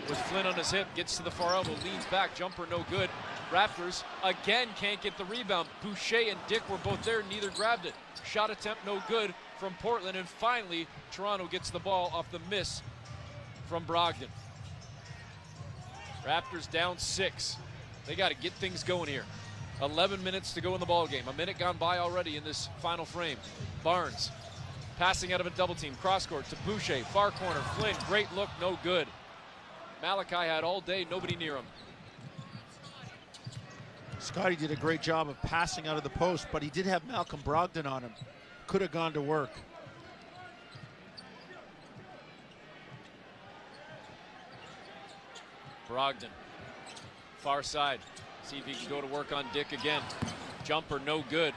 with Flynn on his hip, gets to the far elbow, leans back, jumper no good. Raptors again can't get the rebound. Boucher and Dick were both there, neither grabbed it. Shot attempt no good from Portland, and finally Toronto gets the ball off the miss from Brogdon. Raptors down 6. They got to get things going here. 11 minutes to go in the ball game. A minute gone by already in this final frame. Barnes passing out of a double team, cross court to Boucher, far corner. Flynn, great look, no good. Malachi had all day, nobody near him. Scotty did a great job of passing out of the post, but he did have Malcolm Brogdon on him. Could have gone to work. Brogdon, far side. See if he can go to work on Dick again. Jumper no good.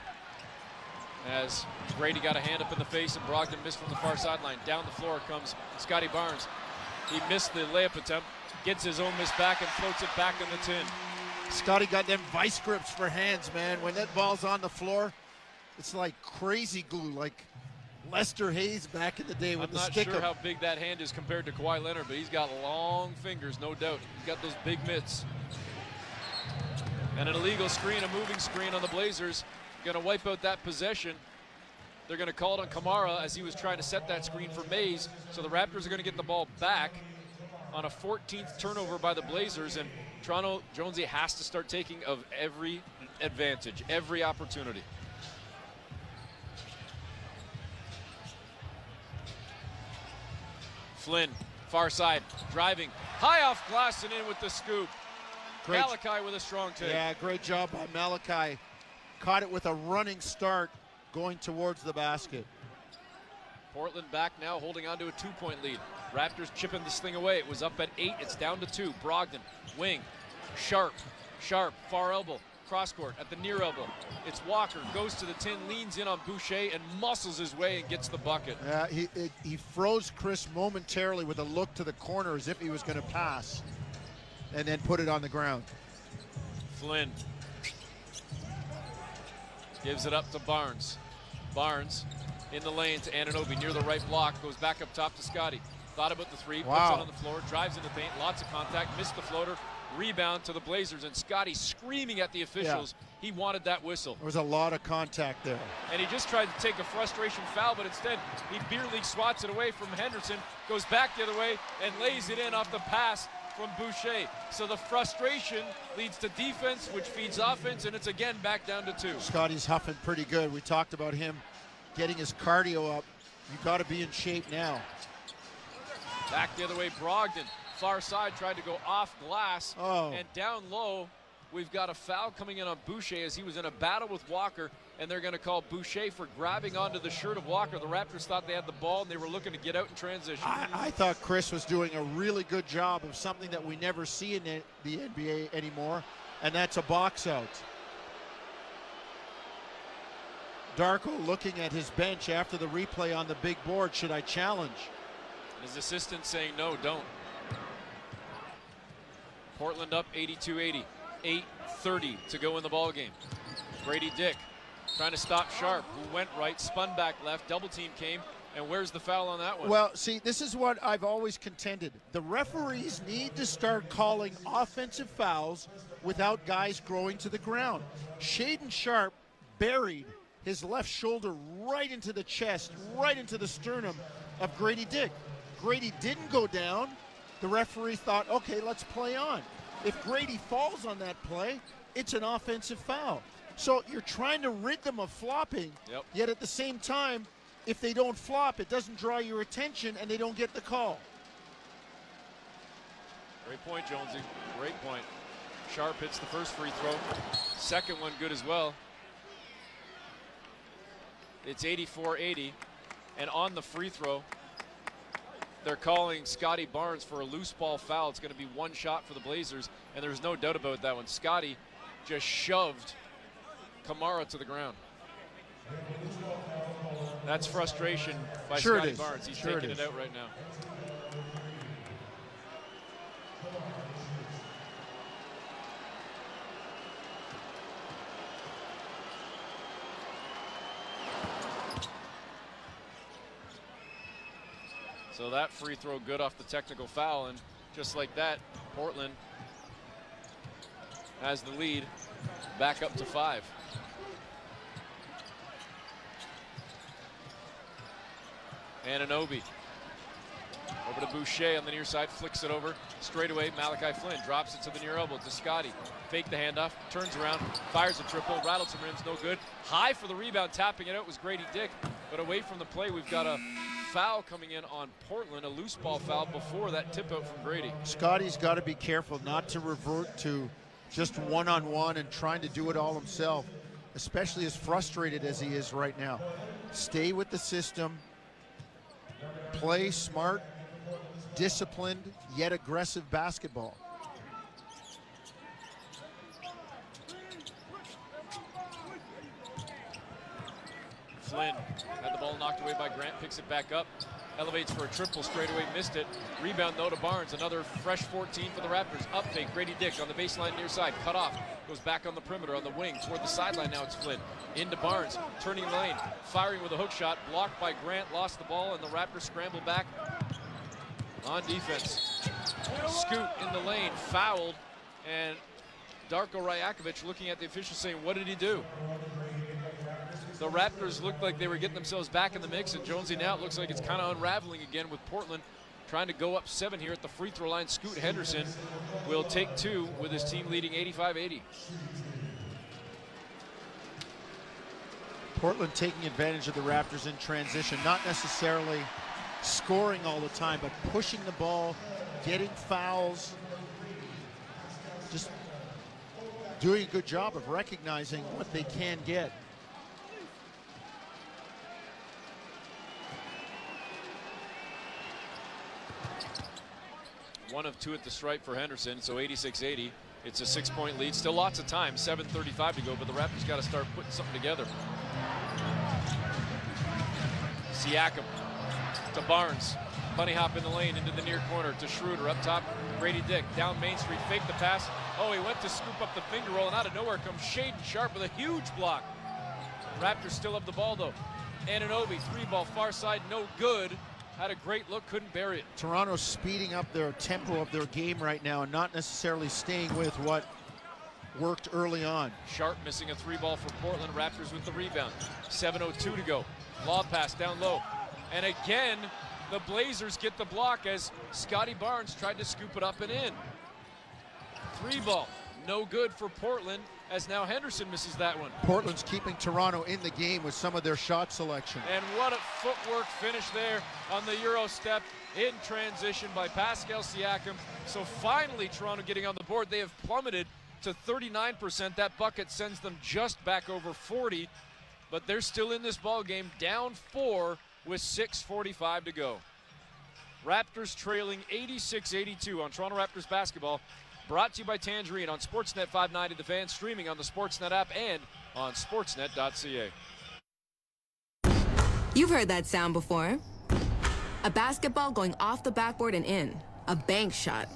As Grady got a hand up in the face and Brogdon missed from the far sideline. Down the floor comes Scotty Barnes. He missed the layup attempt, gets his own miss back and floats it back in the tin. Scotty got them vice grips for hands, man. When that ball's on the floor, it's like crazy glue, like Lester Hayes back in the day with the stick. I'm not sure how big that hand is compared to Kawhi Leonard, but he's got long fingers, no doubt. He's got those big mitts. And an illegal screen, a moving screen on the Blazers. Going to wipe out that possession. They're going to call it on Kamara as he was trying to set that screen for Mays. So the Raptors are going to get the ball back on a 14th turnover by the Blazers. And Toronto, Jonesy has to start taking of every advantage, every opportunity. Flynn, far side, driving, high off glass and in with the scoop. Great. Malachi with a strong take. Yeah, great job by Malachi. Caught it with a running start going towards the basket. Portland back now, holding on to a 2-point lead. Raptors chipping this thing away. It was up at 8, it's down to 2. Brogdon, wing, Sharp, far elbow, cross court at the near elbow. It's Walker, goes to the tin, leans in on Boucher and muscles his way and gets the bucket. Yeah, he froze Chris momentarily with a look to the corner as if he was going to pass and then put it on the ground. Flynn gives it up to Barnes. Barnes in the lane to Anunoby near the right block, goes back up top to Scotty. Thought about the three, puts it on the floor, drives into the paint, lots of contact, missed the floater, rebound to the Blazers, and Scotty screaming at the officials. Yeah. He wanted that whistle. There was a lot of contact there. And he just tried to take a frustration foul, but instead he beer league swats it away from Henderson, goes back the other way, and lays it in off the pass from Boucher. So the frustration leads to defense, which feeds offense, and it's again back down to 2. Scotty's huffing pretty good. We talked about him getting his cardio up. You got to be in shape now. Back the other way, Brogdon, far side, tried to go off glass, and down low, we've got a foul coming in on Boucher as he was in a battle with Walker, and they're going to call Boucher for grabbing onto the shirt of Walker. The Raptors thought they had the ball, and they were looking to get out in transition. I thought Chris was doing a really good job of something that we never see in the NBA anymore, and that's a box out. Darko looking at his bench after the replay on the big board. Should I challenge? His assistant saying no, don't. Portland up 82-80. 8:30 to go in the ball game. Grady Dick trying to stop Sharp, who went right, spun back left, double team came, and where's the foul on that one? Well, see, this is what I've always contended. The referees need to start calling offensive fouls without guys growing to the ground. Shaedon Sharp buried his left shoulder right into the chest, right into the sternum of Grady Dick. Grady didn't go down. The referee thought, okay, let's play on. If Grady falls on that play, it's an offensive foul. So you're trying to rid them of flopping, yet at the same time, if they don't flop, it doesn't draw your attention and they don't get the call. Great point, Jonesy. Great point. Sharp hits the first free throw. Second one good as well. It's 84-80, and on the free throw, they're calling Scotty Barnes for a loose ball foul. It's going to be one shot for the Blazers, and there's no doubt about that one. Scotty just shoved Kamara to the ground. That's frustration by Scotty Barnes. He's taking it out right now. So that free throw good off the technical foul, and just like that, Portland has the lead back up to 5. Anunoby over to Boucher on the near side, flicks it over straight away. Malachi Flynn drops it to the near elbow to Scotty. Fake the handoff, turns around, fires a triple, rattled some rims, no good. High for the rebound, tapping it out was Grady Dick, but away from the play, we've got a foul coming in on Portland, a loose ball foul before that tip out from Grady. Scotty's got to be careful not to revert to just one-on-one and trying to do it all himself, especially as frustrated as he is right now. Stay with the system, play smart, disciplined, yet aggressive basketball. Flynn had the ball knocked away by Grant, picks it back up, elevates for a triple, straight away, missed it. Rebound though to Barnes, another fresh 14 for the Raptors. Up fake, Grady Dick on the baseline near side, cut off, goes back on the perimeter on the wing toward the sideline. Now it's Flynn into Barnes, turning lane, firing with a hook shot, blocked by Grant, lost the ball, and the Raptors scramble back on defense. Scoot in the lane, fouled, and Darko Rajakovic looking at the official saying, what did he do? The Raptors looked like they were getting themselves back in the mix, and Jonesy now it looks like it's kind of unraveling again with Portland trying to go up 7 here at the free throw line. Scoot Henderson will take 2 with his team leading 85-80. Portland taking advantage of the Raptors in transition, not necessarily scoring all the time, but pushing the ball, getting fouls, just doing a good job of recognizing what they can get. One of 2 at the stripe for Henderson, so 86-80. It's a 6-point lead. Still lots of time, 7:35 to go, but the Raptors got to start putting something together. Siakam to Barnes. Bunny hop in the lane into the near corner to Schroeder. Up top, Grady Dick. Down Main Street, fake the pass. Oh, he went to scoop up the finger roll, and out of nowhere comes Shaden Sharp with a huge block. Raptors still have the ball, though. Anunoby, 3-ball far side, no good. Had a great look, couldn't bury it. Toronto's speeding up their tempo of their game right now and not necessarily staying with what worked early on. Sharp missing a 3-ball for Portland. Raptors with the rebound. 7:02 to go. Lob pass down low. And again, the Blazers get the block as Scotty Barnes tried to scoop it up and in. 3-ball, no good for Portland, as now Henderson misses that one. Portland's keeping Toronto in the game with some of their shot selection. And what a footwork finish there on the Euro step in transition by Pascal Siakam. So finally Toronto getting on the board. They have plummeted to 39%. That bucket sends them just back over 40, but they're still in this ball game, down 4 with 6:45 to go. Raptors trailing 86-82 on Toronto Raptors basketball. Brought to you by Tangerine on Sportsnet 590 The Fan, streaming on the Sportsnet app and on sportsnet.ca. You've heard that sound before. A basketball going off the backboard and in. A bank shot.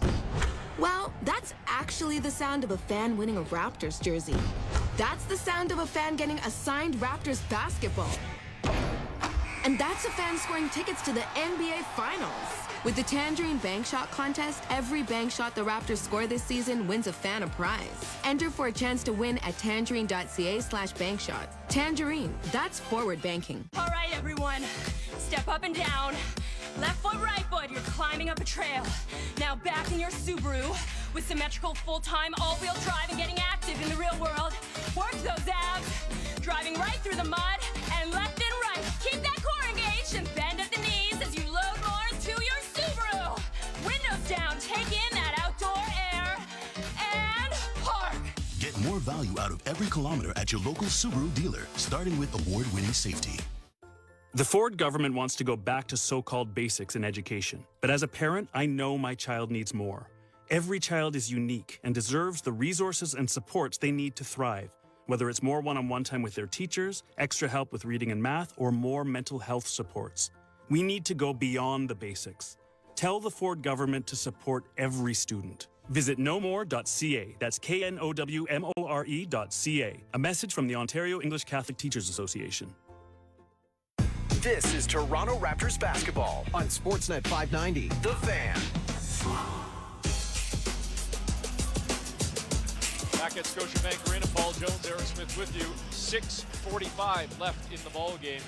Well, that's actually the sound of a fan winning a Raptors jersey. That's the sound of a fan getting a signed Raptors basketball. And that's a fan scoring tickets to the NBA Finals. With the Tangerine Bank Shot contest, every bank shot the Raptors score this season wins a fan a prize. Enter for a chance to win at tangerine.ca/bankshot. Tangerine, that's forward banking. All right, everyone, step up and down. Left foot, right foot, you're climbing up a trail. Now back in your Subaru with symmetrical full-time all-wheel drive and getting active in the real world. Work those abs, driving right through the mud and left and right. Keep that core engaged and bend at the knees as you load more to your Subaru. Windows down, take in that outdoor air and park. Get more value out of every kilometer at your local Subaru dealer, starting with award-winning safety. The Ford government wants to go back to so-called basics in education. But as a parent, I know my child needs more. Every child is unique and deserves the resources and supports they need to thrive, whether it's more one-on-one time with their teachers, extra help with reading and math, or more mental health supports. We need to go beyond the basics. Tell the Ford government to support every student. Visit knowmore.ca. That's knowmore.ca. A message from the Ontario English Catholic Teachers Association. This is Toronto Raptors basketball on Sportsnet 590, The Fan. Back at Scotiabank Arena, Paul Jones, Eric Smith with you. 6:45 left in the ball game.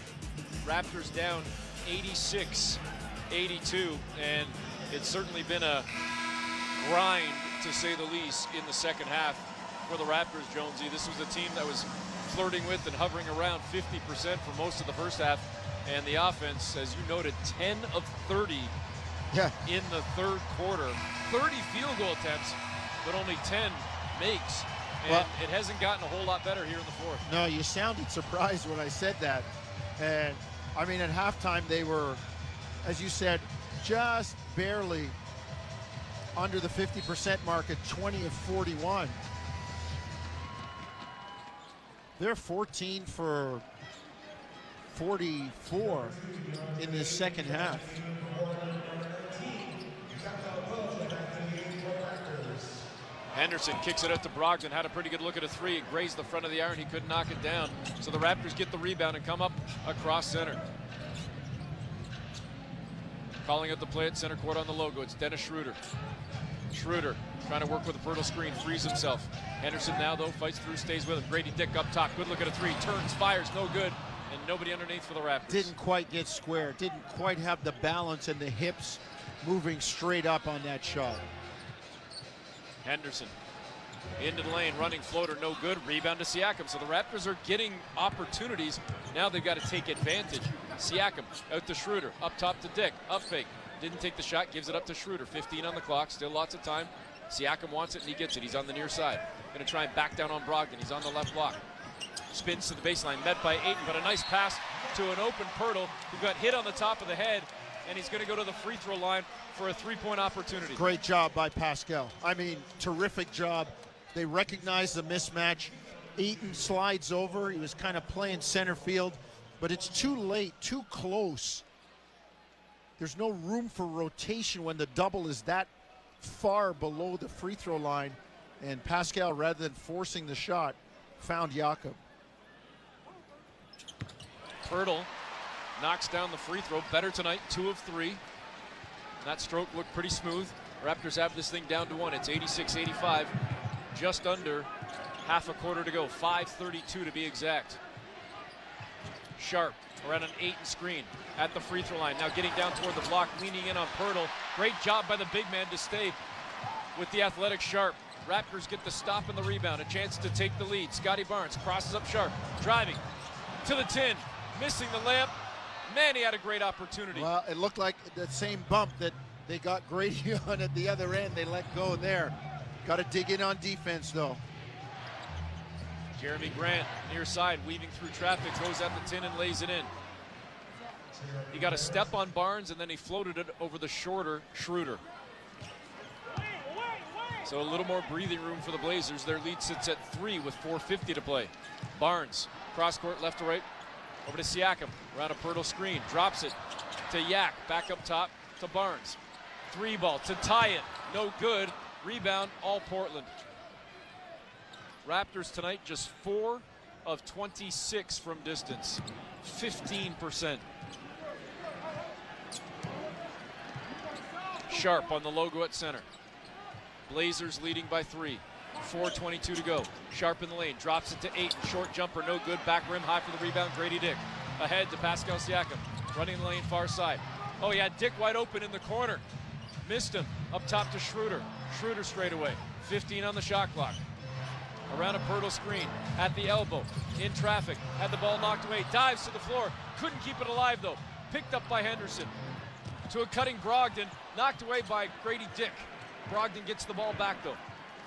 Raptors down 86-82, and it's certainly been a grind, to say the least, in the second half for the Raptors, Jonesy. This was a team that was flirting with and hovering around 50% for most of the first half, and the offense, as you noted, 10 of 30 in the third quarter. 30 field goal attempts, but only 10 makes. And it hasn't gotten a whole lot better here in the fourth. No, you sounded surprised when I said that. And, I mean, at halftime they were, as you said, just barely under the 50% mark at 20 of 41. They're 14 for 44 in this second half. Henderson kicks it out to Brogdon, had a pretty good look at a three. It grazed the front of the iron, he couldn't knock it down. So the Raptors get the rebound and come up across center. Calling out the play at center court on the logo, it's Dennis Schroeder. Schroeder trying to work with a Poeltl screen, frees himself. Henderson now, though, fights through, stays with him. Grady Dick up top, good look at a three, turns, fires, no good, and nobody underneath for the Raptors. Didn't quite get square, didn't quite have the balance and the hips moving straight up on that shot. Henderson into the lane, running floater, no good. Rebound to Siakam. So the Raptors are getting opportunities. Now they've got to take advantage. Siakam out to Schroeder, up top to Dick, up fake. Didn't take the shot, gives it up to Schroeder. 15 on the clock, still lots of time. Siakam wants it and he gets it. He's on the near side. Going to try and back down on Brogdon. He's on the left block. Spins to the baseline, met by Ayton, but a nice pass to an open Poeltl who got hit on the top of the head, and he's going to go to the free throw line for a three-point opportunity. Great job by Pascal. I mean, terrific job. They recognize the mismatch. Ayton slides over. He was kind of playing center field, but it's too late, too close. There's no room for rotation when the double is that far below the free throw line, and Pascal, rather than forcing the shot, found Jakob. Poeltl knocks down the free throw. Better tonight, 2 of 3. That stroke looked pretty smooth. Raptors have this thing down to 1. It's 86-85. Just under half a quarter to go. 5:32 to be exact. Sharp around an Ayton screen at the free throw line. Now getting down toward the block, leaning in on Poeltl. Great job by the big man to stay with the athletic Sharp. Raptors get the stop and the rebound. A chance to take the lead. Scotty Barnes crosses up Sharp. Driving to the tin. Missing the layup. Man, he had a great opportunity. Well, it looked like the same bump that they got Grady on at the other end. They let go there. Got to dig in on defense, though. Jeremy Grant, near side, weaving through traffic, goes at the tin and lays it in. He got a step on Barnes, and then he floated it over the shorter Schroeder. So a little more breathing room for the Blazers. Their lead sits at 3 with 4:50 to play. Barnes, cross court, left to right. Over to Siakam, around a Poeltl screen, drops it to Yak, back up top to Barnes. 3 ball to tie it, no good. Rebound, all Portland. Raptors tonight just 4 of 26 from distance, 15%. Sharp on the logo at center. Blazers leading by 3. 4:22 to go. Sharp in the lane, drops it to Ayton. Short jumper, no good. Back rim high for the rebound. Grady Dick ahead to Pascal Siakam. Running the lane far side. Oh, he had Dick wide open in the corner. Missed him. Up top to Schroeder. Schroeder straight away. 15 on the shot clock. Around a Poeltl screen at the elbow. In traffic. Had the ball knocked away. Dives to the floor. Couldn't keep it alive though. Picked up by Henderson. To a cutting Brogdon. Knocked away by Grady Dick. Brogdon gets the ball back though.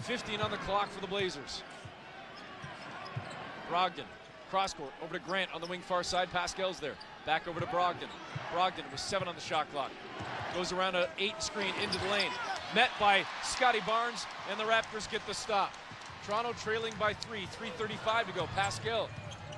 15 on the clock for the Blazers. Brogdon, cross court, over to Grant on the wing far side. Pascal's there. Back over to Brogdon. Brogdon with 7 on the shot clock. Goes around an 8 screen into the lane. Met by Scotty Barnes, and the Raptors get the stop. Toronto trailing by 3, 3:35 to go. Pascal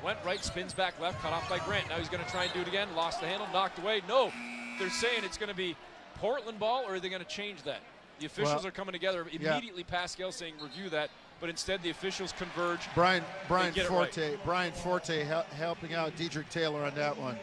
went right, spins back left, cut off by Grant. Now he's going to try and do it again. Lost the handle, knocked away. No, they're saying it's going to be Portland ball, or are they going to change that? The officials are coming together. Immediately Pascal saying review that, but instead the officials converge. Brian Forte helping out Dedrick Taylor on that one.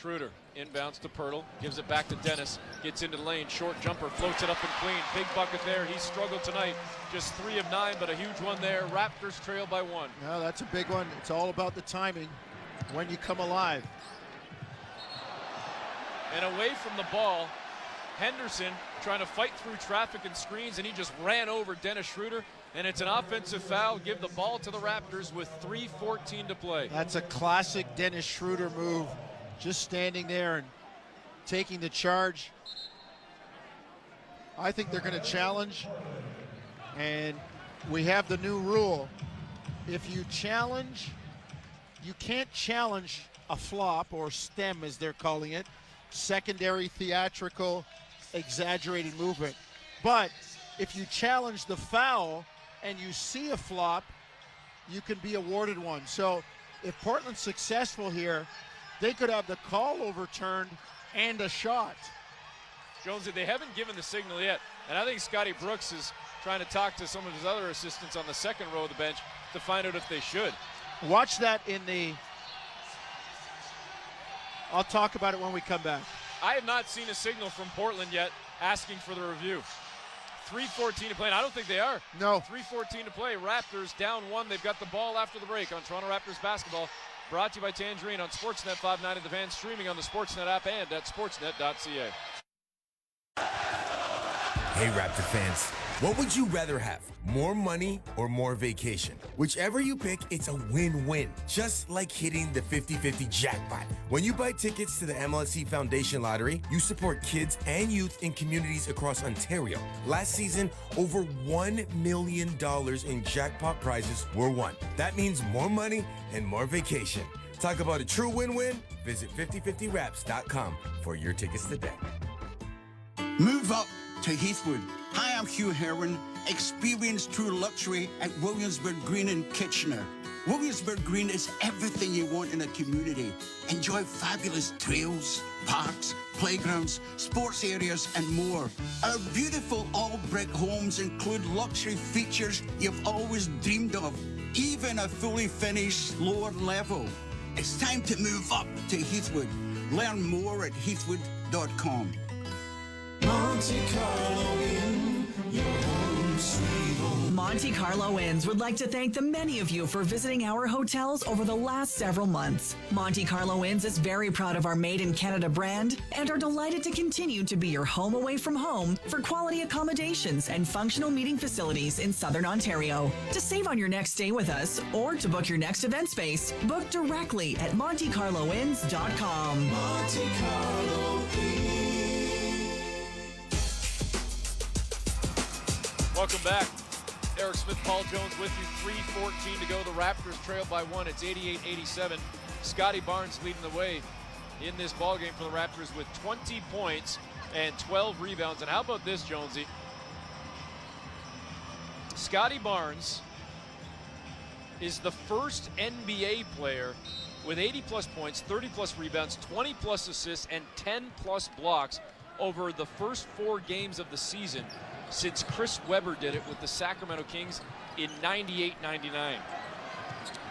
Schroeder inbounds to Poeltl, gives it back to Dennis, gets into the lane, short jumper, floats it up and clean. Big bucket there. He struggled tonight. Just 3 of 9, but a huge one there. Raptors trail by 1. No, that's a big one. It's all about the timing when you come alive. And away from the ball, Henderson trying to fight through traffic and screens, and he just ran over Dennis Schroeder. And it's an offensive foul. Give the ball to the Raptors with 3:14 to play. That's a classic Dennis Schroeder move. Just standing there and taking the charge. I think they're going to challenge. And we have the new rule. If you challenge, you can't challenge a flop or stem, as they're calling it. Secondary, theatrical, exaggerated movement. But if you challenge the foul and you see a flop, you can be awarded one. So if Portland's successful here, they could have the call overturned and a shot. Jonesy, they haven't given the signal yet. And I think Scotty Brooks is trying to talk to some of his other assistants on the second row of the bench to find out if they should. Watch that in the... I'll talk about it when we come back. I have not seen a signal from Portland yet asking for the review. 3:14 to play, and I don't think they are. No. 3:14 to play. Raptors down 1. They've got the ball after the break on Toronto Raptors basketball. Brought to you by Tangerine on Sportsnet 590 The Fan, streaming on the Sportsnet app and at sportsnet.ca. Hey, Raptor fans, what would you rather have? More money or more vacation? Whichever you pick, it's a win-win. Just like hitting the 50-50 jackpot. When you buy tickets to the MLSE Foundation Lottery, you support kids and youth in communities across Ontario. Last season, over $1 million in jackpot prizes were won. That means more money and more vacation. Talk about a true win-win? Visit 5050raps.com for your tickets today. Move up to Heathwood. Hi, I'm Hugh Herron. Experience true luxury at Williamsburg Green in Kitchener. Williamsburg Green is everything you want in a community. Enjoy fabulous trails, parks, playgrounds, sports areas, and more. Our beautiful all-brick homes include luxury features you've always dreamed of, even a fully finished lower level. It's time to move up to Heathwood. Learn more at heathwood.com. Monte Carlo Inn, your home sweet home. Monte Carlo Inns would like to thank the many of you for visiting our hotels over the last several months. Monte Carlo Inns is very proud of our Made in Canada brand and are delighted to continue to be your home away from home for quality accommodations and functional meeting facilities in Southern Ontario. To save on your next stay with us or to book your next event space, book directly at MonteCarloInns.com. Monte Carlo Inn. Welcome back. Eric Smith, Paul Jones with you. 3:14 to go. The Raptors trail by 1. It's 88-87. Scotty Barnes leading the way in this ballgame for the Raptors with 20 points and 12 rebounds. And how about this, Jonesy? Scotty Barnes is the first NBA player with 80-plus points, 30-plus rebounds, 20-plus assists, and 10-plus blocks over the first 4 games of the season since Chris Webber did it with the Sacramento Kings in 98-99.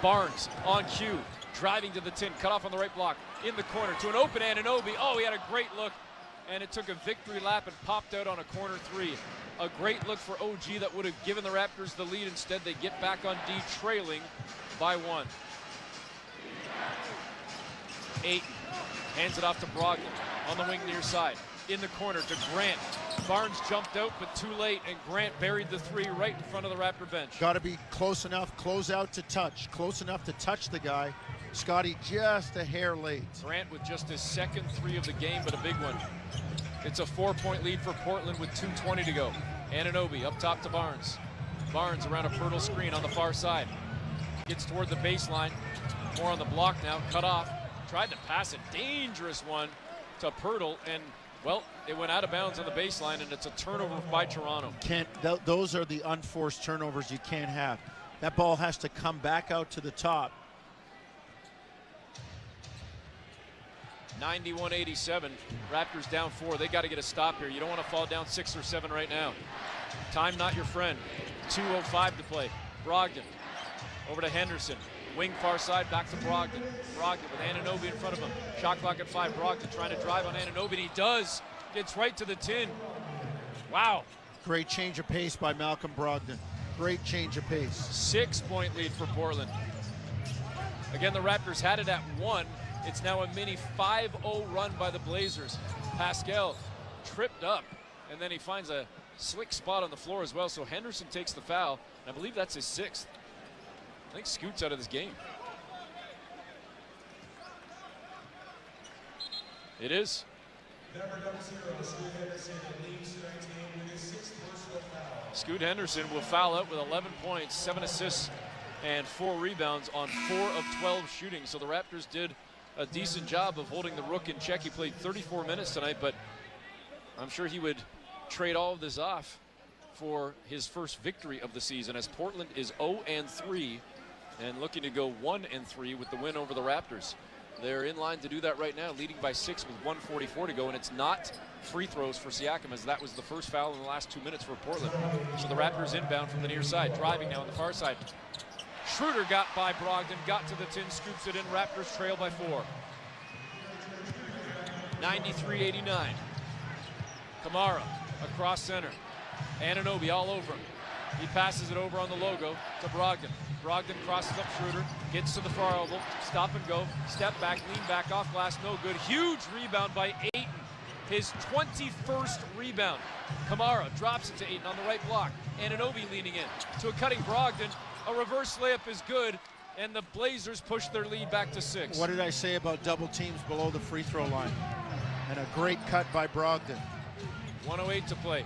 Barnes on cue, driving to the tin, cut off on the right block, in the corner to an open Anunoby. Oh, he had a great look, and it took a victory lap and popped out on a corner 3. A great look for OG that would have given the Raptors the lead. Instead, they get back on D, trailing by 1. Ayton hands it off to Brogdon on the wing near side. In the corner to Grant. Barnes jumped out, but too late, and Grant buried the 3 right in front of the Raptor bench. Got to be close enough, close out to touch. Close enough to touch the guy. Scotty just a hair late. Grant with just his second 3 of the game, but a big one. It's a 4-point lead for Portland with 2:20 to go. Anunoby up top to Barnes. Barnes around a Poeltl screen on the far side. Gets toward the baseline. More on the block now, cut off. Tried to pass a dangerous one to Poeltl, and well, it went out of bounds on the baseline, and it's a turnover by Toronto. Those are the unforced turnovers you can't have. That ball has to come back out to the top. 91-87. Raptors down 4. They got to get a stop here. You don't want to fall down 6 or 7 right now. Time not your friend. 2:05 to play. Brogdon over to Henderson. Wing far side, back to Brogdon. Brogdon with Anunoby in front of him. Shot clock at 5. Brogdon trying to drive on Anunoby, and he does. Gets right to the tin. Wow. Great change of pace by Malcolm Brogdon. Great change of pace. 6-point lead for Portland. Again, the Raptors had it at 1. It's now a mini 5-0 run by the Blazers. Pascal tripped up, and then he finds a slick spot on the floor as well. So Henderson takes the foul, and I believe that's his 6th. I think Scoot's out of this game. It is. Scoot Henderson will foul out with 11 points, 7 assists, and 4 rebounds on 4 of 12 shooting. So the Raptors did a decent job of holding the Rook in check. He played 34 minutes tonight, but I'm sure he would trade all of this off for his first victory of the season, as Portland is 0-3 and looking to go 1-3 with the win over the Raptors. They're in line to do that right now, leading by 6 with 1:44 to go, and it's not free throws for Siakam, as that was the first foul in the last 2 minutes for Portland. So the Raptors inbound from the near side, driving now on the far side. Schroeder got by Brogdon, got to the tin, scoops it in. Raptors trail by 4. 93-89. Kamara across center. Anunoby all over him. He passes it over on the logo to Brogdon. Brogdon crosses up Schroeder, gets to the far elbow, stop and go, step back, lean back, off glass, no good. Huge rebound by Ayton, his 21st rebound. Kamara drops it to Ayton on the right block. Anunoby leaning in to a cutting Brogdon. A reverse layup is good, and the Blazers push their lead back to 6. What did I say about double teams below the free throw line? And a great cut by Brogdon. 1:08 to play.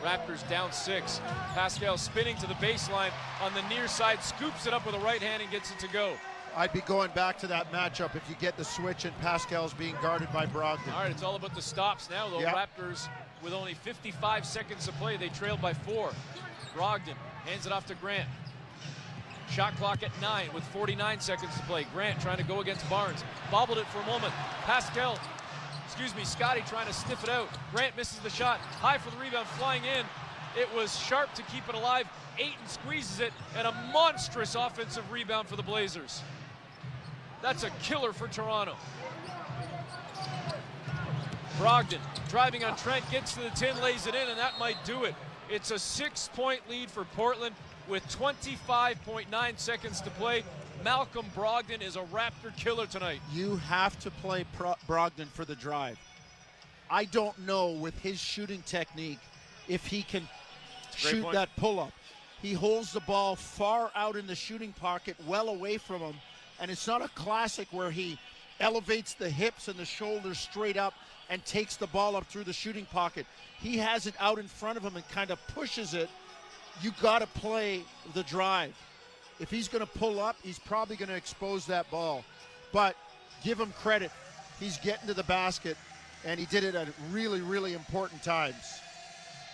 Raptors down 6. Pascal spinning to the baseline on the near side, scoops it up with a right hand and gets it to go. I'd be going back to that matchup if you get the switch and Pascal's being guarded by Brogdon. All right, it's all about the stops now, though. Yep. Raptors, with only 55 seconds to play, they trailed by 4. Brogdon hands it off to Grant. Shot clock at 9 with 49 seconds to play. Grant trying to go against Barnes. Bobbled it for a moment. Scotty trying to sniff it out. Grant misses the shot. High for the rebound, flying in. It was Sharp to keep it alive. Ayton squeezes it, and a monstrous offensive rebound for the Blazers. That's a killer for Toronto. Brogdon driving on Trent, gets to the tin, lays it in, and that might do it. It's a 6-point lead for Portland with 25.9 seconds to play. Malcolm Brogdon is a Raptor killer tonight. You have to play Brogdon for the drive. I don't know with his shooting technique if he can shoot that pull-up. He holds the ball far out in the shooting pocket, well away from him, and it's not a classic where he elevates the hips and the shoulders straight up and takes the ball up through the shooting pocket. He has it out in front of him and kind of pushes it. You got to play the drive. If he's going to pull up, he's probably going to expose that ball. But give him credit. He's getting to the basket, and he did it at really, really important times.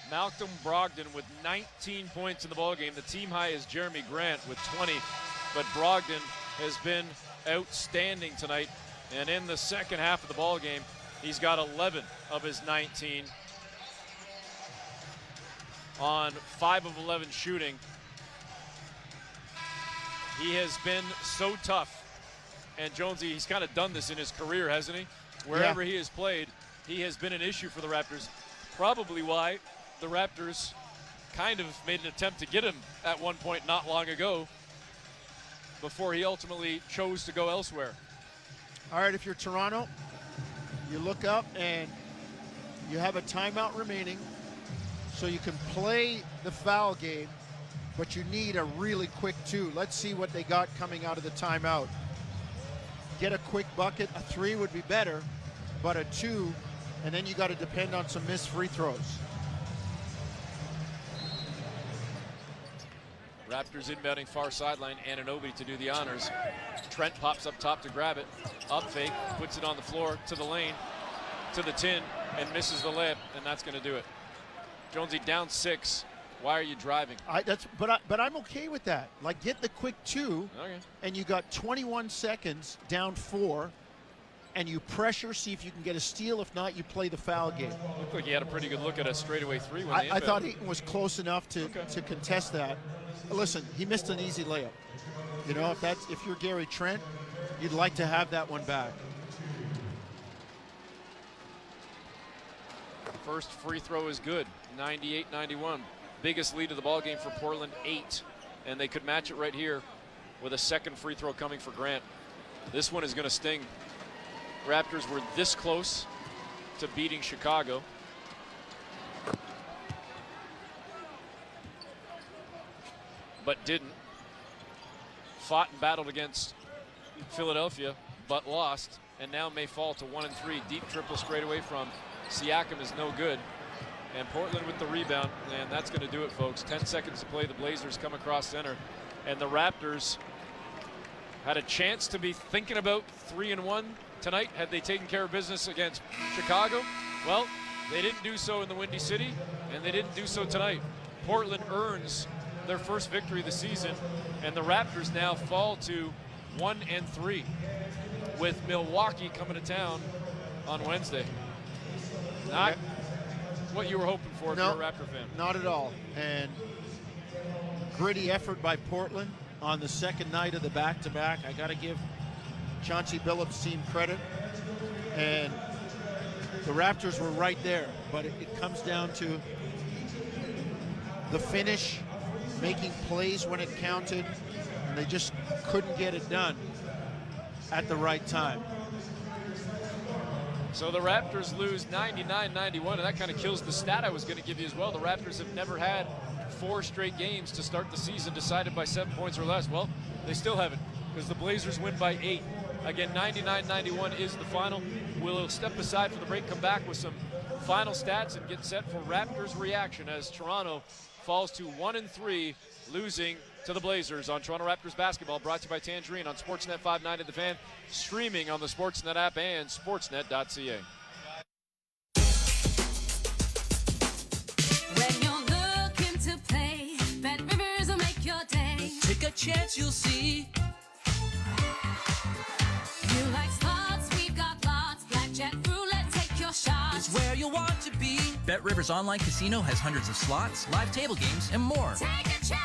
Malcolm Brogdon with 19 points in the ballgame. The team high is Jeremy Grant with 20, but Brogdon has been outstanding tonight. And in the second half of the ballgame, he's got 11 of his 19 on 5 of 11 shooting. He has been so tough. And Jonesy, he's kind of done this in his career, hasn't he? Wherever he has played, he has been an issue for the Raptors. Probably why the Raptors kind of made an attempt to get him at one point not long ago before he ultimately chose to go elsewhere. All right, if you're Toronto, you look up and you have a timeout remaining, so you can play the foul game, but you need a really quick 2. Let's see what they got coming out of the timeout. Get a quick bucket. A 3 would be better, but a 2, and then you got to depend on some missed free throws. Raptors inbounding far sideline, Anunoby to do the honors. Trent pops up top to grab it. Up fake, puts it on the floor to the lane, to the tin, and misses the layup, and that's going to do it. Jonesy down 6. Why are you driving? But I'm okay with that. Like, get the quick 2, and you got 21 seconds, down 4, and you pressure, see if you can get a steal. If not, you play the foul game. Looked like he had a pretty good look at a straightaway 3 when I thought Ayton was close enough to contest that. listen, he missed an easy layup. You know, if you're Gary Trent, you'd like to have that one back. First free throw is good, 98-91. Biggest lead of the ball game for Portland, 8. And they could match it right here with a second free throw coming for Grant. This one is going to sting. Raptors were this close to beating Chicago. But didn't. Fought and battled against Philadelphia, but lost, and now may fall to 1-3. Deep triple straight away from Siakam is no good. And Portland with the rebound, and that's going to do it, folks. 10 seconds to play. The Blazers come across center, and the Raptors had a chance to be thinking about 3-1 tonight had they taken care of business against Chicago. Well, they didn't do so in the Windy City, and they didn't do so tonight. Portland earns their first victory of the season, and the Raptors now fall to 1-3 with Milwaukee coming to town on Wednesday. Not what you were hoping for if you're a Raptor fan. Not at all. And gritty effort by Portland on the second night of the back-to-back. I got to give Chauncey Billups' team credit. And the Raptors were right there, but it comes down to the finish, making plays when it counted, and they just couldn't get it done at the right time. So the Raptors lose 99-91, and that kind of kills the stat I was going to give you as well. The Raptors have never had 4 straight games to start the season decided by 7 points or less. Well, they still haven't, because the Blazers win by 8. Again, 99-91 is the final. We'll step aside for the break, come back with some final stats, and get set for Raptors reaction as Toronto falls to 1-3, losing to the Blazers on Toronto Raptors basketball, brought to you by Tangerine on Sportsnet 590 The Fan, streaming on the Sportsnet app and sportsnet.ca. When you're looking to play, Bet Rivers will make your day. Take a chance, you'll see. You like slots, we've got lots. Blackjack, roulette, take your shot. It's where you want to be. Bet Rivers Online Casino has hundreds of slots, live table games, and more. Take a chance.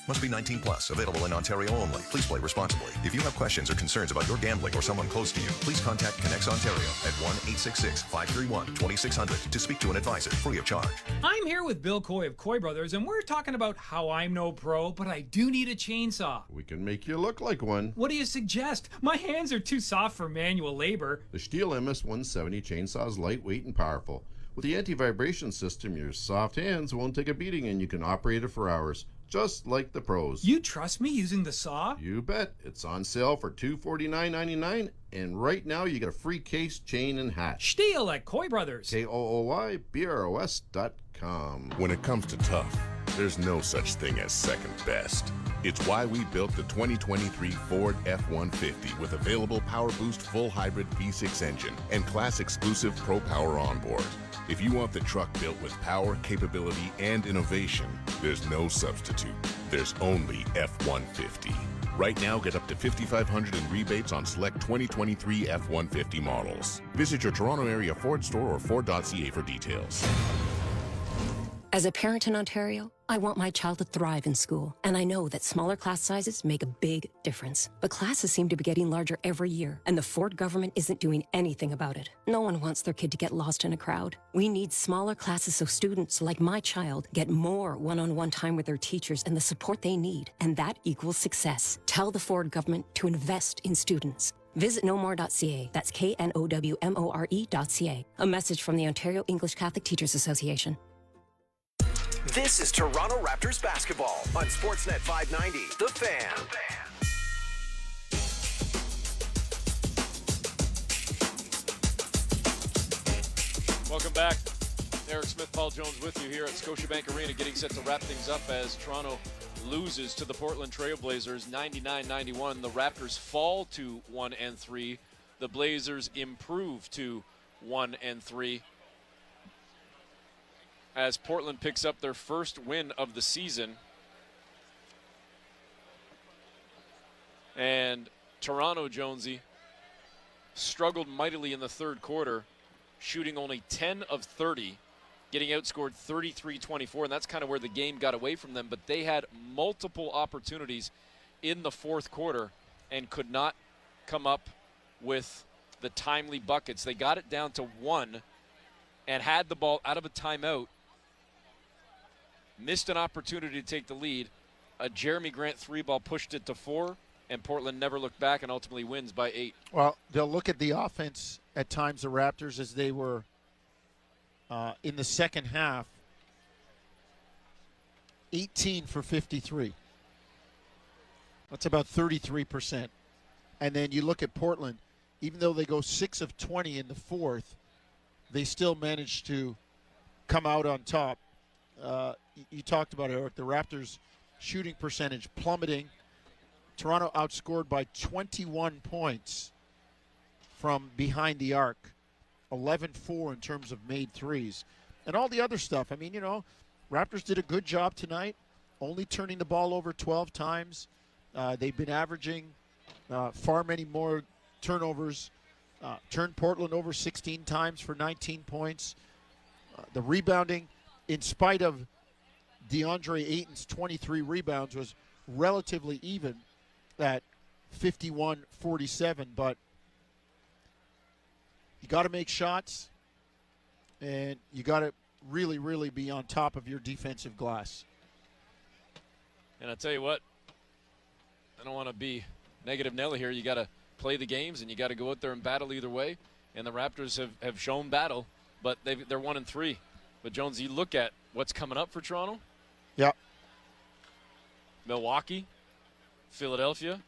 Must be 19 plus. Available in Ontario only. Please play responsibly. If you have questions or concerns about your gambling or someone close to you, please contact Connects Ontario at 1-866-531-2600 to speak to an advisor free of charge. I'm here with Bill Coy of Coy Brothers, and we're talking about how I'm no pro, but I do need a chainsaw. We can make you look like one. What do you suggest? My hands are too soft for manual labor. The Stihl MS-170 chainsaw is lightweight and powerful. With the anti-vibration system, your soft hands won't take a beating and you can operate it for hours, just like the pros. You trust me using the saw? You bet. It's on sale for $249.99, and right now you get a free case, chain, and hat. Stihl at Coy Brothers. KOOYBROS.com. When it comes to tough, there's no such thing as second best. It's why we built the 2023 Ford F-150 with available Power Boost full hybrid V6 engine and class-exclusive Pro Power onboard. If you want the truck built with power, capability, and innovation, there's no substitute. There's only F-150. Right now, get up to $5,500 in rebates on select 2023 F-150 models. Visit your Toronto area Ford store or Ford.ca for details. As a parent in Ontario, I want my child to thrive in school, and I know that smaller class sizes make a big difference. But classes seem to be getting larger every year, and the Ford government isn't doing anything about it. No one wants their kid to get lost in a crowd. We need smaller classes so students, like my child, get more one-on-one time with their teachers and the support they need, and that equals success. Tell the Ford government to invest in students. Visit knowmore.ca. That's KNOWMORE.ca. A message from the Ontario English Catholic Teachers Association. This is Toronto Raptors basketball on Sportsnet 590, The Fan. Welcome back. Eric Smith, Paul Jones with you here at Scotiabank Arena, getting set to wrap things up as Toronto loses to the Portland Trail Blazers 99-91. The Raptors fall to 1-3. The Blazers improve to 1-3. As Portland picks up their first win of the season. And Toronto, Jonesy, struggled mightily in the third quarter, shooting only 10 of 30 getting outscored 33-24, and that's kind of where the game got away from them. But they had multiple opportunities in the fourth quarter and could not come up with the timely buckets. They got it down to 1 and had the ball out of a timeout, missed an opportunity to take the lead. A Jeremy Grant 3-ball pushed it to 4, and Portland never looked back and ultimately wins by 8. Well, they'll look at the offense at times, the Raptors, as they were in the second half, 18 for 53. That's about 33%. And then you look at Portland, even though they go 6 of 20 in the fourth, they still managed to come out on top. You talked about it, Eric, the Raptors' shooting percentage plummeting. Toronto outscored by 21 points from behind the arc. 11-4 in terms of made threes. And all the other stuff. I mean, Raptors did a good job tonight, only turning the ball over 12 times. They've been averaging far many more turnovers. Turned Portland over 16 times for 19 points. The rebounding, in spite of DeAndre Ayton's 23 rebounds, was relatively even at 51-47, but you got to make shots, and you got to really, really be on top of your defensive glass. And I'll tell you what, I don't want to be negative Nelly here. You got to play the games, and you got to go out there and battle either way. And the Raptors have shown battle, but they're 1-3. But, Jones, you look at what's coming up for Toronto. Yeah. Milwaukee, Philadelphia,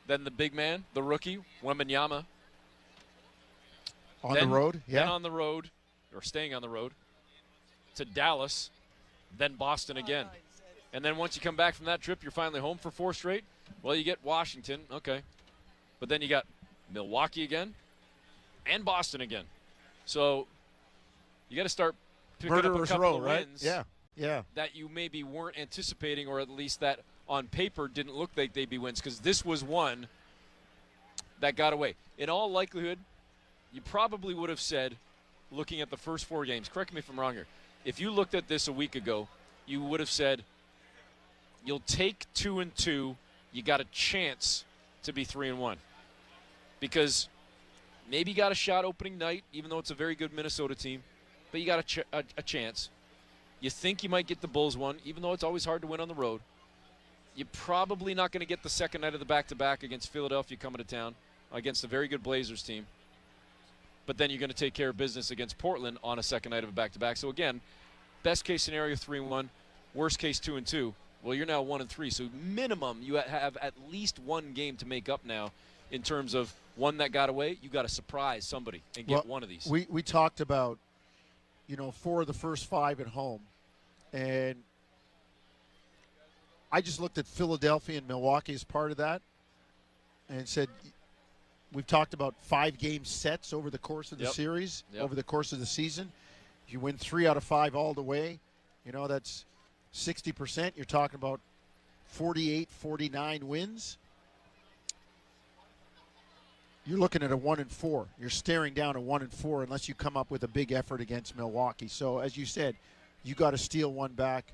then the big man, the rookie, Wembanyama. The road, yeah. Then on the road, or staying on the road, to Dallas, then Boston again. And then once you come back from that trip, you're finally home for 4 straight. Well, you get Washington, okay. But then you got Milwaukee again and Boston again. So you got to start picking up a couple of wins that you maybe weren't anticipating, or at least that on paper didn't look like they'd be wins, because this was one that got away. In all likelihood, you probably would have said, looking at the first 4 games, correct me if I'm wrong here, if you looked at this a week ago, you would have said, you'll take 2-2, you got a chance to be 3-1. Because maybe you got a shot opening night, even though it's a very good Minnesota team, but you got a chance. You think you might get the Bulls one, even though it's always hard to win on the road. You're probably not going to get the second night of the back-to-back against Philadelphia coming to town, against a very good Blazers team. But then you're going to take care of business against Portland on a second night of a back-to-back. So, again, best-case scenario, 3-1. Worst-case, 2-2. Well, you're now 1-3. So, minimum, you have at least one game to make up now in terms of one that got away. You got to surprise somebody and get one of these. We talked about, 4 of the first 5 at home. And I just looked at Philadelphia and Milwaukee as part of that and said, we've talked about 5-game sets over the course of the series, over the course of the season. If you win 3 out of 5 all the way, that's 60%. You're talking about 48, 49 wins. You're looking at a 1-4. You're staring down a 1-4 unless you come up with a big effort against Milwaukee. So, as you said, you got to steal one back.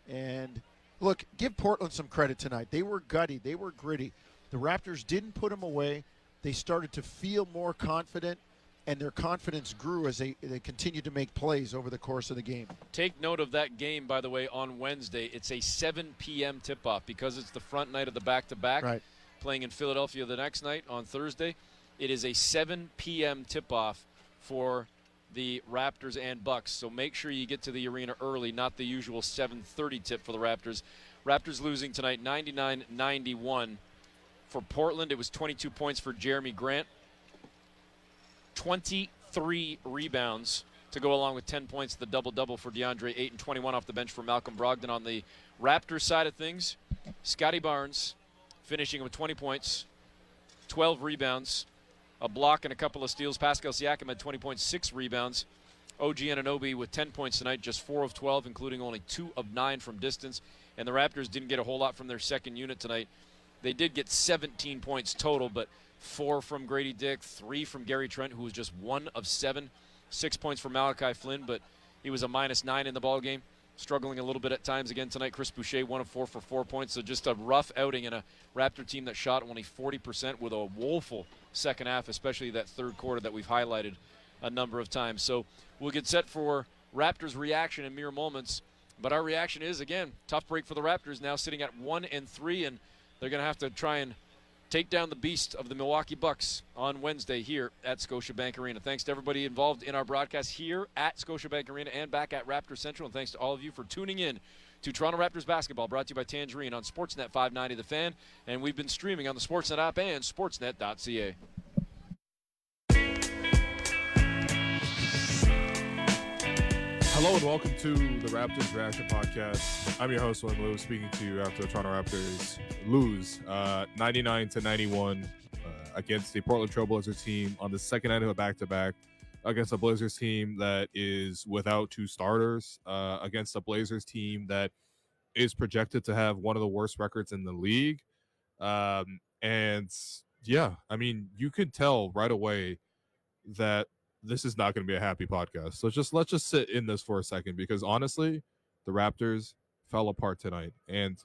And, look, give Portland some credit tonight. They were gutty. They were gritty. The Raptors didn't put them away. They started to feel more confident, and their confidence grew as they continued to make plays over the course of the game. Take note of that game, by the way, on Wednesday. It's a 7 p.m. tip-off because it's the front night of the back-to-back. Right. Playing in Philadelphia the next night on Thursday. It is a 7 p.m. tip-off for the Raptors and Bucks. So make sure you get to the arena early, not the usual 7:30 tip for the Raptors. Raptors losing tonight 99-91. For Portland, it was 22 points for Jeremy Grant. 23 rebounds to go along with 10 points, the double-double for DeAndre Ayton, 21 off the bench for Malcolm Brogdon. On the Raptors side of things, Scotty Barnes finishing with 20 points, 12 rebounds, a block and a couple of steals. Pascal Siakam had 20 points, 6 rebounds. OG Anunoby with 10 points tonight, just 4 of 12, including only 2 of 9 from distance. And the Raptors didn't get a whole lot from their second unit tonight. They did get 17 points total, but 4 from Grady Dick, 3 from Gary Trent, who was just 1 of 7. 6 points for Malachi Flynn, but He was a -9 in the ball game, struggling a little bit at times again tonight. Chris Boucher, 1 of 4 for 4 points. So just a rough outing in a Raptor team that shot only 40% with a woeful second half, especially that third quarter that we've highlighted a number of times. So we'll get set for Raptors' reaction in mere moments. But our reaction is, again, tough break for the Raptors, now sitting at 1-3, and they're going to have to try and take down the beast of the Milwaukee Bucks on Wednesday here at Scotiabank Arena. Thanks to everybody involved in our broadcast here at Scotiabank Arena and back at Raptor Central, and thanks to all of you for tuning in to Toronto Raptors basketball, brought to you by Tangerine on Sportsnet 590 The Fan, and we've been streaming on the Sportsnet app and sportsnet.ca. Hello and welcome to the Raptors Reaction Podcast. I'm your host, William Lou, speaking to you after the Toronto Raptors lose 99-91 against the Portland Trail Blazers team on the second night of a back-to-back, against a Blazers team that is without 2 starters, against a Blazers team that is projected to have one of the worst records in the league. And yeah, I mean, you could tell right away that this is not going to be a happy podcast. So let's just sit in this for a second, because honestly, the Raptors fell apart tonight. And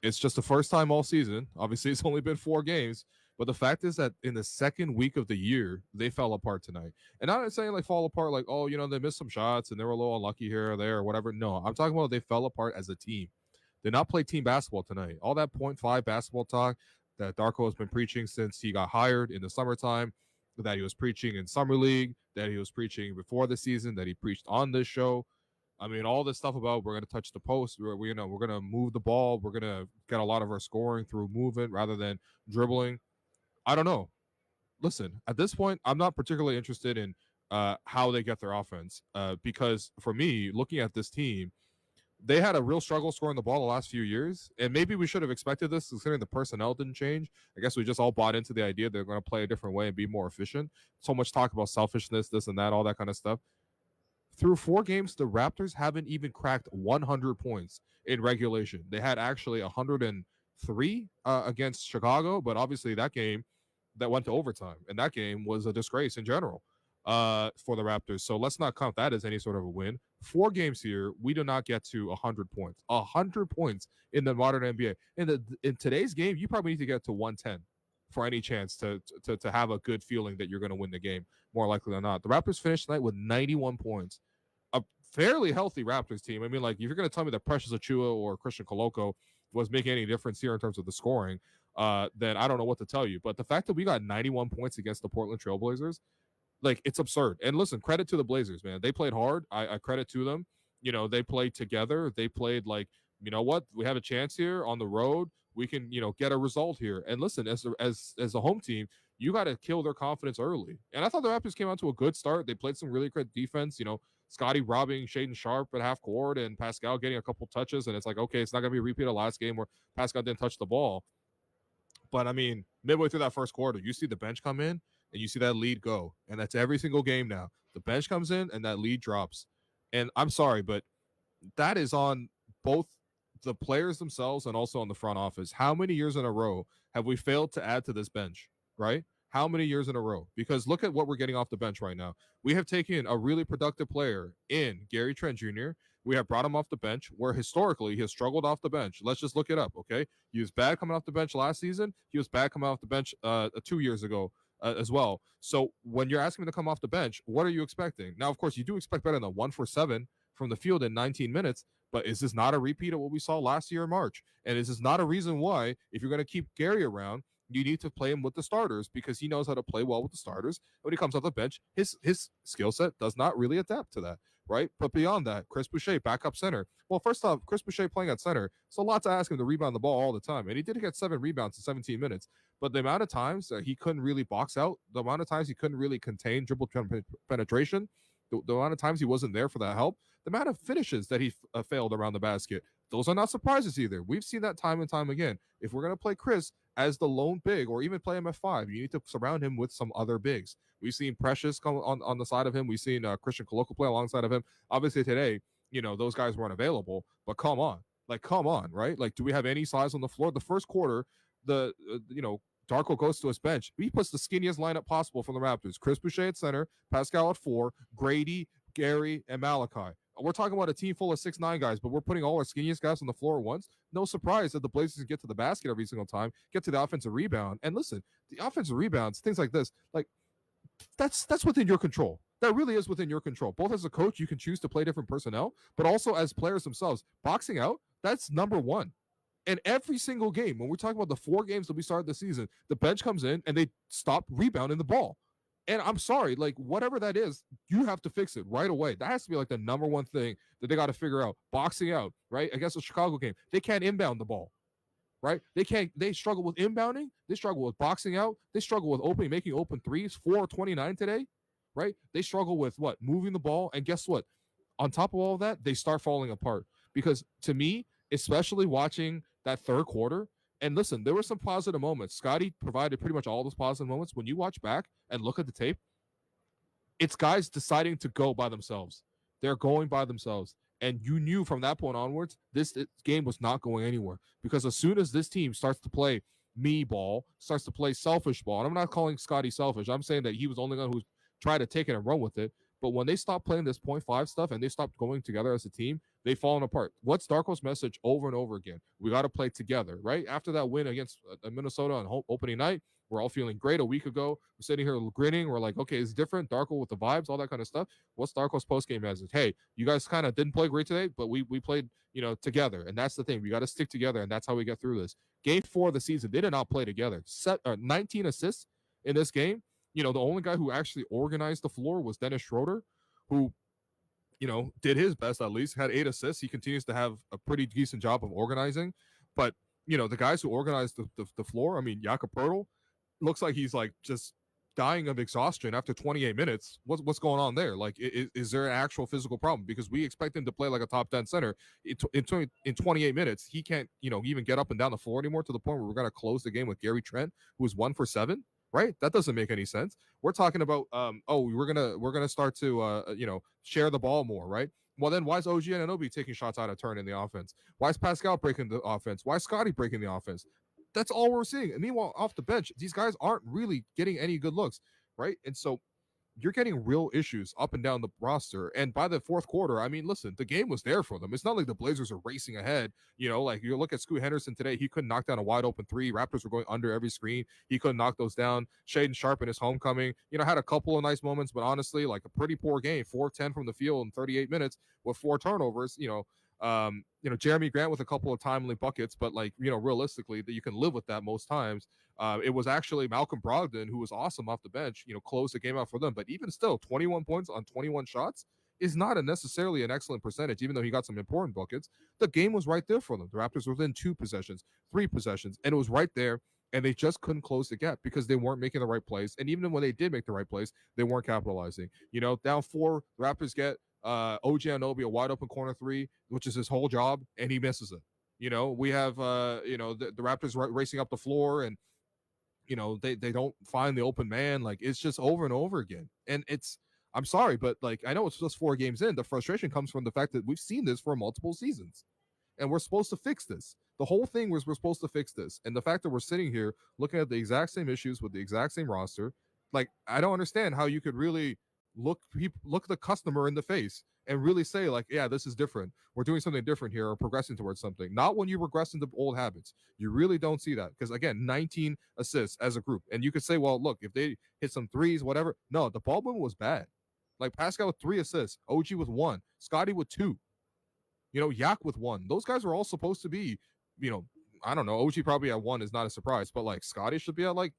it's just the first time all season. Obviously, it's only been 4 games. But the fact is that in the second week of the year, they fell apart tonight. And I'm not saying like fall apart like, oh, you know, they missed some shots and they were a little unlucky here or there or whatever. No, I'm talking about they fell apart as a team. They did not play team basketball tonight. All that 0.5 basketball talk that Darko has been preaching since he got hired in the summertime, that he was preaching in Summer League, that he was preaching before the season, that he preached on this show. I mean, all this stuff about we're going to touch the post, we're going to move the ball, we're going to get a lot of our scoring through movement rather than dribbling. I don't know. Listen, at this point, I'm not particularly interested in how they get their offense because for me, looking at this team, they had a real struggle scoring the ball the last few years, and maybe we should have expected this considering the personnel didn't change. I guess we just all bought into the idea they're going to play a different way and be more efficient. So much talk about selfishness, this and that, all that kind of stuff. Through 4 games, the Raptors haven't even cracked 100 points in regulation. They had actually 103 against Chicago, but obviously that game that went to overtime, and that game was a disgrace in general for the Raptors. So let's not count that as any sort of a win. 4 games here, we do not get to 100 points. 100 points in the modern NBA. In today's game, you probably need to get to 110 for any chance to have a good feeling that you're going to win the game, more likely than not. The Raptors finished tonight with 91 points. A fairly healthy Raptors team. I mean, like, if you're going to tell me that Precious Achiuwa or Christian Koloko was making any difference here in terms of the scoring, then I don't know what to tell you. But the fact that we got 91 points against the Portland Trail Blazers, like, it's absurd. And listen, credit to the Blazers, man. They played hard. I credit to them. You know, they played together. They played like, you know what? We have a chance here on the road. We can, you know, get a result here. And listen, as a home team, you got to kill their confidence early. And I thought the Raptors came out to a good start. They played some really great defense. You know, Scotty robbing Shaedon Sharp at half court and Pascal getting a couple touches. And it's like, okay, it's not going to be a repeat of last game where Pascal didn't touch the ball. But I mean, midway through that first quarter, you see the bench come in and you see that lead go. And that's every single game now. The bench comes in and that lead drops. And I'm sorry, but that is on both the players themselves and also on the front office. How many years in a row have we failed to add to this bench, right? How many years in a row? Because look at what we're getting off the bench right now. We have taken a really productive player in Gary Trent Jr. We have brought him off the bench, where historically he has struggled off the bench. Let's just look it up, okay? He was bad coming off the bench last season. He was bad coming off the bench 2 years ago as well. So when you're asking him to come off the bench, what are you expecting? Now, of course, you do expect better than 1 for 7 from the field in 19 minutes, but is this not a repeat of what we saw last year in March? And is this not a reason why, if you're going to keep Gary around, you need to play him with the starters, because he knows how to play well with the starters. When he comes off the bench, his skill set does not really adapt to that, right? But beyond that, Chris Boucher, backup center. Well, first off, Chris Boucher playing at center, it's a lot to ask him to rebound the ball all the time. And he did get 7 rebounds in 17 minutes. But the amount of times that he couldn't really box out, the amount of times he couldn't really contain dribble penetration, the amount of times he wasn't there for that help, the amount of finishes that he failed around the basket, those are not surprises either. We've seen that time and time again. If we're going to play Chris as the lone big, or even play him at 5, you need to surround him with some other bigs. We've seen Precious come on the side of him. We've seen Christian Koloko play alongside of him. Obviously today, you know, those guys weren't available, but come on, right? Like, do we have any size on the floor? The first quarter, Darko goes to his bench. He puts the skinniest lineup possible for the Raptors. Chris Boucher at center, Pascal at 4, Grady, Gary, and Malachi. We're talking about a team full of 6'9" guys, but we're putting all our skinniest guys on the floor at once. No surprise that the Blazers get to the basket every single time, get to the offensive rebound. And listen, the offensive rebounds, things like this, like that's within your control. That really is within your control. Both as a coach, you can choose to play different personnel, but also as players themselves. Boxing out, that's number one. And every single game, when we're talking about the 4 games that we started the season, the bench comes in and they stop rebounding the ball. And I'm sorry, like whatever that is, you have to fix it right away. That has to be like the number one thing that they got to figure out. Boxing out, right? Against the Chicago game, they can't inbound the ball, right? They struggle with inbounding. They struggle with boxing out. They struggle with making open threes, 4-29 today, right? They struggle with moving the ball. And guess what? On top of all of that, they start falling apart. Because to me, especially watching that third quarter, and listen, there were some positive moments. Scotty provided pretty much all those positive moments. When you watch back and look at the tape, it's guys deciding to go by themselves. They're going by themselves. And you knew from that point onwards, this game was not going anywhere. Because as soon as this team starts to play me ball, starts to play selfish ball, and I'm not calling Scotty selfish. I'm saying that he was the only one who tried to take it and run with it. But when they stopped playing this 0.5 stuff and they stopped going together as a team, they've fallen apart. What's Darko's message over and over again? We got to play together, right? After that win against Minnesota on opening night, we're all feeling great. A week ago, we're sitting here grinning. We're like, okay, it's different. Darko with the vibes, all that kind of stuff. What's Darko's post-game message? Hey, you guys kind of didn't play great today, but we played, together. And that's the thing. We got to stick together, and that's how we get through this. Game 4 of the season, they did not play together. 19 assists in this game. The only guy who actually organized the floor was Dennis Schroeder, who, did his best at least, had 8 assists. He continues to have a pretty decent job of organizing. But, the guys who organized the floor, I mean, Jakob Poeltl looks like he's like just dying of exhaustion after 28 minutes. What's going on there? Like, is there an actual physical problem? Because we expect him to play like a top 10 center. In 28 minutes, he can't, even get up and down the floor anymore, to the point where we're going to close the game with Gary Trent, who was 1 for 7. Right? That doesn't make any sense. We're talking about we're gonna start to share the ball more, right? Well, then why is OG Anunoby taking shots out of turn in the offense? Why is Pascal breaking the offense? Why is Scotty breaking the offense? That's all we're seeing. And meanwhile, off the bench, these guys aren't really getting any good looks, right? And so you're getting real issues up and down the roster. And by the fourth quarter, I mean, listen, the game was there for them. It's not like the Blazers are racing ahead. Like you look at Scoot Henderson today, he couldn't knock down a wide open 3. Raptors were going under every screen. He couldn't knock those down. Shaden Sharp in his homecoming, had a couple of nice moments, but honestly, like a pretty poor game. 4-10 from the field in 38 minutes with 4 turnovers. Jeremy Grant with a couple of timely buckets, but realistically, that you can live with that most times. It was actually Malcolm Brogdon, who was awesome off the bench, closed the game out for them. But even still, 21 points on 21 shots is not necessarily an excellent percentage, even though he got some important buckets. The game was right there for them. The Raptors were within 2 possessions, 3 possessions, and it was right there. And they just couldn't close the gap because they weren't making the right plays. And even when they did make the right plays, they weren't capitalizing. Down 4, the Raptors get OG Anunoby a wide open corner 3, which is his whole job, and he misses it. We have the Raptors racing up the floor, and they don't find the open man. Like, it's just over and over again. And I'm sorry, but like, I know it's just 4 games in. The frustration comes from the fact that we've seen this for multiple seasons, and we're supposed to fix this. The whole thing was we're supposed to fix this. And the fact that we're sitting here looking at the exact same issues with the exact same roster, like, I don't understand how you could really look the customer in the face and really say, like, yeah, this is different. We're doing something different here, or progressing towards something. Not when you regress into old habits. You really don't see that. Because again, 19 assists as a group. And you could say, well, look, if they hit some threes, whatever. No, the ball movement was bad. Like, Pascal with 3 assists, OG with 1, Scotty with 2, Yak with 1. Those guys are all supposed to be, I don't know. OG probably at 1 is not a surprise, but like Scotty should be at like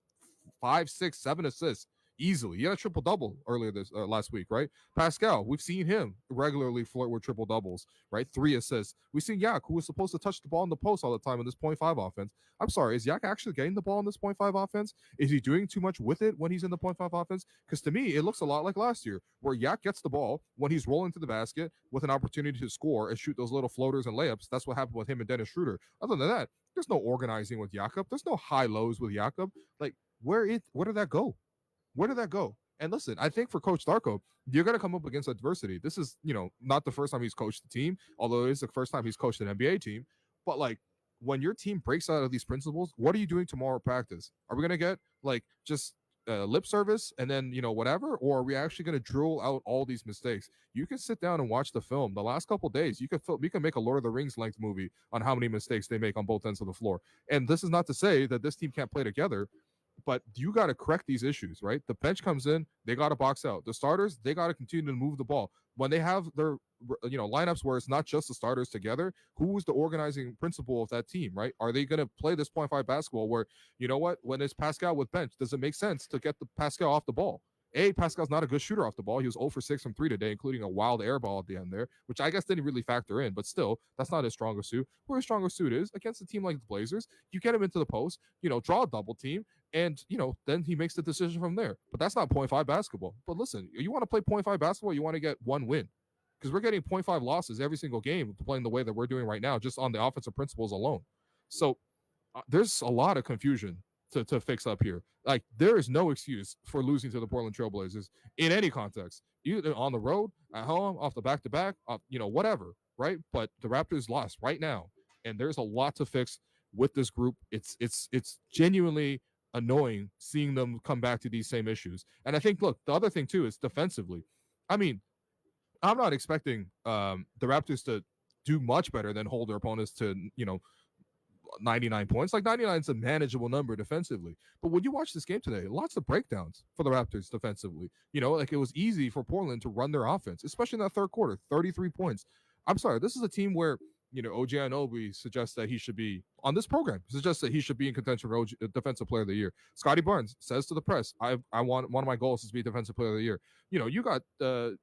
5, 6, 7 assists. Easily. He had a triple-double earlier this last week, right? Pascal, we've seen him regularly flirt with triple-doubles, right? 3 assists. We've seen Yak, who was supposed to touch the ball in the post all the time in this 0.5 offense. I'm sorry, is Yak actually getting the ball in this 0.5 offense? Is he doing too much with it when he's in the 0.5 offense? Because to me, it looks a lot like last year, where Yak gets the ball when he's rolling to the basket with an opportunity to score and shoot those little floaters and layups. That's what happened with him and Dennis Schroeder. Other than that, there's no organizing with Jakob. There's no high-lows with Jakob. Like, where did that go? Where did that go? And listen, I think for Coach Darko, you're going to come up against adversity. This is, not the first time he's coached the team, although it is the first time he's coached an NBA team. But like, when your team breaks out of these principles, what are you doing tomorrow at practice? Are we going to get like just lip service and then, whatever, or are we actually going to drill out all these mistakes? You can sit down and watch the film. The last couple of days, we can make a Lord of the Rings length movie on how many mistakes they make on both ends of the floor. And this is not to say that this team can't play together, but you got to correct these issues, right? The bench comes in, they got to box out. The starters, they got to continue to move the ball. When they have their, lineups where it's not just the starters together, who is the organizing principle of that team, right? Are they going to play this 0.5 basketball where, when it's Pascal with bench, does it make sense to get the Pascal off the ball? Pascal's not a good shooter off the ball. He was 0 for 6 from 3 today, including a wild air ball at the end there, which I guess didn't really factor in, but still, that's not his strongest suit. Where his strongest suit is against a team like the Blazers, you get him into the post, draw a double team, and, then he makes the decision from there. But that's not 0.5 basketball. But listen, you want to play 0.5 basketball, you want to get one win. Because we're getting 0.5 losses every single game playing the way that we're doing right now, just on the offensive principles alone. So there's a lot of confusion to fix up here. Like, there is no excuse for losing to the Portland Trailblazers in any context, either on the road, at home, off the back-to-back, whatever, right? But the Raptors lost right now, and there's a lot to fix with this group. It's genuinely annoying seeing them come back to these same issues. And I think, look, the other thing too is defensively. I mean, I'm not expecting the Raptors to do much better than hold their opponents to 99 points. Like, 99 is a manageable number defensively. But when you watch this game today, lots of breakdowns for the Raptors defensively. Like, it was easy for Portland to run their offense, especially in that third quarter, 33 points. I'm sorry, this is a team where, OG Anunoby suggests that he should be on this program, suggests that he should be in contention for Defensive Player of the Year. Scotty Barnes says to the press, I want, one of my goals is to be Defensive Player of the Year. You got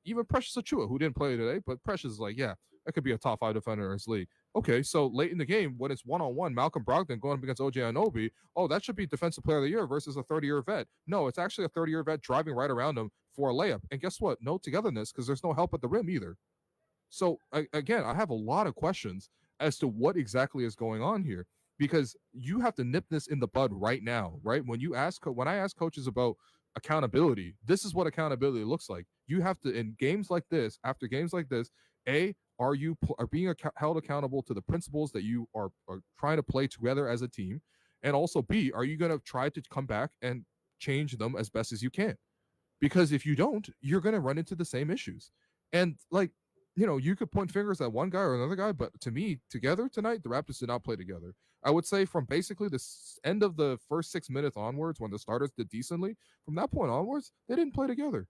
even Precious Achiuwa, who didn't play today, but Precious is like, yeah, that could be a top 5 defender in this league. Okay, so late in the game, when it's one-on-one, Malcolm Brogdon going up against OG Anunoby, that should be Defensive Player of the Year versus a 30-year vet. No, it's actually a 30-year vet driving right around him for a layup. And guess what? No togetherness, because there's no help at the rim either. So, again, I have a lot of questions as to what exactly is going on here, because you have to nip this in the bud right now, right? When I ask coaches about accountability, this is what accountability looks like. You have to, in games like this, after games like this, are you being held accountable to the principles that you are trying to play together as a team? And also, B, are you going to try to come back and change them as best as you can? Because if you don't, you're going to run into the same issues. And you could point fingers at one guy or another guy, but to me, together tonight, the Raptors did not play together. I would say from basically the end of the first 6 minutes onwards, when the starters did decently, from that point onwards, they didn't play together.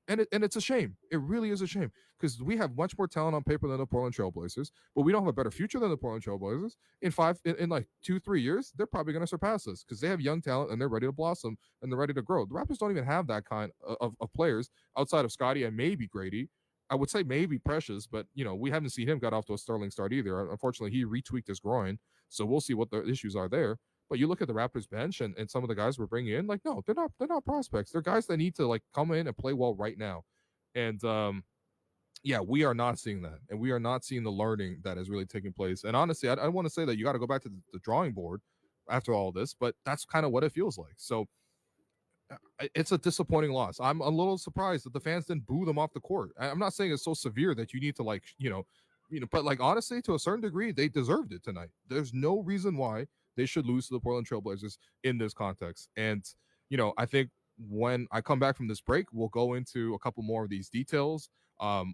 And it's a shame. It really is a shame, because we have much more talent on paper than the Portland Trailblazers, but we don't have a better future than the Portland Trailblazers. In like 2-3 years, they're probably going to surpass us, because they have young talent and they're ready to blossom and they're ready to grow. The Raptors don't even have that kind of players outside of Scotty and maybe Grady. I would say maybe Precious, but we haven't seen him get off to a sterling start either. Unfortunately, he retweaked his groin, so we'll see what the issues are there. But you look at the Raptors bench and some of the guys we're bringing in, like, no, they're not prospects. They're guys that need to like come in and play well right now. And we are not seeing that, and we are not seeing the learning that is really taking place. And honestly, I want to say that you got to go back to the drawing board after all this, but that's kind of what it feels like. So it's a disappointing loss. I'm a little surprised that the fans didn't boo them off the court. I'm not saying it's so severe that you need to but like, honestly, to a certain degree, they deserved it tonight. There's no reason why they should lose to the Portland Trailblazers in this context. And, I think when I come back from this break, we'll go into a couple more of these details.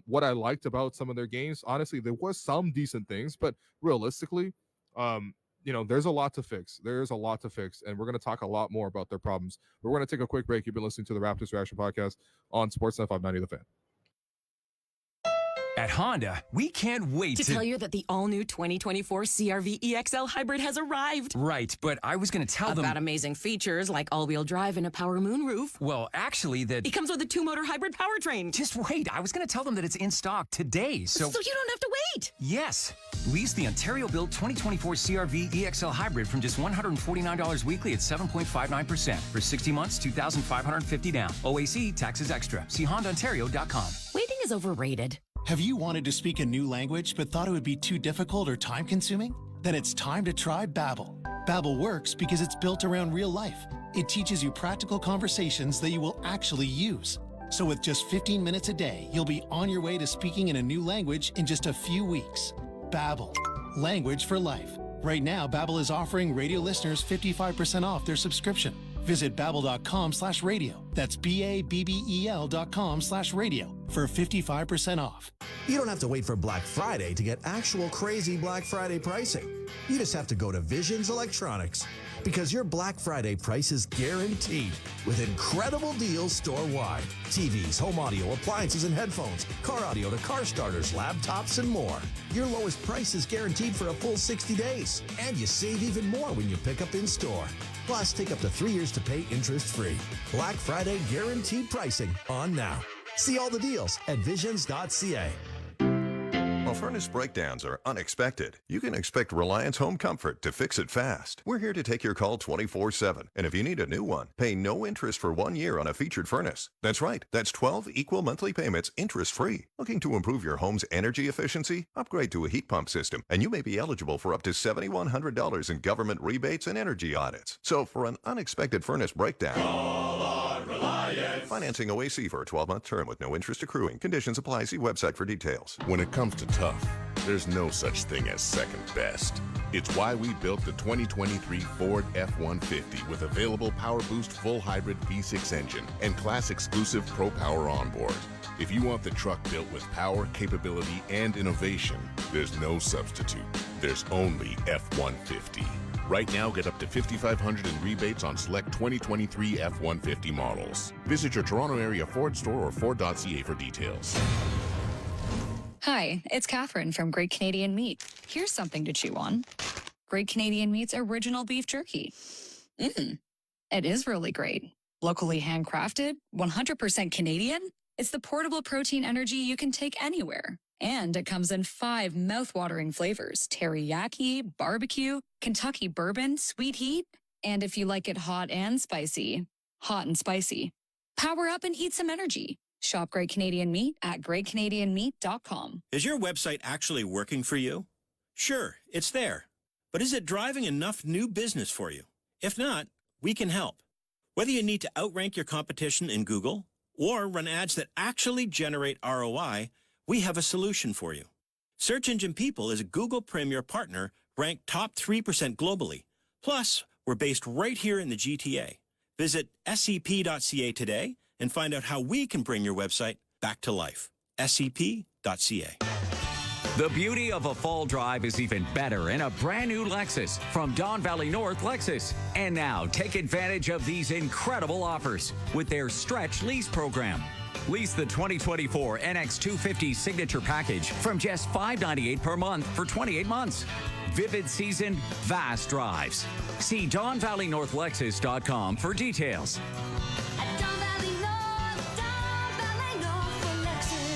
What I liked about some of their games, honestly, there was some decent things, but realistically, there's a lot to fix. There's a lot to fix, and we're going to talk a lot more about their problems. But we're going to take a quick break. You've been listening to the Raptors Reaction Podcast on Sportsnet 590 The Fan. At Honda, we can't wait to tell you that the all-new 2024 CR-V EXL Hybrid has arrived. Right, but I was going to tell them about amazing features like all-wheel drive and a power moonroof. Well, actually, it comes with a 2-motor hybrid powertrain. Just wait, I was going to tell them that it's in stock today, so you don't have to wait. Yes, lease the Ontario-built 2024 CR-V EXL Hybrid from just $149 weekly at 7.59% for 60 months, $2,550 down. OAC, taxes extra. See HondaOntario.com. Waiting is overrated. Have you wanted to speak a new language but thought it would be too difficult or time-consuming? Then it's time to try Babbel. Babbel works because it's built around real life. It teaches you practical conversations that you will actually use. So with just 15 minutes a day, you'll be on your way to speaking in a new language in just a few weeks. Babbel, language for life. Right now, Babbel is offering radio listeners 55% off their subscription. Visit babbel.com/radio. That's BABBEL.com/radio for 55% off. You don't have to wait for Black Friday to get actual crazy Black Friday pricing. You just have to go to Visions Electronics, because your Black Friday price is guaranteed with incredible deals store-wide. TVs, home audio, appliances and headphones, car audio to car starters, laptops, and more. Your lowest price is guaranteed for a full 60 days, and you save even more when you pick up in-store. Plus, take up to 3 years to pay interest-free. Black Friday guaranteed pricing on now. See all the deals at visions.ca. While furnace breakdowns are unexpected, you can expect Reliance Home Comfort to fix it fast. We're here to take your call 24/7. And if you need a new one, pay no interest for 1 year on a featured furnace. That's right. That's 12 equal monthly payments interest-free. Looking to improve your home's energy efficiency? Upgrade to a heat pump system, and you may be eligible for up to $7,100 in government rebates and energy audits. So for an unexpected furnace breakdown, call on Reliance. Financing OAC for a 12-month term with no interest accruing. Conditions apply. See website for details. When it comes to tough, there's no such thing as second best. It's why we built the 2023 Ford F-150 with available Power Boost full hybrid V6 engine and class exclusive Pro Power onboard. If you want the truck built with power, capability, and innovation, there's no substitute. There's only F-150. Right now, get up to $5,500 in rebates on select 2023 F-150 models. Visit your Toronto area Ford store or Ford.ca for details. Hi, it's Catherine from Great Canadian Meat. Here's something to chew on. Great Canadian Meat's original beef jerky. It is really great. Locally handcrafted, 100% Canadian. It's the portable protein energy you can take anywhere. And it comes in 5 mouth-watering flavors: teriyaki, barbecue, Kentucky bourbon, sweet heat, and if you like it hot and spicy, hot and spicy. Power up and heat some energy. Shop Great Canadian Meat at greatcanadianmeat.com. Is your website actually working for you? Sure, it's there. But is it driving enough new business for you? If not, we can help. Whether you need to outrank your competition in Google or run ads that actually generate ROI, we have a solution for you. Search Engine People is a Google Premier partner ranked top 3% globally. Plus, we're based right here in the GTA. Visit scp.ca today and find out how we can bring your website back to life. scp.ca. The beauty of a fall drive is even better in a brand new Lexus from Don Valley North Lexus. And now take advantage of these incredible offers with their stretch lease program. Lease the 2024 NX250 Signature Package from just $598 per month for 28 months. Vivid season, vast drives. See DonValleyNorthLexus.com for details.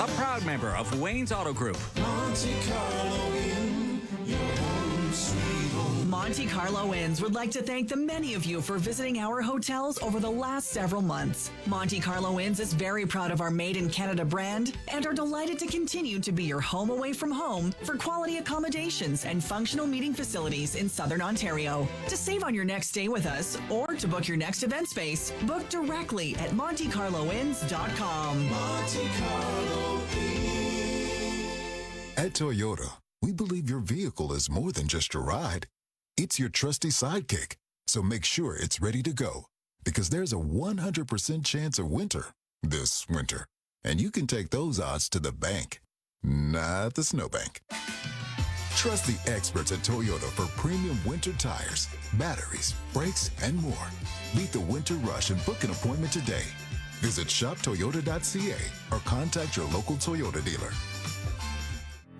A proud member of Wayne's Auto Group. Monte Carlo Inn, your home sweet home. Monte Carlo Inns would like to thank the many of you for visiting our hotels over the last several months. Monte Carlo Inns is very proud of our Made in Canada brand and are delighted to continue to be your home away from home for quality accommodations and functional meeting facilities in Southern Ontario. To save on your next stay with us or to book your next event space, book directly at MonteCarloInns.com. Monte Carlo At Toyota, we believe your vehicle is more than just your ride. It's your trusty sidekick. So make sure it's ready to go, because there's a 100% chance of winter this winter. And you can take those odds to the bank, not the snowbank. Trust the experts at Toyota for premium winter tires, batteries, brakes, and more. Beat the winter rush and book an appointment today. Visit shoptoyota.ca or contact your local Toyota dealer.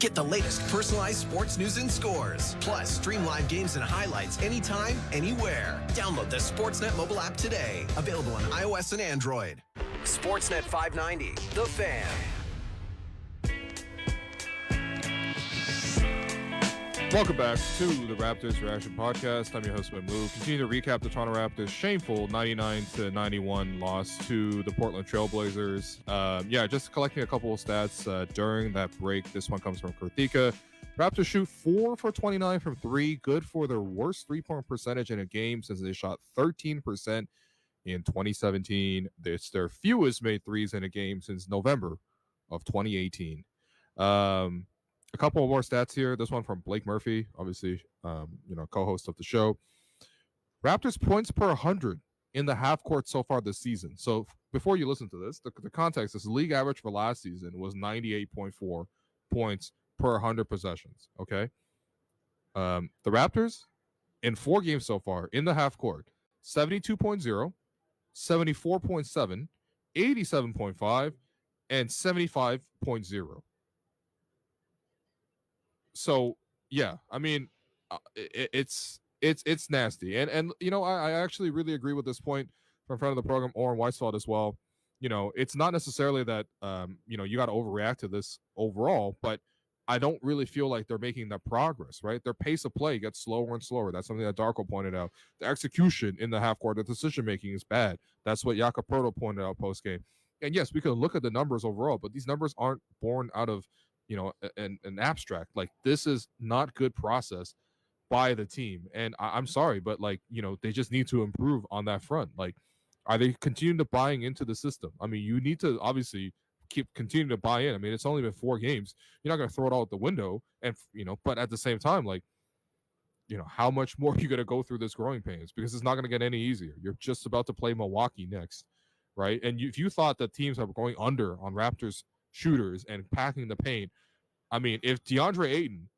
Get the latest personalized sports news and scores. Plus, stream live games and highlights anytime, anywhere. Download the Sportsnet mobile app today. Available on iOS and Android. Sportsnet 590, The Fan. Welcome back to the Raptors Reaction Podcast. I'm your host, Ben Lou. Continue to recap the Toronto Raptors' shameful 99-91 loss to the Portland Trailblazers. Just collecting a couple of stats during that break. This one comes from Karthika. Raptors shoot 4 for 29 from 3. Good for their worst three-point percentage in a game since they shot 13% in 2017. It's their fewest made threes in a game since November of 2018. A couple more stats here. This one from Blake Murphy, obviously, co-host of the show. Raptors points per 100 in the half court so far this season. So before you listen to this, the context is the league average for last season was 98.4 points per 100 possessions. Okay. The Raptors in 4 games so far in the half court, 72.0, 74.7, 87.5, and 75.0. So yeah, I mean, it's nasty, and you know, I actually really agree with this point from front of the program, Oren Weisfeld as well. You know, it's not necessarily that you know, you got to overreact to this overall, but I don't really feel like they're making that progress, right? Their pace of play gets slower and slower. That's something that Darko pointed out. The execution in the half court, the decision making is bad. That's what Jakob Poeltl pointed out post game. And yes, we could look at the numbers overall, but these numbers aren't born out of, you know, an abstract. Like, this is not good process by the team. And I'm sorry, but like, you know, they just need to improve on that front. Like, are they continuing to buying into the system? I mean, you need to obviously continue to buy in. I mean, it's only been 4 games. You're not going to throw it all out the window, and you know, but at the same time, like, you know, how much more are you going to go through this growing pains? Because it's not going to get any easier. You're just about to play Milwaukee next, right? And if you thought that teams are going under on Raptors shooters and packing the paint, I mean, if DeAndre Ayton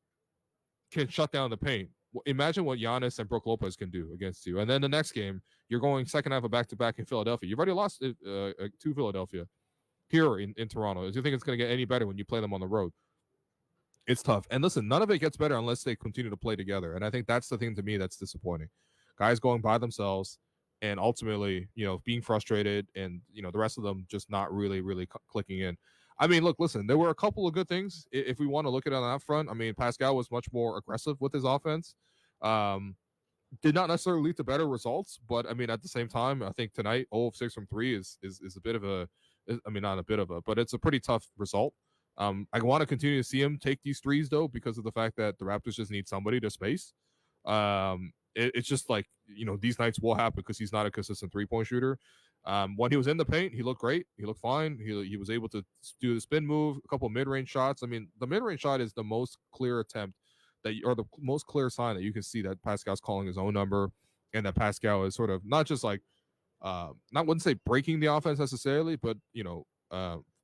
can shut down the paint, imagine what Giannis and Brook Lopez can do against you. And then the next game, you're going second half of back-to-back in Philadelphia. You've already lost to Philadelphia here in Toronto. Do you think it's going to get any better when you play them on the road? It's tough. And listen, none of it gets better unless they continue to play together. And I think that's the thing to me that's disappointing. Guys going by themselves and ultimately, you know, being frustrated, and, you know, the rest of them just not really clicking in. I mean, look, listen, there were a couple of good things if we want to look at it on that front. I mean, Pascal was much more aggressive with his offense. Did not necessarily lead to better results, but I mean, at the same time, I think tonight 0 of 6 from 3 is a bit of a, I mean, not a bit of a, but it's a pretty tough result. I want to continue to see him take these threes though, because of the fact that the Raptors just need somebody to space. It's just like, you know, these nights will happen because he's not a consistent 3-point shooter. When he was in the paint, he looked great. He looked fine. He was able to do the spin move, a couple of mid-range shots. I mean, the mid-range shot is the most clear attempt or the most clear sign that you can see that Pascal's calling his own number, and that Pascal is sort of not just like, wouldn't say breaking the offense necessarily, but, you know,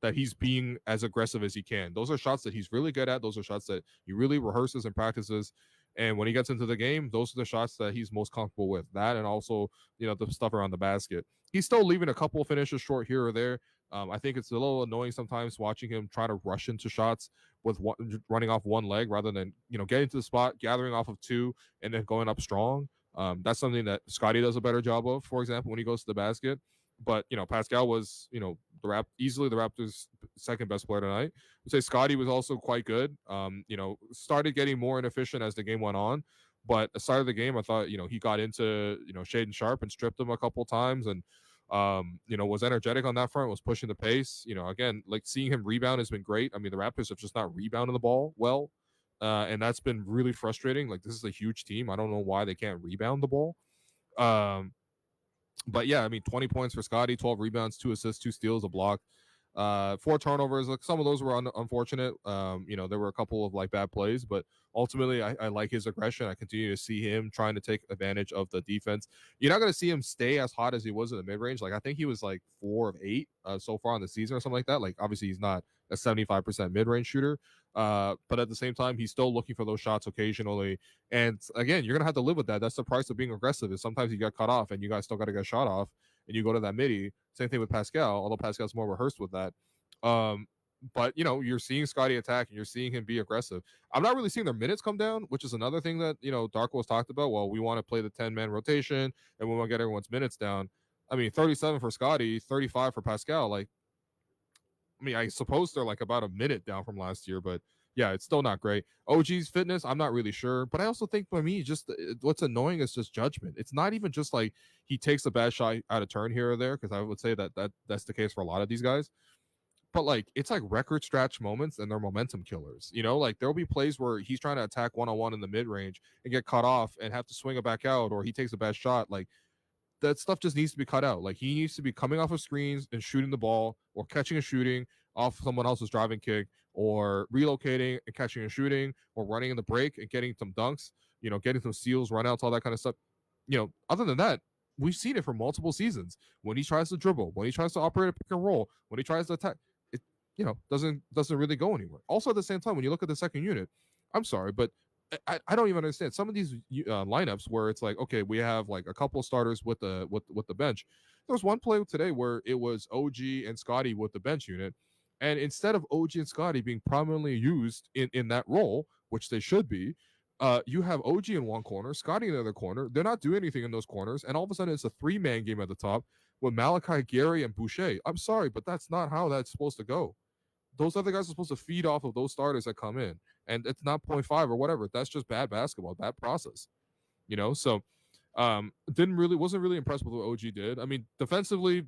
that he's being as aggressive as he can. Those are shots that he's really good at. Those are shots that he really rehearses and practices. And when he gets into the game, those are the shots that he's most comfortable with. That, and also, you know, the stuff around the basket. He's still leaving a couple of finishes short here or there. I think it's a little annoying sometimes watching him try to rush into shots with running off one leg rather than, you know, getting to the spot, gathering off of 2, and then going up strong. That's something that Scotty does a better job of, for example, when he goes to the basket. But, you know, Pascal was, you know, easily the Raptors' second best player tonight. I'd say Scotty was also quite good. You know, started getting more inefficient as the game went on. But at the start of the game, I thought, you know, he got into, you know, Shaedon Sharpe and stripped him a couple of times, and, you know, was energetic on that front, was pushing the pace. You know, again, like, seeing him rebound has been great. I mean, the Raptors have just not rebounded the ball well. And that's been really frustrating. Like, this is a huge team. I don't know why they can't rebound the ball. But yeah, I mean, 20 points for Scotty, 12 rebounds, 2 assists, 2 steals, a block, 4 turnovers. Like, some of those were unfortunate. You know, there were a couple of like bad plays, but ultimately I like his aggression. I continue to see him trying to take advantage of the defense. You're not going to see him stay as hot as he was in the mid-range. Like, I think he was like 4 of 8 so far in the season or something like that. Like, obviously he's not a 75% mid-range shooter. But at the same time, he's still looking for those shots occasionally. And again, you're going to have to live with that. That's the price of being aggressive, is sometimes you get cut off and you guys still got to get shot off and you go to that midi. Same thing with Pascal, although Pascal's more rehearsed with that. But, you know, you're seeing Scotty attack and you're seeing him be aggressive. I'm not really seeing their minutes come down, which is another thing that, you know, Darko has talked about. Well, we want to play the 10-man rotation and we want to get everyone's minutes down. I mean, 37 for Scotty, 35 for Pascal. Like, I mean, I suppose they're like about a minute down from last year, but yeah, it's still not great. OG's fitness, I'm not really sure, but I also think for me, just what's annoying is just judgment. It's not even just like he takes a bad shot out of turn here or there, because I would say that's the case for a lot of these guys. But like, it's like record stretch moments and they're momentum killers. You know, like there'll be plays where he's trying to attack one-on-one in the mid-range and get cut off and have to swing it back out, or he takes a bad shot. Like, that stuff just needs to be cut out. Like, he needs to be coming off of screens and shooting the ball, or catching and shooting off someone else's driving kick, or relocating and catching and shooting, or running in the break and getting some dunks, you know, getting some steals, runouts, all that kind of stuff. You know, other than that, we've seen it for multiple seasons. When he tries to dribble, when he tries to operate a pick and roll, when he tries to attack, it doesn't really go anywhere. Also, at the same time, when you look at the second unit, I'm sorry, but I don't even understand some of these lineups where it's like, okay, we have like a couple of starters with the bench. There was one play today where it was OG and Scotty with the bench unit, and instead of OG and Scotty being prominently used in that role, which they should be, you have OG in one corner, Scotty in the other corner. They're not doing anything in those corners, and all of a sudden it's a 3-man game at the top with Malachi, Gary, and Boucher. I'm sorry, but that's not how that's supposed to go. Those other guys are supposed to feed off of those starters that come in, and it's not 0.5 or whatever. That's just bad basketball, bad process. So wasn't really impressed with what OG did. I mean, defensively,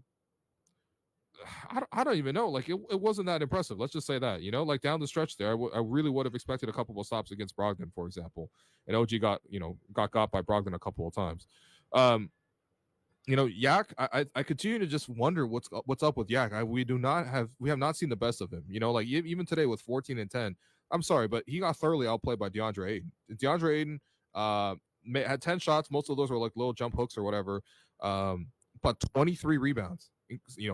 I don't even know. Like it wasn't that impressive. Let's just say that. Like down the stretch there, I really would have expected a couple of stops against Brogdon, for example. And OG got by Brogdon a couple of times. Yak, I continue to just wonder what's up with Yak. We have not seen the best of him. Like even today with 14 and 10. I'm sorry, but he got thoroughly outplayed by DeAndre Ayton. DeAndre Ayton had 10 shots. Most of those were like little jump hooks or whatever. But 23 rebounds.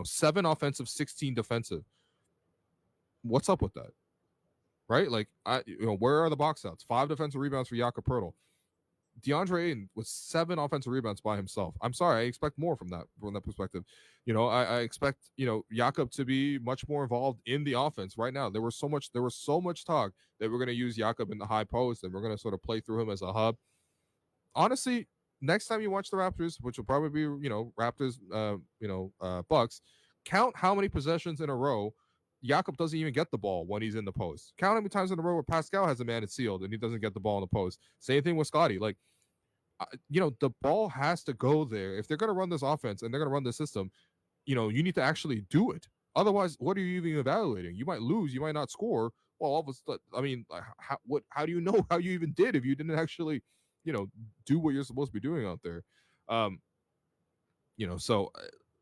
7 offensive, 16 defensive. What's up with that? Right? Like where are the box outs? 5 defensive rebounds for Jakob Poeltl. DeAndre Ayton with 7 offensive rebounds by himself. I'm sorry, I expect more from that perspective. I expect Jakob to be much more involved in the offense right now. There was so much talk that we're going to use Jakob in the high post and we're going to sort of play through him as a hub. Honestly, next time you watch the Raptors, which will probably be Raptors Bucks, count how many possessions in a row Jakob doesn't even get the ball when he's in the post. Count how many times in a row where Pascal has a man it's sealed and he doesn't get the ball in the post. Same thing with Scotty. Like, the ball has to go there. If they're going to run this offense and they're going to run this system, you need to actually do it. Otherwise, what are you even evaluating? You might lose. You might not score. Well, all of a sudden, I mean, how do you know how you even did if you didn't actually, do what you're supposed to be doing out there? So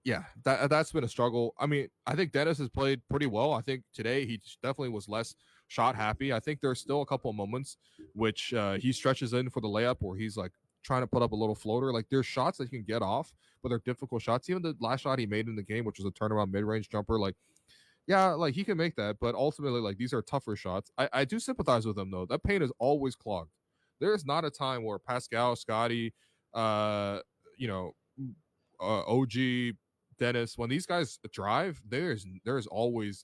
yeah, that's been a struggle. I mean, I think Dennis has played pretty well. I think today he definitely was less shot happy. I think there's still a couple of moments which he stretches in for the layup where he's like trying to put up a little floater. Like there's shots that he can get off, but they're difficult shots. Even the last shot he made in the game, which was a turnaround mid-range jumper, like, yeah, like he can make that, but ultimately, like, these are tougher shots. I do sympathize with him though. That paint is always clogged. There is not a time where Pascal, Scotty, OG, Dennis, when these guys drive, there's always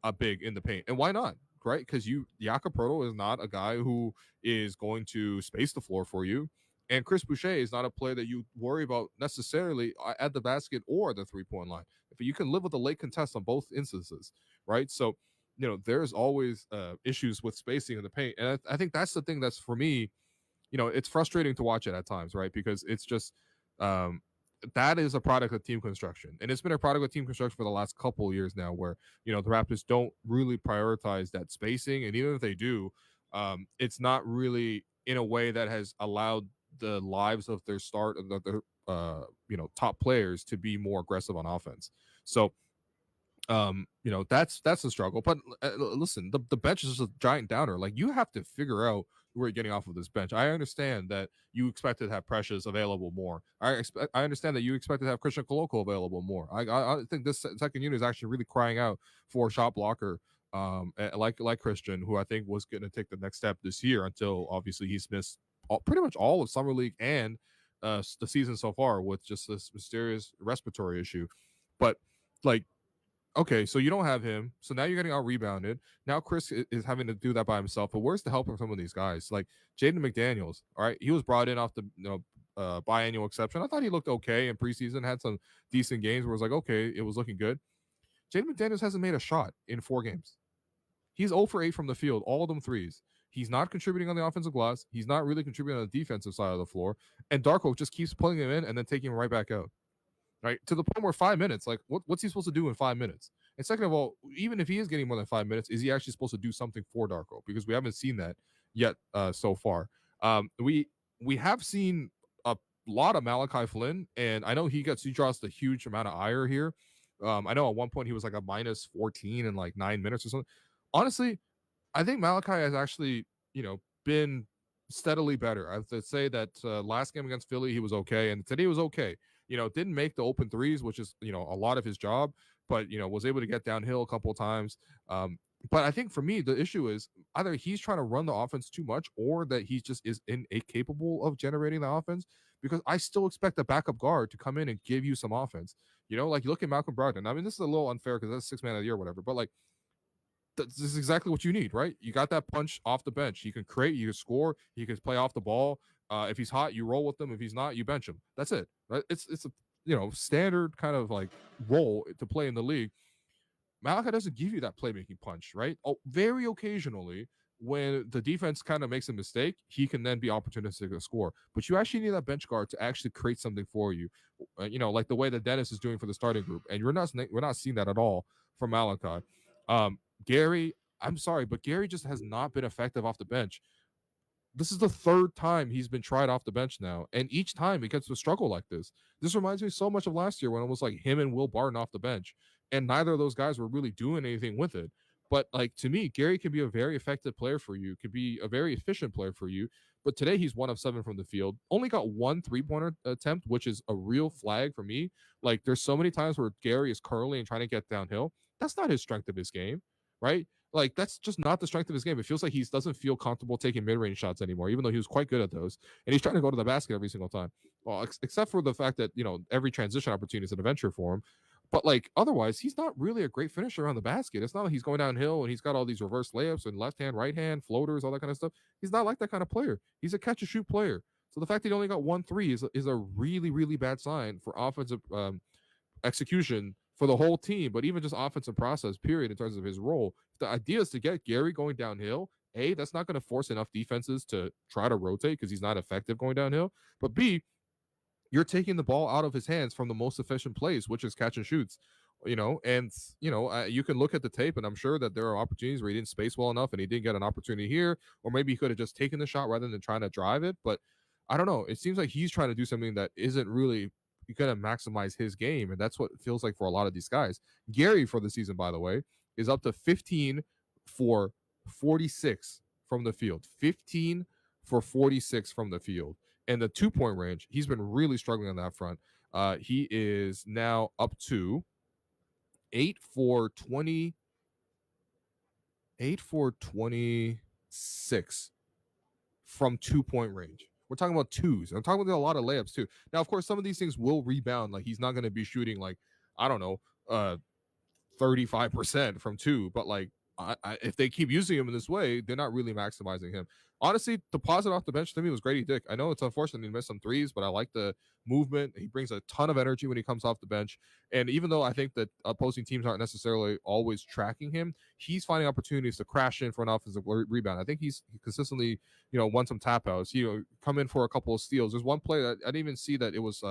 a big in the paint. And why not? Right? Because Jakob Poeltl is not a guy who is going to space the floor for you. And Chris Boucher is not a player that you worry about necessarily at the basket or the 3-point line. If you can live with a late contest on both instances, right? So, there's always issues with spacing in the paint. And I think that's the thing that's, for me, it's frustrating to watch it at times, right? Because it's just that is a product of team construction. And it's been a product of team construction for the last couple of years now where, the Raptors don't really prioritize that spacing. And even if they do, it's not really in a way that has allowed the lives of their top players to be more aggressive on offense. So, that's the struggle. But listen, the bench is just a giant downer. Like, you have to figure out where you're getting off of this bench. I understand that you expected to have Precious available more. I understand that you expected to have Christian Koloko available more. I think this second unit is actually really crying out for a shot blocker, like Christian, who I think was going to take the next step this year until obviously he's missed pretty much all of Summer League and the season so far with just this mysterious respiratory issue. But like, okay, so you don't have him. So now you're getting out rebounded. Now Chris is having to do that by himself. But where's the help from some of these guys? Like Jaden McDaniels, all right? He was brought in off the biannual exception. I thought he looked okay in preseason, had some decent games where it was like, okay, it was looking good. Jaden McDaniels hasn't made a shot in 4 games. He's 0 for 8 from the field, all of them threes. He's not contributing on the offensive glass. He's not really contributing on the defensive side of the floor. And Darko just keeps pulling him in and then taking him right back out. Right, to the point where 5 minutes, like what's he supposed to do in 5 minutes? And second of all, even if he is getting more than 5 minutes, is he actually supposed to do something for Darko? Because we haven't seen that yet so far. We have seen a lot of Malachi Flynn, and I know he draws the huge amount of ire here. I know at one point he was like a minus 14 in like 9 minutes or something. Honestly, I think Malachi has actually been steadily better. I have to say that last game against Philly he was okay, and today he was okay. Didn't make the open threes, which is, a lot of his job, but, was able to get downhill a couple of times. But I think for me, the issue is either he's trying to run the offense too much or that he just is incapable of generating the offense, because I still expect a backup guard to come in and give you some offense. Like you look at Malcolm Brogdon. I mean, this is a little unfair because that's 6 man of the year or whatever, but like, this is exactly what you need, right? You got that punch off the bench. He can create, you can score, he can play off the ball. If he's hot, you roll with him. If he's not, you bench him. That's it. Right? It's a standard kind of like role to play in the league. Malachi doesn't give you that playmaking punch, right? Oh, very occasionally when the defense kind of makes a mistake, he can then be opportunistic to score. But you actually need that bench guard to actually create something for you, like the way that Dennis is doing for the starting group. And we're not seeing that at all from Malachi. Gary, I'm sorry, but Gary just has not been effective off the bench. This is the third time he's been tried off the bench now, and each time it gets to a struggle like this. This reminds me so much of last year when it was like him and Will Barton off the bench, and neither of those guys were really doing anything with it. But like, to me, Gary can be a very effective player for you, could be a very efficient player for you. But today he's 1 of 7 from the field, only got 1 3-pointer attempt, which is a real flag for me. Like, there's so many times where Gary is curling and trying to get downhill. That's not his strength of his game, right? Like, that's just not the strength of his game. It feels like he doesn't feel comfortable taking mid-range shots anymore, even though he was quite good at those. And he's trying to go to the basket every single time. Well, except for the fact that, every transition opportunity is an adventure for him. But, like, otherwise, he's not really a great finisher on the basket. It's not like he's going downhill and he's got all these reverse layups and left hand, right hand, floaters, all that kind of stuff. He's not like that kind of player. He's a catch-and-shoot player. So the fact that he only got 1 3 is a really, really bad sign for offensive execution for the whole team, but even just offensive process, period, in terms of his role. The idea is to get Gary going downhill. A, that's not going to force enough defenses to try to rotate because he's not effective going downhill. But B, you're taking the ball out of his hands from the most efficient plays, which is catch and shoots. You can look at the tape, and I'm sure that there are opportunities where he didn't space well enough and he didn't get an opportunity here, or maybe he could have just taken the shot rather than trying to drive it. But I don't know. It seems like he's trying to do something that isn't really going to maximize his game, and that's what it feels like for a lot of these guys. Gary, for the season, by the way, is up to 15 for 46 from the field. 15 for 46 from the field. And the 2-point range, he's been really struggling on that front. He is now up to 8 for 26 from 2-point range. We're talking about twos. I'm talking about a lot of layups too. Now, of course, some of these things will rebound. Like, he's not going to be shooting like, I don't know, 35% from 2. But like, if they keep using him in this way, they're not really maximizing him. Honestly, deposit off the bench to me was Grady Dick. I know it's unfortunate he missed some threes, but I like the movement. He brings a ton of energy when he comes off the bench. And even though I think that opposing teams aren't necessarily always tracking him, he's finding opportunities to crash in for an offensive rebound. I think he consistently, won some tap outs. Come in for a couple of steals. There's one play that I didn't even see that it was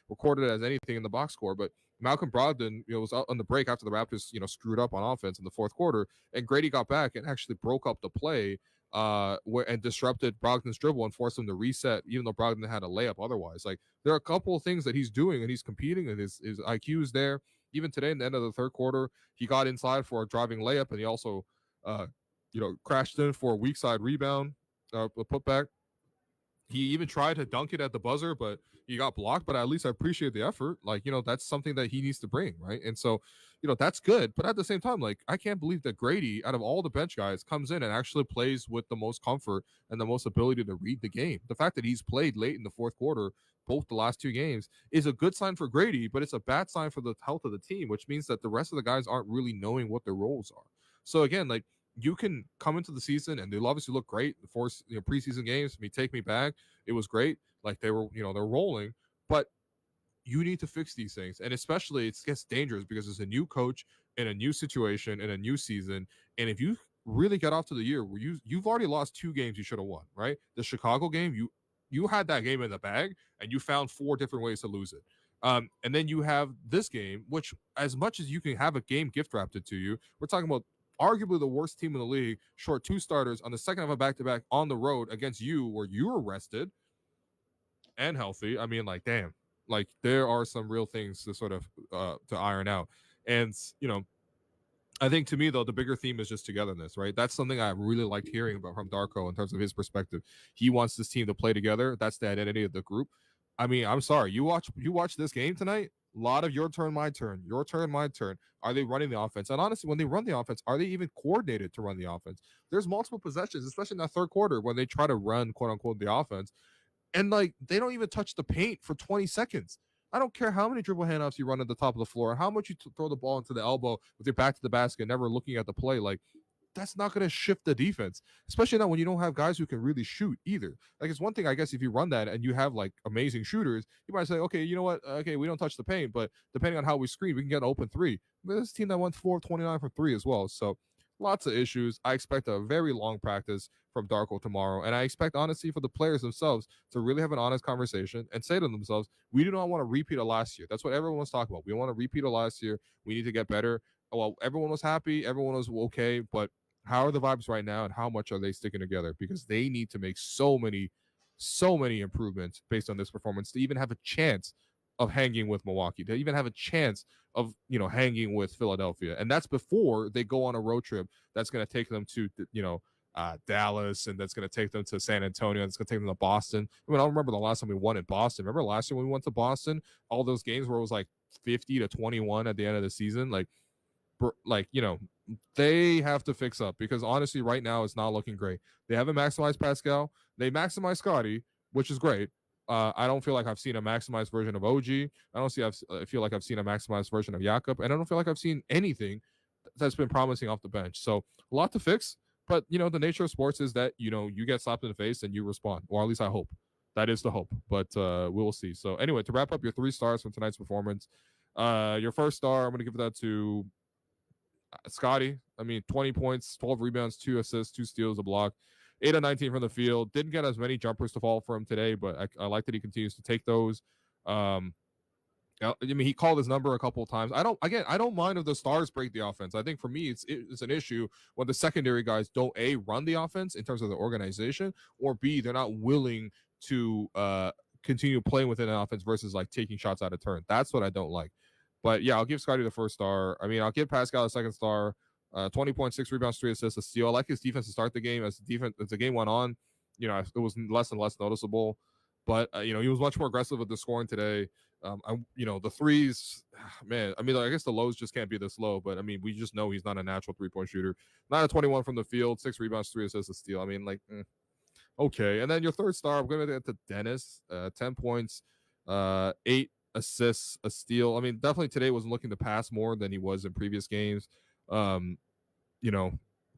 recorded as anything in the box score, but Malcolm Brogdon, was out on the break after the Raptors, screwed up on offense in the fourth quarter, and Grady got back and actually broke up the play and disrupted Brogdon's dribble and forced him to reset, even though Brogdon had a layup otherwise. Like, there are a couple of things that he's doing, and he's competing, and his IQ is there. Even today, in the end of the third quarter, he got inside for a driving layup, and he also, crashed in for a weak side rebound, a putback. He even tried to dunk it at the buzzer, but he got blocked. But at least I appreciate the effort. Like, that's something that he needs to bring, right? And so, that's good. But at the same time, like, I can't believe that Grady, out of all the bench guys, comes in and actually plays with the most comfort and the most ability to read the game. The fact that he's played late in the fourth quarter, both the last 2 games, is a good sign for Grady, but it's a bad sign for the health of the team, which means that the rest of the guys aren't really knowing what their roles are. So again, like, you can come into the season and they'll obviously look great. The 4 preseason games, Take Me Back, it was great. Like, they were, they're rolling, but you need to fix these things. And especially it gets dangerous because it's a new coach in a new situation in a new season. And if you really get off to the year where you've already lost 2 games you should have won, right? The Chicago game, you had that game in the bag and you found 4 different ways to lose it. And then you have this game, which, as much as you can have a game gift wrapped to you, we're talking about arguably the worst team in the league, short 2 starters on the second of a back-to-back on the road against you, where you were rested and healthy. I mean, like, damn, like, there are some real things to sort of to iron out. And I think, to me, though, the bigger theme is just togetherness, right? That's something I really liked hearing about from Darko in terms of his perspective. He wants this team to play together. That's the identity of the group. I mean, I'm sorry. You watch this game tonight. A lot of your turn, my turn, your turn, my turn. Are they running the offense? And honestly, when they run the offense, are they even coordinated to run the offense? There's multiple possessions, especially in that third quarter, when they try to run, quote unquote, the offense, and like they don't even touch the paint for 20 seconds. I don't care how many dribble handoffs you run at the top of the floor, how much you throw the ball into the elbow with your back to the basket, never looking at the play. Like, that's not going to shift the defense, especially not when you don't have guys who can really shoot either. Like, it's one thing, I guess, if you run that and you have like amazing shooters, you might say, okay, you know what? Okay, we don't touch the paint, but depending on how we screen, we can get an open three. But this team that went 4-29 from three as well. So lots of issues. I expect a very long practice from Darko tomorrow. And I expect, honestly, for the players themselves to really have an honest conversation and say to themselves, we do not want to repeat of last year. That's what everyone was talking about. We want to repeat of last year. We need to get better. Well, everyone was happy. Everyone was okay. But how are the vibes right now, and how much are they sticking together? Because they need to make so many improvements based on this performance to even have a chance of hanging with Milwaukee, to even have a chance of, hanging with Philadelphia. And that's before they go on a road trip that's going to take them to, Dallas, and that's going to take them to San Antonio, and it's going to take them to Boston. I mean, I don't remember the last time we won in Boston. Remember last year when we went to Boston, all those games where it was like 50-21 at the end of the season? They have to fix up, because honestly, right now it's not looking great. They haven't maximized Pascal. They maximized Scotty, which is great. I don't feel like I've seen a maximized version of OG. I feel like I've seen a maximized version of Jakob, and I don't feel like I've seen anything that's been promising off the bench. So a lot to fix, but the nature of sports is that you get slapped in the face and you respond, or at least I hope. That is the hope, but we will see. So anyway, to wrap up your 3 stars from tonight's performance, your first star, I'm going to give that to Scotty. I mean, 20 points, 12 rebounds, 2 assists, 2 steals, a block, 8 of 19 from the field. Didn't get as many jumpers to fall for him today, but I like that he continues to take those. I mean, he called his number a couple of times. I don't mind if the stars break the offense. I think for me, it's an issue when the secondary guys don't A, run the offense in terms of the organization, or B, they're not willing to continue playing within an offense versus like taking shots out of turn. That's what I don't like. But yeah, I'll give Scotty the first star. I mean, I'll give Pascal a second star. 20.6 rebounds, 3 assists, a steal. I like his defense to start the game. As the game went on, it was less and less noticeable. But he was much more aggressive with the scoring today. The threes, man. I mean, I guess the lows just can't be this low. But I mean, we just know he's not a natural 3-point shooter. 9 of 21 from the field, 6 rebounds, 3 assists, a steal. I mean, okay. And then your third star, I'm going to get to Dennis. 10 points, 8 assists, a steal. I mean, definitely today wasn't looking to pass more than he was in previous games.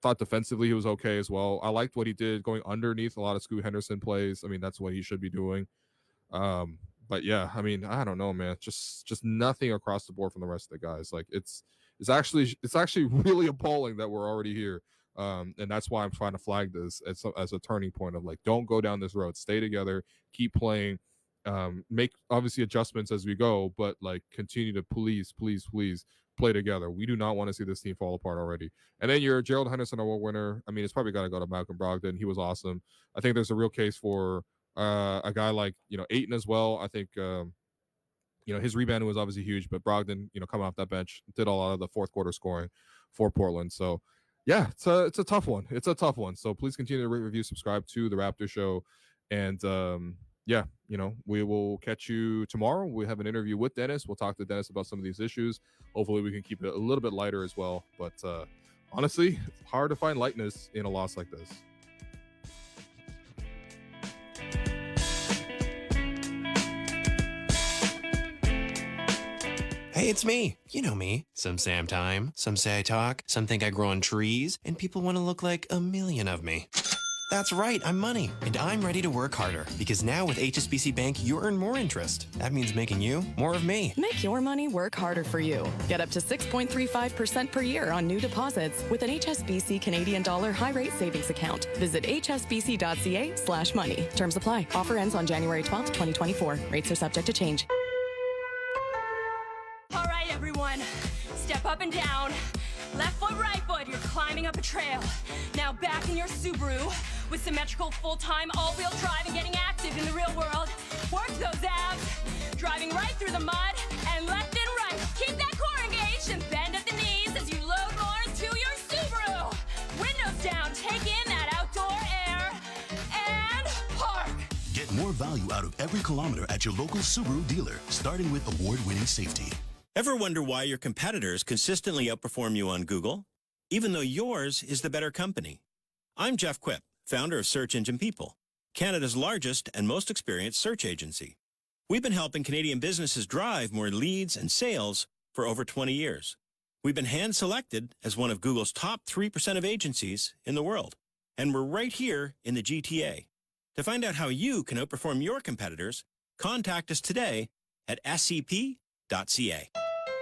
Thought defensively he was okay as well. I liked what he did going underneath a lot of Scoot Henderson plays. I mean, that's what he should be doing. But yeah, I mean, I don't know, man. Just nothing across the board from the rest of the guys. Like it's actually really appalling that we're already here. And that's why I'm trying to flag this as a turning point of like, don't go down this road. Stay together, keep playing. Make obviously adjustments as we go, but like continue to please play together. We do not want to see this team fall apart already. And then your Gerald Henderson Award winner, I mean, it's probably got to go to Malcolm Brogdon. He was awesome. I think there's a real case for a guy like Ayton as well. I think his rebounding was obviously huge, but Brogdon, coming off that bench, did a lot of the fourth quarter scoring for Portland. So yeah, it's a tough one. It's a tough one. So please continue to rate, review, subscribe to the Raptor Show, and yeah, we will catch you tomorrow. We have an interview with Dennis. We'll talk to Dennis about some of these issues. Hopefully we can keep it a little bit lighter as well. But honestly, it's hard to find lightness in a loss like this. Hey, it's me. You know me. Some say I'm time, some say I talk, some think I grow on trees, and people want to look like a million of me. That's right, I'm Money, and I'm ready to work harder, because now with HSBC Bank, you earn more interest. That means making you more of me. Make your money work harder for you. Get up to 6.35% per year on new deposits with an HSBC Canadian Dollar High-Rate Savings Account. Visit hsbc.ca/money. Terms apply. Offer ends on January 12th, 2024. Rates are subject to change. All right, everyone. Step up and down. Left foot, right foot, you're climbing up a trail. Now back in your Subaru with symmetrical full-time all-wheel drive and getting active in the real world. Work those abs, driving right through the mud and left and right. Keep that core engaged and bend at the knees as you load more into your Subaru. Windows down, take in that outdoor air and park. Get more more value out of every kilometer at your local Subaru dealer, starting with award-winning safety. Ever wonder why your competitors consistently outperform you on Google, even though yours is the better company? I'm Jeff Quipp, founder of Search Engine People, Canada's largest and most experienced search agency. We've been helping Canadian businesses drive more leads and sales for over 20 years. We've been hand-selected as one of Google's top 3% of agencies in the world, and we're right here in the GTA. To find out how you can outperform your competitors, contact us today at scp.ca.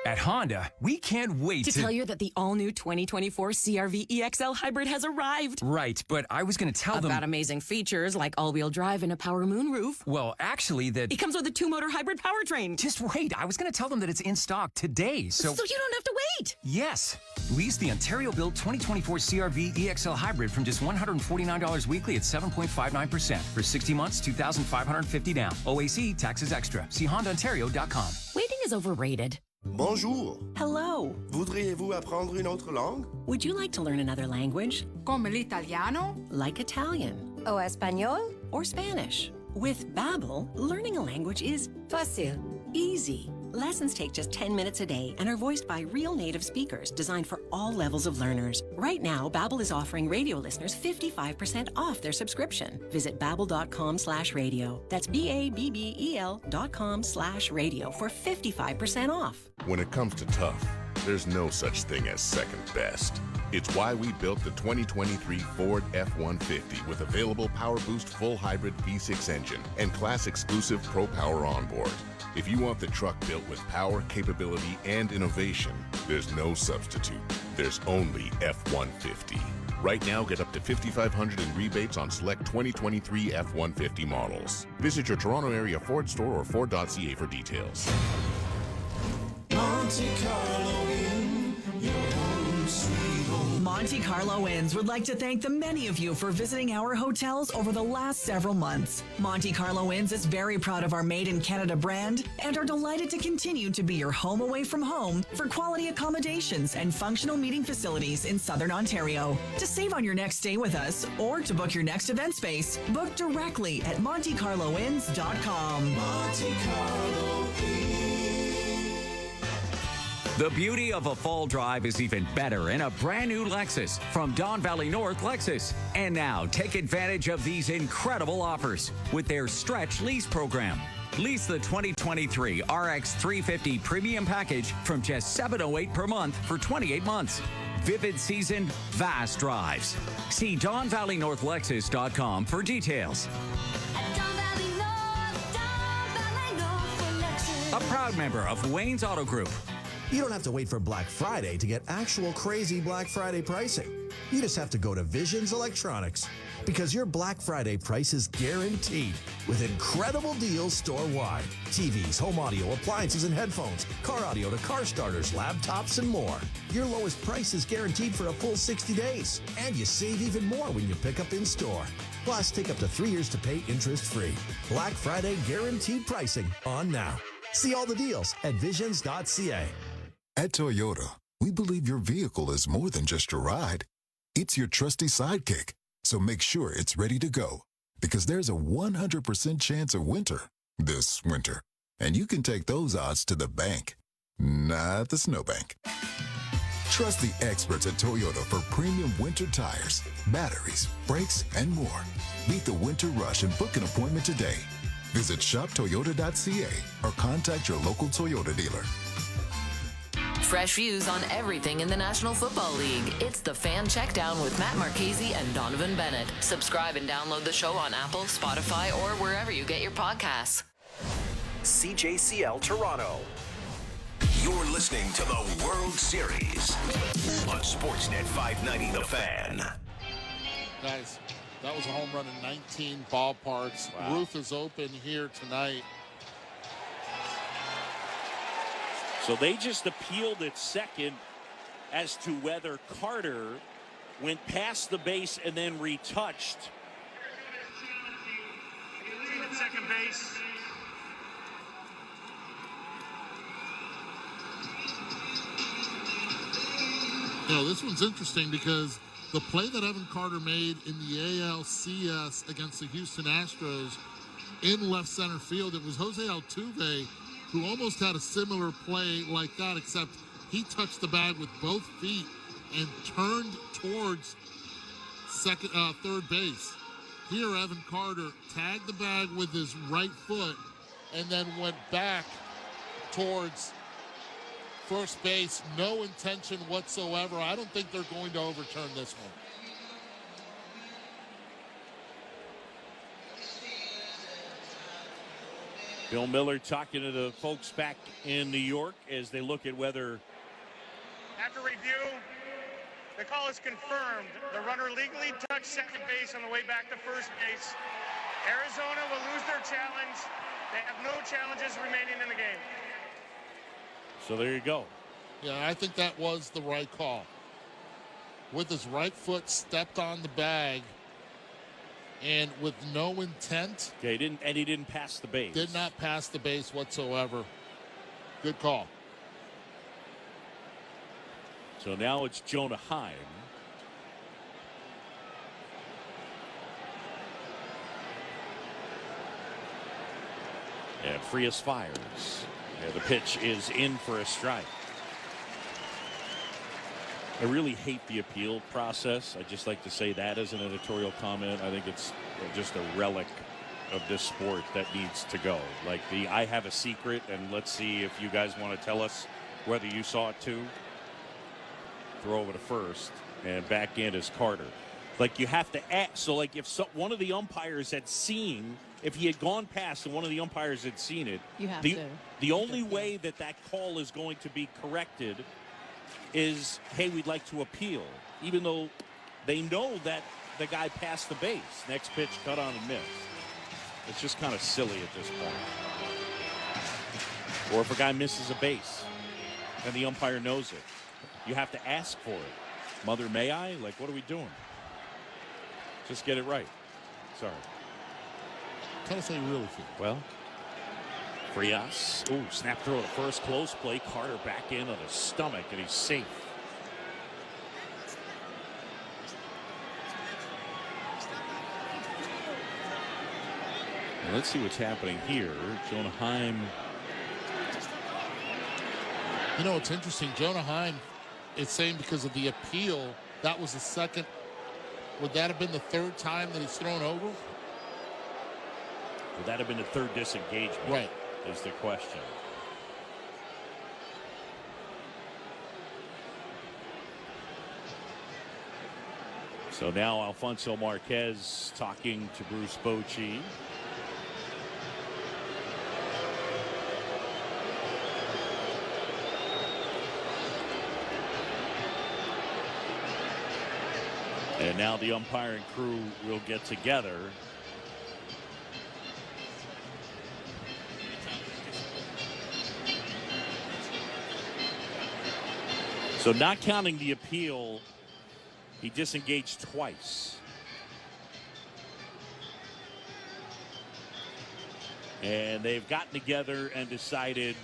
At Honda, we can't wait To tell you that the all-new 2024 CR-V EXL Hybrid has arrived. Right, but I was going to tell them... About amazing features like all-wheel drive and a power moonroof. Well, actually, that... It comes with a 2-motor hybrid powertrain. Just wait. I was going to tell them that it's in stock today, so... So you don't have to wait. Yes. Lease the Ontario-built 2024 CR-V EXL Hybrid from just $149 weekly at 7.59%. For 60 months, $2,550 down. OAC, taxes extra. See HondaOntario.com. Waiting is overrated. Bonjour. Hello. Voudriez-vous apprendre une autre langue? Would you like to learn another language? Come l'italiano? Like Italian. O español? Or Spanish. With Babbel, learning a language is Fácil. easy. Lessons take just 10 minutes a day and are voiced by real native speakers designed for all levels of learners. Right now, Babbel is offering radio listeners 55% off their subscription. Visit babbel.com/radio. That's BABBEL.com/radio for 55% off. When it comes to tough, there's no such thing as second best. It's why we built the 2023 Ford F-150 with available Power Boost full hybrid V6 engine and class exclusive Pro Power onboard. If you want the truck built with power, capability, and innovation, there's no substitute. There's only F-150. Right now, get up to $5,500 in rebates on select 2023 F-150 models. Visit your Toronto area Ford store or Ford.ca for details. Monte Carlo Inn, your home sweet home. Monte Carlo Inns would like to thank the many of you for visiting our hotels over the last several months. Monte Carlo Inns is very proud of our Made in Canada brand and are delighted to continue to be your home away from home for quality accommodations and functional meeting facilities in Southern Ontario. To save on your next stay with us or to book your next event space, book directly at MonteCarloInns.com. Monte Carlo Inn. The beauty of a fall drive is even better in a brand new Lexus from Don Valley North Lexus. And now take advantage of these incredible offers with their stretch lease program. Lease the 2023 RX 350 Premium Package from just $708 per month for 28 months. Vivid season, vast drives. See DonValleyNorthLexus.com for details. A proud member of Wayne's Auto Group. You don't have to wait for Black Friday to get actual crazy Black Friday pricing. You just have to go to Visions Electronics because your Black Friday price is guaranteed with incredible deals store-wide. TVs, home audio, appliances and headphones, car audio to car starters, laptops, and more. Your lowest price is guaranteed for a full 60 days. And you save even more when you pick up in-store. Plus, take up to 3 years to pay interest-free. Black Friday guaranteed pricing on now. See all the deals at visions.ca. At Toyota, we believe your vehicle is more than just your ride. It's your trusty sidekick. So make sure it's ready to go. Because there's a 100% chance of winter this winter. And you can take those odds to the bank. Not the snowbank. Trust the experts at Toyota for premium winter tires, batteries, brakes, and more. Beat the winter rush and book an appointment today. Visit shoptoyota.ca or contact your local Toyota dealer. Fresh views on everything in the National Football League. It's the Fan Checkdown with Matt Marchese and Donovan Bennett. Subscribe and download the show on Apple, Spotify, or wherever you get your podcasts. CJCL Toronto. You're listening to the World Series on Sportsnet 590 The Fan. Guys, that was a home run in 19 ballparks. Wow. Roof is open here tonight. So they just appealed at second as to whether Carter went past the base and then retouched. At second base. You know, this one's interesting because the play that Evan Carter made in the ALCS against the Houston Astros in left center field. It was Jose Altuve who almost had a similar play like that, except he touched the bag with both feet and turned towards third base. Here, Evan Carter tagged the bag with his right foot and then went back towards first base. No intention whatsoever. I don't think they're going to overturn this one. Bill Miller talking to the folks back in New York as they look at whether. After review, the call is confirmed. The runner legally touched second base on the way back to first base. Arizona will lose their challenge. They have no challenges remaining in the game. So there you go. Yeah, I think that was the right call. With his right foot stepped on the bag and with no intent. Okay, he didn't pass the base. Did not pass the base whatsoever. Good call. So now it's Jonah Heim. And Frias fires. And the pitch is in for a strike. I really hate the appeal process. I just like to say that as an editorial comment. I think it's just a relic of this sport that needs to go. Like the I have a secret, and let's see if you guys want to tell us whether you saw it too. Throw over to first, and back in is Carter. Like you have to act. So like if one of the umpires had seen, if he had gone past and one of the umpires had seen it, you have the only way that call is going to be corrected is, hey, we'd like to appeal, even though they know that the guy passed the base. Next pitch, cut on and miss. It's just kind of silly at this point. Or if a guy misses a base and the umpire knows it, you have to ask for it. Mother, may I? Like, what are we doing? Just get it right. Sorry. Tell us how you really feel. Well, Frias. Ooh, snap throw to first, close play. Carter back in on his stomach, and he's safe. Well, let's see what's happening here. Jonah Heim. You know, it's interesting. Jonah Heim is saying because of the appeal, that was the second. Would that have been the third time that he's thrown over? Would that have been the third disengagement? Right. Is the question. So now Alfonso Marquez talking to Bruce Bochy. And now the umpiring crew will get together. So not counting the appeal, he disengaged twice. And they've gotten together and decided,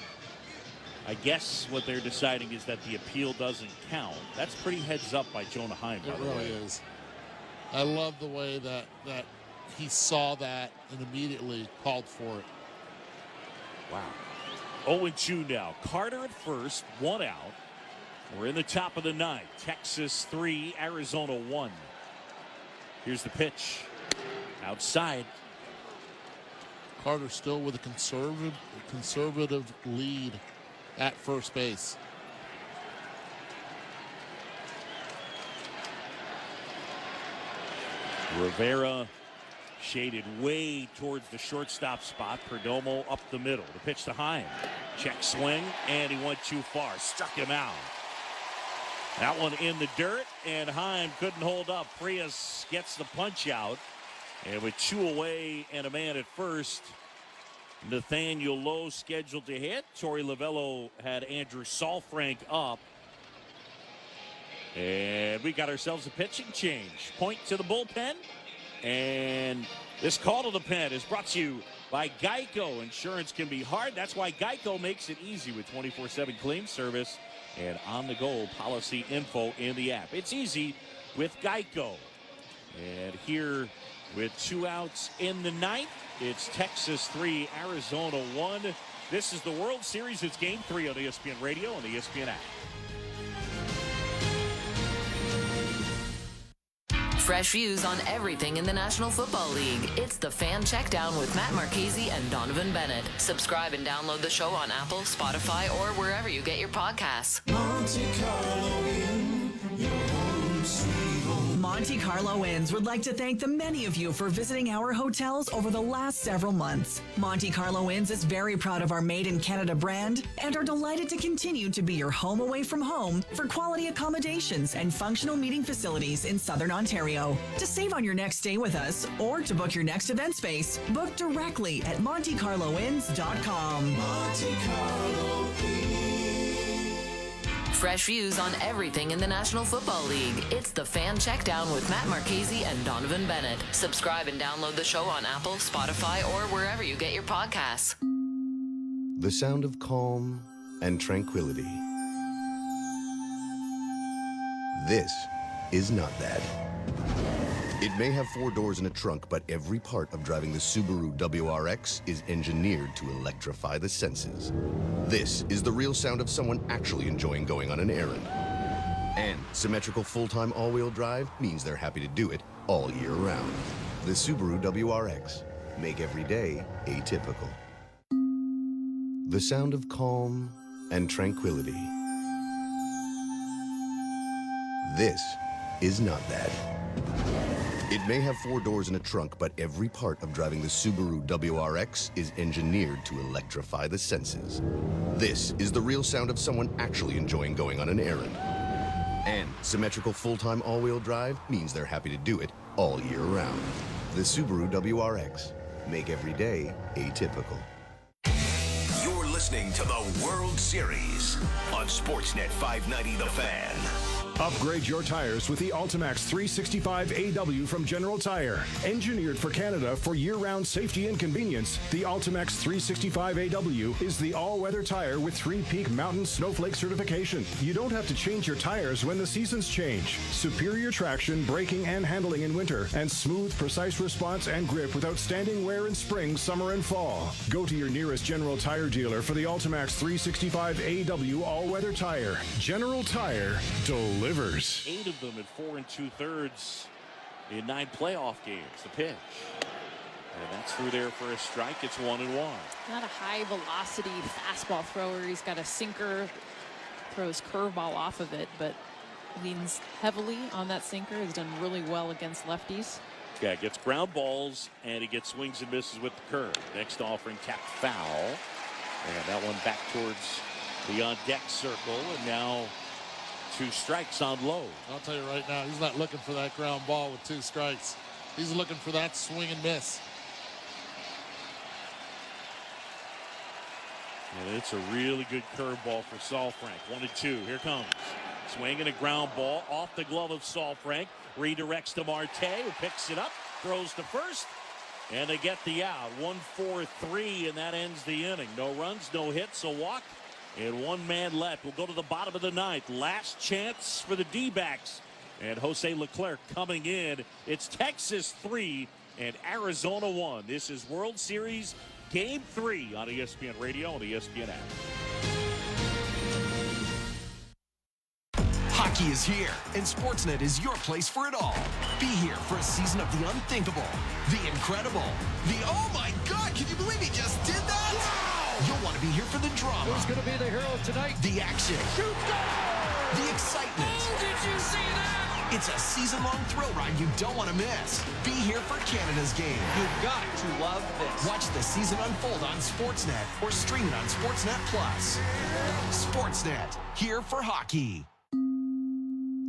I guess what they're deciding is that the appeal doesn't count. That's pretty heads up by Jonah Heim, by the way. It really is. I love the way that he saw that and immediately called for it. Wow. 0-2 now. Carter at first, one out. We're in the top of the ninth. Texas 3, Arizona 1. Here's the pitch. Outside. Carter still with a conservative lead at first base. Rivera shaded way towards the shortstop spot. Perdomo up the middle. The pitch to Heim. Check swing, and he went too far. Struck him out. That one in the dirt, and Heim couldn't hold up. Frias gets the punch out. And with 2 away and a man at first, Nathaniel Lowe scheduled to hit. Torey Lovello had Andrew Saalfrank up. And we got ourselves a pitching change. Point to the bullpen. And this call to the pen is brought to you by Geico. Insurance can be hard. That's why Geico makes it easy with 24/7 claim service and on-the-go policy info in the app. It's easy with Geico. And here with 2 outs in the ninth, It's Texas 3, Arizona 1. This is the World Series. It's Game 3 on ESPN Radio and the ESPN app. Fresh views on everything in the National Football League. It's the Fan Checkdown with Matt Marchese and Donovan Bennett. Subscribe and download the show on Apple, Spotify, or wherever you get your podcasts. Monte Carlo Inn, your home sweet home. Monte Carlo Inns would like to thank the many of you for visiting our hotels over the last several months. Monte Carlo Inns is very proud of our Made in Canada brand and are delighted to continue to be your home away from home for quality accommodations and functional meeting facilities in Southern Ontario. To save on your next stay with us or to book your next event space, book directly at MonteCarloInns.com. Monte Carlo Inn. Fresh views on everything in the National Football League. It's the Fan Checkdown with Matt Marchese and Donovan Bennett. Subscribe and download the show on Apple, Spotify, or wherever you get your podcasts. The sound of calm and tranquility. This is not that. It may have 4 doors and a trunk, but every part of driving the Subaru WRX is engineered to electrify the senses. This is the real sound of someone actually enjoying going on an errand. And symmetrical full-time all-wheel drive means they're happy to do it all year round. The Subaru WRX. Make every day atypical. The sound of calm and tranquility. This is not that. It may have 4 doors and a trunk, but every part of driving the Subaru WRX is engineered to electrify the senses. This is the real sound of someone actually enjoying going on an errand. And symmetrical full-time all-wheel drive means they're happy to do it all year round. The Subaru WRX. Make every day atypical. You're listening to the World Series on Sportsnet 590 The Fan. Upgrade your tires with the Ultimax 365 AW from General Tire. Engineered for Canada for year-round safety and convenience, the Ultimax 365 AW is the all-weather tire with 3-peak mountain snowflake certification. You don't have to change your tires when the seasons change. Superior traction, braking, and handling in winter, and smooth, precise response and grip with outstanding wear in spring, summer, and fall. Go to your nearest General Tire dealer for the Ultimax 365 AW all-weather tire. General Tire delivers. 8 of them at 4 2/3 in 9 playoff games. The pitch. And that's through there for a strike. It's 1-1. Not a high velocity fastball thrower. He's got a sinker, throws curveball off of it, but leans heavily on that sinker. Has done really well against lefties. Yeah, gets ground balls, and he gets swings and misses with the curve. Next offering tapped foul. And that one back towards the on-deck circle. And now 2 strikes on low. I'll tell you right now, he's not looking for that ground ball with 2 strikes. He's looking for that swing and miss. And it's a really good curveball for Saul Frank. 1-2. Here comes. Swing and a ground ball off the glove of Saul Frank. Redirects to Marte, who picks it up, throws to first, and they get the out. 1-4-3, and that ends the inning. No runs, no hits, a walk, and 1 man left. We'll go to the bottom of the 9th. Last chance for the D-backs. And Jose Leclerc coming in. It's Texas 3 and Arizona 1. This is World Series Game 3 on ESPN Radio and ESPN app. Hockey is here, and Sportsnet is your place for it all. Be here for a season of the unthinkable, the incredible, the oh my God, can you believe he just did that? Wow! You'll want to be here for the drama. Who's going to be the hero tonight? The action. Shoot! The excitement. Oh, did you see that? It's a season-long thrill ride you don't want to miss. Be here for Canada's game. You've got to love this. Watch the season unfold on Sportsnet or stream it on Sportsnet Plus. Sportsnet, here for hockey.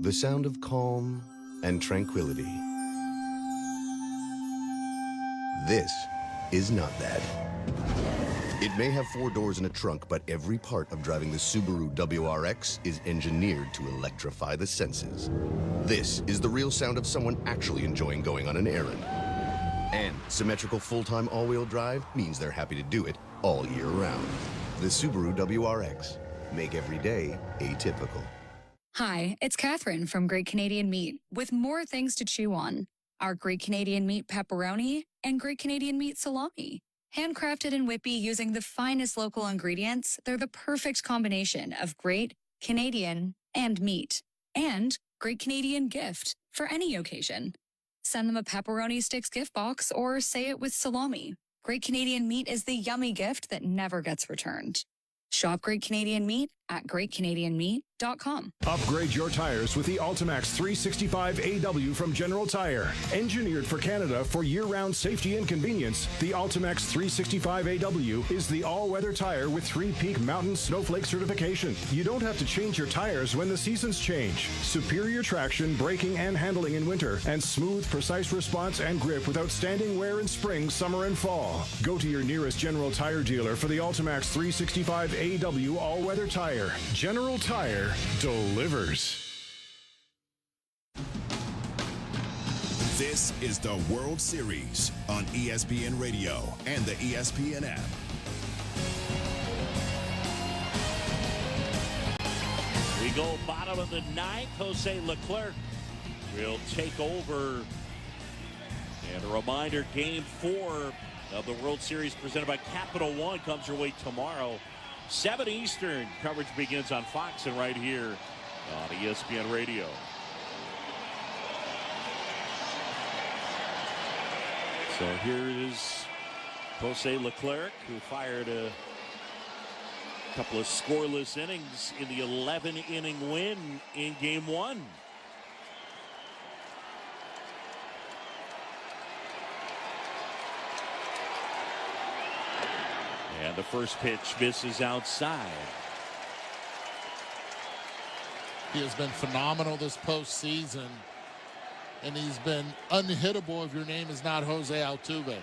The sound of calm and tranquility. This is not that. It may have 4 doors and a trunk, but every part of driving the Subaru WRX is engineered to electrify the senses. This is the real sound of someone actually enjoying going on an errand. And symmetrical full-time all-wheel drive means they're happy to do it all year round. The Subaru WRX. Make every day atypical. Hi, it's Catherine from Great Canadian Meat with more things to chew on. Our Great Canadian Meat pepperoni, and Great Canadian Meat salami. Handcrafted in Whitby using the finest local ingredients, they're the perfect combination of great Canadian and meat. And Great Canadian gift for any occasion. Send them a pepperoni sticks gift box or say it with salami. Great Canadian Meat is the yummy gift that never gets returned. Shop Great Canadian Meat at greatcanadianmeat.com. Upgrade your tires with the Ultimax 365 AW from General Tire. Engineered for Canada for year-round safety and convenience, the Ultimax 365 AW is the all-weather tire with 3-peak mountain snowflake certification. You don't have to change your tires when the seasons change. Superior traction, braking, and handling in winter, and smooth, precise response and grip with outstanding wear in spring, summer, and fall. Go to your nearest General Tire dealer for the Ultimax 365 AW all-weather tire. General Tire delivers. This is the World Series on ESPN Radio and the ESPN app. We go bottom of the ninth. Jose Leclerc will take over. And a reminder, Game 4 of the World Series presented by Capital One comes your way tomorrow. 7 Eastern. Coverage begins on Fox and right here on ESPN Radio. So here is Jose Leclerc, who fired a couple of scoreless innings in the 11-inning win in Game 1. And the first pitch misses outside. He has been phenomenal this postseason, and he's been unhittable if your name is not Jose Altuve.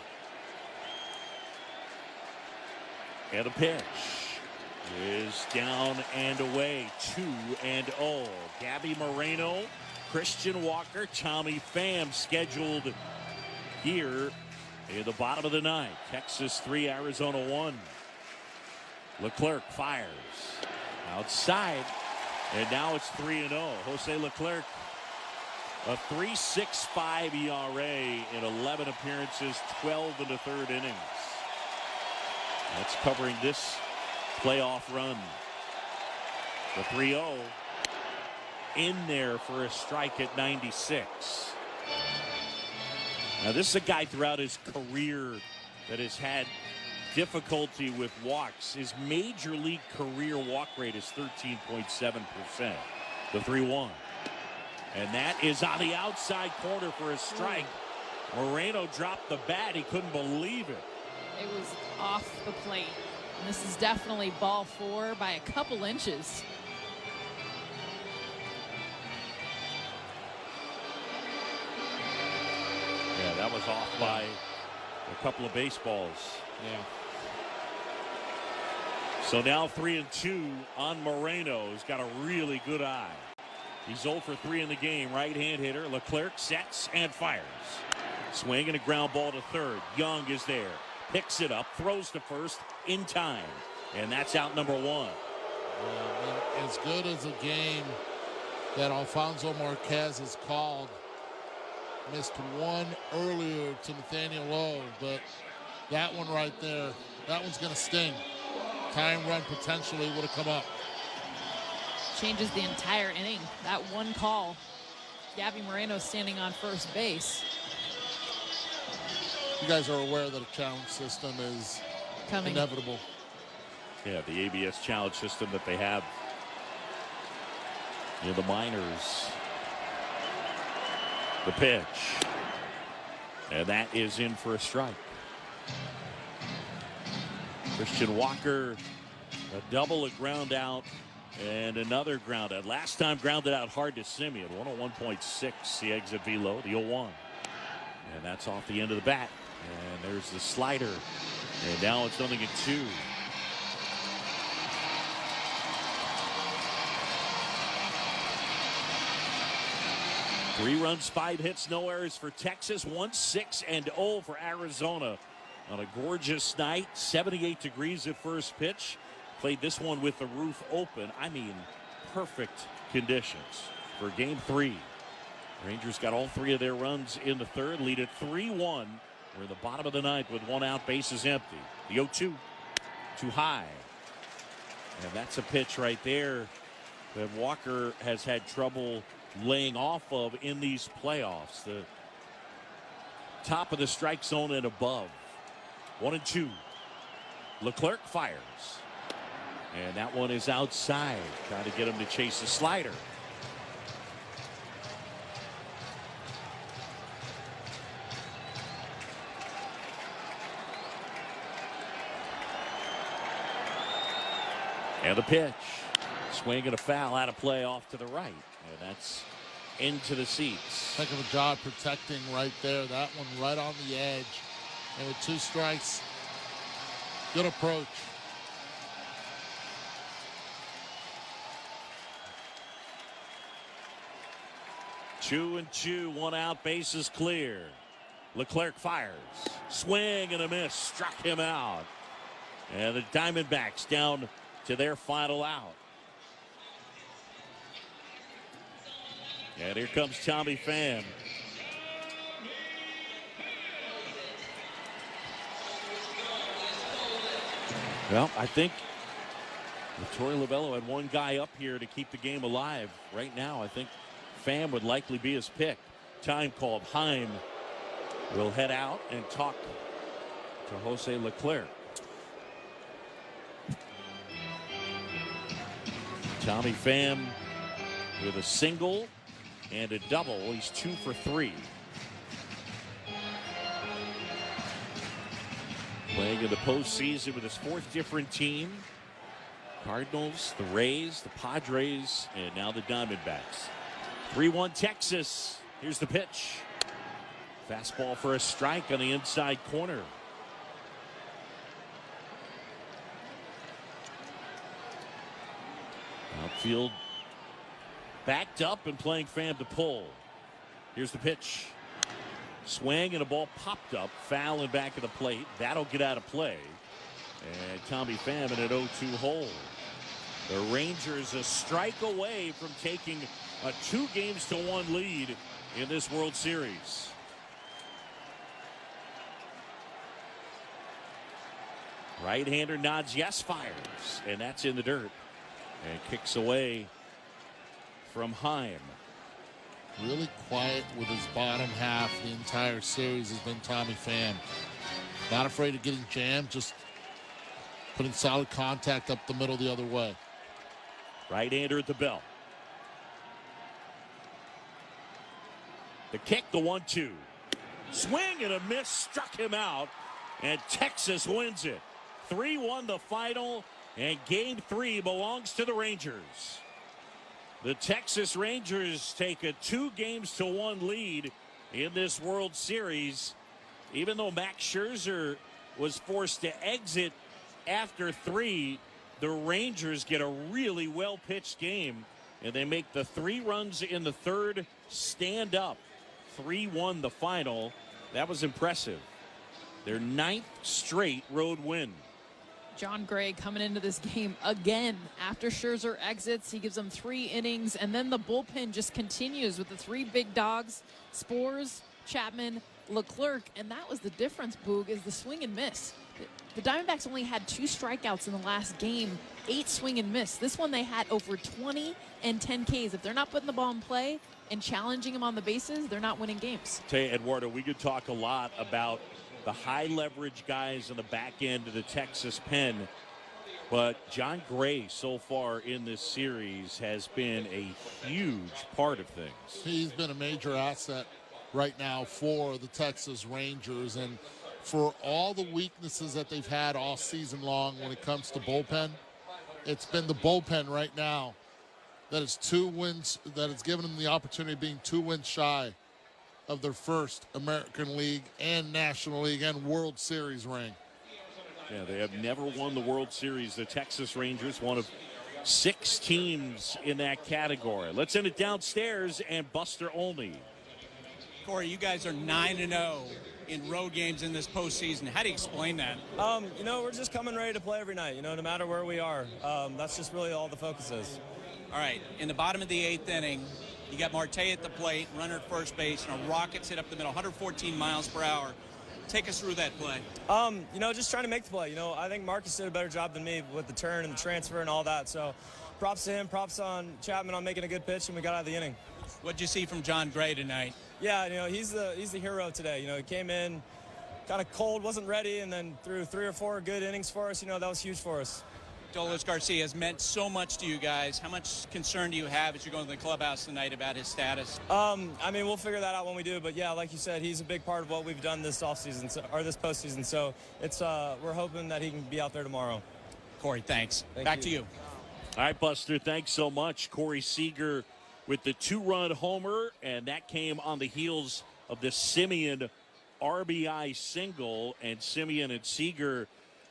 And a pitch is down and away, 2-0. Gabby Moreno, Christian Walker, Tommy Pham scheduled here in the bottom of the ninth. Texas 3, Arizona 1. Leclerc fires outside, and now it's 3-0. Jose Leclerc, a 3.65 ERA in 11 appearances, 12 in the third innings. That's covering this playoff run. The 3-0 in there for a strike at 96. Now, this is a guy throughout his career that has had difficulty with walks. His major league career walk rate is 13.7%. The 3-1. And that is on the outside corner for a strike. Moreno dropped the bat. He couldn't believe it. It was off the plate. And this is definitely ball 4 by a couple inches. Yeah, that was off by a couple of baseballs. Yeah. So now 3-2 on Moreno. He's got a really good eye. He's 0 for 3 in the game. Right-hand hitter. Leclerc sets and fires. Swing and a ground ball to third. Young is there. Picks it up. Throws to first in time. And that's out number 1. As good as a game that Alfonso Marquez has called, missed one earlier to Nathaniel Lowe, but that one right there, that one's going to sting. Time run potentially would have come up. Changes the entire inning. That one call. Gabby Moreno standing on first base. You guys are aware that a challenge system is coming. Inevitable. Yeah, the ABS challenge system that they have in the minors. The pitch. And that is in for a strike. Christian Walker, a double, a ground out, and another ground out. Last time grounded out hard to Simeon. 101.6, the exit velo, the 0-1. And that's off the end of the bat. And there's the slider. And now it's 0-2. Three runs, 5 hits, no errors for Texas. 1-6-0 for Arizona on a gorgeous night. 78 degrees at first pitch. Played this one with the roof open. I mean, perfect conditions for Game 3. Rangers got all 3 of their runs in the third. Lead at 3-1 We're in the bottom of the ninth with 1 out, bases empty. The 0-2, too high. And that's a pitch right there that Walker has had trouble laying off of in these playoffs. The top of the strike zone and above. 1-2. Leclerc fires. And that one is outside. Trying to get him to chase the slider. And the pitch. Swing and a foul out of play off to the right. And that's into the seats. Heck of a job protecting right there. That one right on the edge. And with 2 strikes, good approach. Two and 2, 1 out, bases clear. Leclerc fires. Swing and a miss. Struck him out. And the Diamondbacks down to their final out. And here comes Tommy Pham. Well, I think Torey Lovullo had 1 guy up here to keep the game alive. Right now, I think Pham would likely be his pick. Time called. Heim will head out and talk to Jose Leclerc. Tommy Pham with a single and a double. He's 2 for 3. Playing in the postseason with his 4th different team. Cardinals, the Rays, the Padres, and now the Diamondbacks. 3-1 Texas. Here's the pitch. Fastball for a strike on the inside corner. Outfield backed up and playing Pham to pull. Here's the pitch. Swing and a ball popped up. Foul in back of the plate. That'll get out of play. And Tommy Pham in an 0-2 hole. The Rangers a strike away from taking a 2-1 lead in this World Series. Right-hander nods yes, fires. And that's in the dirt. And kicks away from Heim. Really quiet with his bottom half the entire series has been Tommy Pham. Not afraid of getting jammed, just putting solid contact up the middle the other way. Right-hander at the belt. The kick, the 1-2. Swing and a miss, struck him out, and Texas wins it. 3-1 the final, and Game 3 belongs to the Rangers. The Texas Rangers take a 2-1 lead in this World Series. Even though Max Scherzer was forced to exit after 3, the Rangers get a really well-pitched game, and they make the 3 runs in the 3rd stand up. 3-1 the final. That was impressive. Their 9th straight road win. John Gray coming into this game again after Scherzer exits. He gives them 3 innings, and then the bullpen just continues with the 3 big dogs, Spores, Chapman, Leclerc, and that was the difference, Boog, is the swing and miss. The Diamondbacks only had 2 strikeouts in the last game, 8 swing and miss. This one they had over 20 and 10 Ks. If they're not putting the ball in play and challenging them on the bases, they're not winning games. Tell you, Eduardo, we could talk a lot about the high leverage guys on the back end of the Texas pen, but John Gray so far in this series has been a huge part of things. He's been a major asset right now for the Texas Rangers, and for all the weaknesses that they've had all season long when it comes to bullpen, it's been the bullpen right now that is 2 wins, that has given them the opportunity of being 2 wins shy of their first American League and National League and World Series ring. Yeah, they have never won the World Series. The Texas Rangers, one of 6 teams in that category. Let's send it downstairs and Buster Olney. Corey, you guys are 9-0 in road games in this postseason. How do you explain that? You know, we're just coming ready to play every night, you know, no matter where we are. That's just really all the focus is. All right, in the bottom of the 8th inning, you got Marte at the plate, runner at first base, and a rockets hit up the middle, 114 miles per hour. Take us through that play. Just trying to make the play. I think Marcus did a better job than me with the turn and the transfer and all that. So props to him, props on Chapman on making a good pitch, and we got out of the inning. What'd you see from John Gray tonight? Yeah, he's the hero today. He came in kind of cold, wasn't ready, and then threw 3 or 4 good innings for us. That was huge for us. Adolis Garcia has meant so much to you guys. How much concern do you have as you go into the clubhouse tonight about his status? We'll figure that out when we do. But yeah, like you said, he's a big part of what we've done this offseason or this postseason. So it's we're hoping that he can be out there tomorrow. Corey, thanks. Back to you. All right, Buster, thanks so much. Corey Seager with the 2-run homer, and that came on the heels of the Simeon RBI single, and Simeon and Seager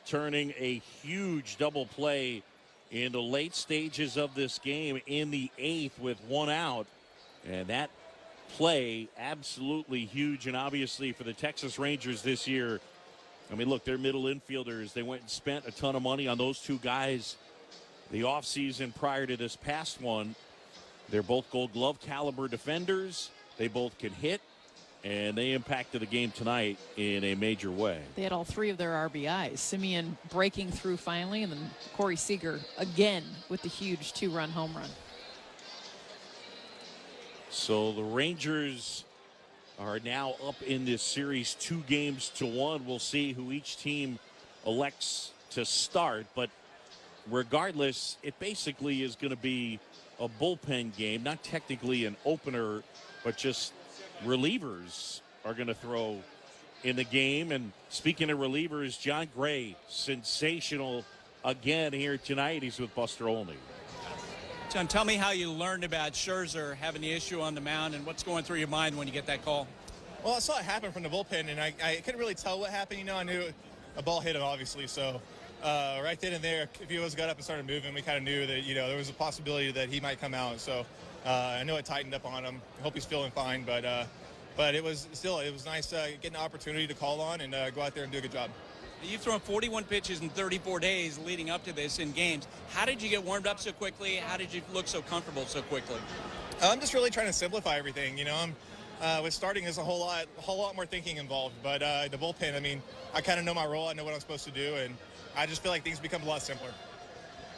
turning a huge double play in the late stages of this game in the 8th with 1 out. And that play absolutely huge, and obviously for the Texas Rangers this year, look, they're middle infielders. They went and spent a ton of money on those 2 guys the offseason prior to this past one. They're both Gold Glove caliber defenders. They both can hit, and they impacted the game tonight in a major way. They had all 3 of their RBIs. Simeon breaking through finally, and then Corey Seager again with the huge 2-run home run. So the Rangers are now up in this series 2-1. We'll see who each team elects to start, but regardless, it basically is going to be a bullpen game, not technically an opener, but just relievers are going to throw in the game. And speaking of relievers, John Gray, sensational again here tonight. He's with Buster Olney. John, tell me how you learned about Scherzer having the issue on the mound and what's going through your mind when you get that call. Well, I saw it happen from the bullpen, and I couldn't really tell what happened. I knew a ball hit him, obviously. So right then and there, if he got up and started moving, we kind of knew that, there was a possibility that he might come out. So I know it tightened up on him. I hope he's feeling fine, but it was nice getting the opportunity to call on and go out there and do a good job. You've thrown 41 pitches in 34 days leading up to this in games. How did you get warmed up so quickly? How did you look so comfortable so quickly? I'm just really trying to simplify everything. With starting, there's a whole lot more thinking involved. But the bullpen, I kind of know my role. I know what I'm supposed to do, and I just feel like things become a lot simpler.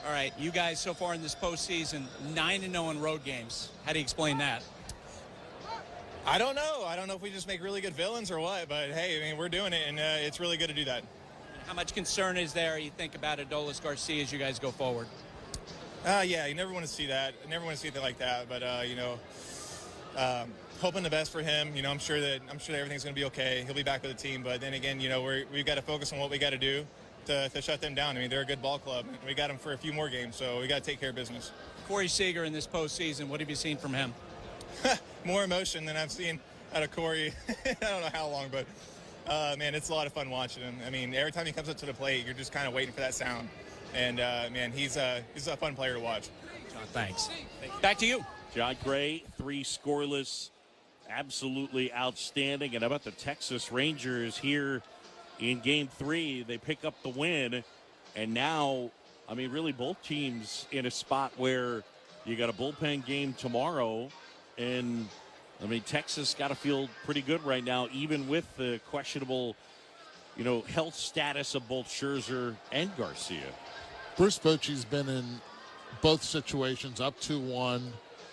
All right, you guys so far in this postseason, 9-0 in road games. How do you explain that? I don't know. I don't know if we just make really good villains or what, but hey, we're doing it, and it's really good to do that. How much concern is there, you think, about Adolis Garcia as you guys go forward? Yeah, you never want to see that. You never want to see anything like that, but hoping the best for him. I'm sure that everything's going to be okay. He'll be back with the team, but then again, we've got to focus on what we got to do to shut them down. They're a good ball club. We got them for a few more games, so we got to take care of business. Corey Seager in this postseason, what have you seen from him? More emotion than I've seen out of Corey. I don't know how long, but man, it's a lot of fun watching him. Every time he comes up to the plate, you're just kind of waiting for that sound. And man, he's a fun player to watch. John, thanks. Back to you. John Gray, 3 scoreless, absolutely outstanding. And how about the Texas Rangers here in Game 3? They pick up the win, and now, really both teams in a spot where you got a bullpen game tomorrow, and Texas got to feel pretty good right now, even with the questionable, health status of both Scherzer and Garcia. Bruce Bochy's been in both situations, up 2-1,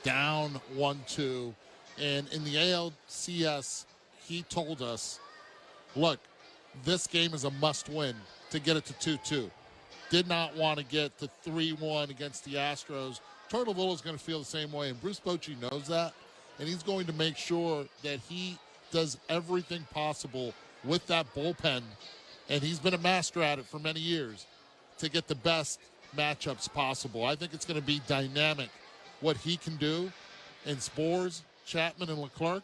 down 1-2. And in the ALCS, he told us, look, this game is a must-win to get it to 2-2. Did not want to get to 3-1 against the Astros. Turtleville is going to feel the same way, and Bruce Bochy knows that. And he's going to make sure that he does everything possible with that bullpen, and he's been a master at it for many years, to get the best matchups possible. I think it's going to be dynamic what he can do. And Spores, Chapman, and Leclerc,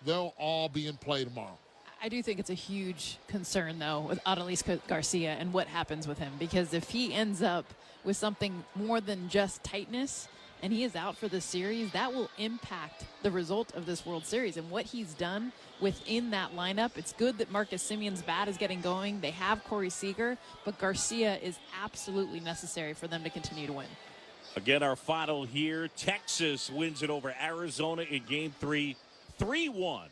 they'll all be in play tomorrow. I do think it's a huge concern, though, with Adolis Garcia and what happens with him, because if he ends up with something more than just tightness and he is out for the series, that will impact the result of this World Series and what he's done within that lineup. It's good that Marcus Simeon's bat is getting going. They have Corey Seager, but Garcia is absolutely necessary for them to continue to win. Again, our final here, Texas wins it over Arizona in Game 3, 3-1.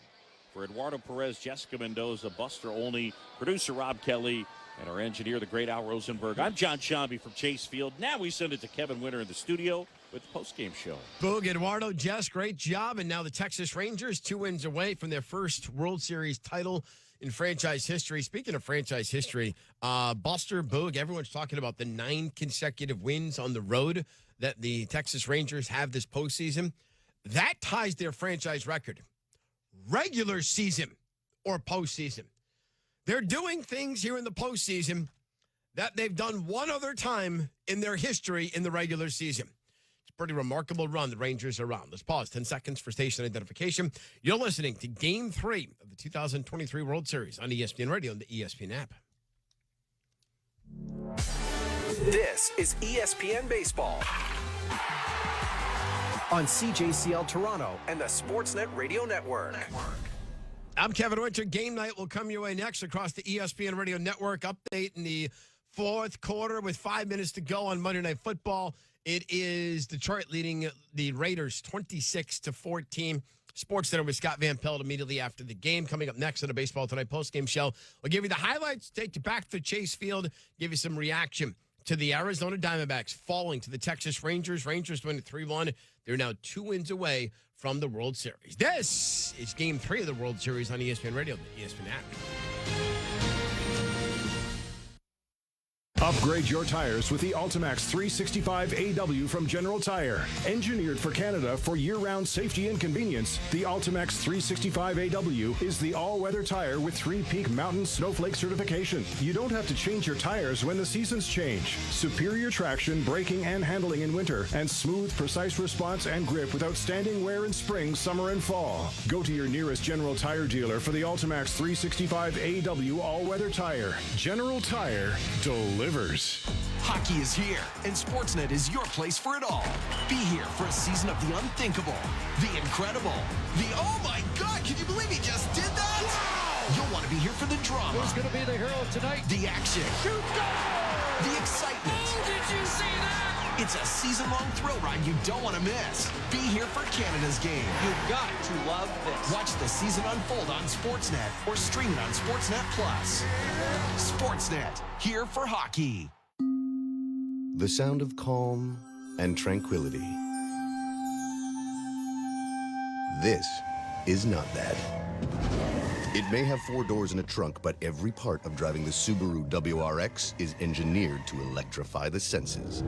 For Eduardo Perez, Jessica Mendoza, Buster Olney, producer Rob Kelly, and our engineer, the great Al Rosenberg. I'm John Shambi from Chase Field. Now we send it to Kevin Winter in the studio with the postgame show. Boog, Eduardo, Jess, great job. And now the Texas Rangers, 2 wins away from their first World Series title in franchise history. Speaking of franchise history, Buster, Boog, everyone's talking about the 9 consecutive wins on the road that the Texas Rangers have this postseason. That ties their franchise record. Regular season or postseason. They're doing things here in the postseason that they've done one other time in their history in the regular season. It's a pretty remarkable run the Rangers are on. Let's pause 10 seconds for station identification. You're listening to Game 3 of the 2023 World Series on ESPN Radio and the ESPN app. This is ESPN Baseball on CJCL Toronto and the Sportsnet Radio Network. I'm Kevin Winter. Game night will come your way next across the ESPN Radio Network. Update in the fourth quarter with 5 minutes to go on Monday Night Football. It is Detroit leading the Raiders 26-14. Sports Center with Scott Van Pelt immediately after the game. Coming up next on the Baseball Tonight postgame show, we'll give you the highlights, take you back to Chase Field, give you some reaction to the Arizona Diamondbacks falling to the Texas Rangers. Rangers win 3-1. They're now 2 wins away from the World Series. This is Game 3 of the World Series on ESPN Radio, the ESPN app. Upgrade your tires with the Ultimax 365 AW from General Tire. Engineered for Canada for year-round safety and convenience, the Ultimax 365 AW is the all-weather tire with 3-peak mountain snowflake certification. You don't have to change your tires when the seasons change. Superior traction, braking, and handling in winter, and smooth, precise response and grip with outstanding wear in spring, summer, and fall. Go to your nearest General Tire dealer for the Ultimax 365 AW all-weather tire. General Tire delivers. Hockey is here, and Sportsnet is your place for it all. Be here for a season of the unthinkable, the incredible, the oh my God, can you believe he just did that? Wow! You'll want to be here for the drama. Who's going to be the hero tonight? The action. Shoot, go! The excitement. Oh, did you see that? It's a season-long thrill ride you don't want to miss. Be here for Canada's game. You've got to love this. Watch the season unfold on Sportsnet or stream it on Sportsnet Plus. Sportsnet, here for hockey. The sound of calm and tranquility. This is not that. It may have 4 doors and a trunk, but every part of driving the Subaru WRX is engineered to electrify the senses.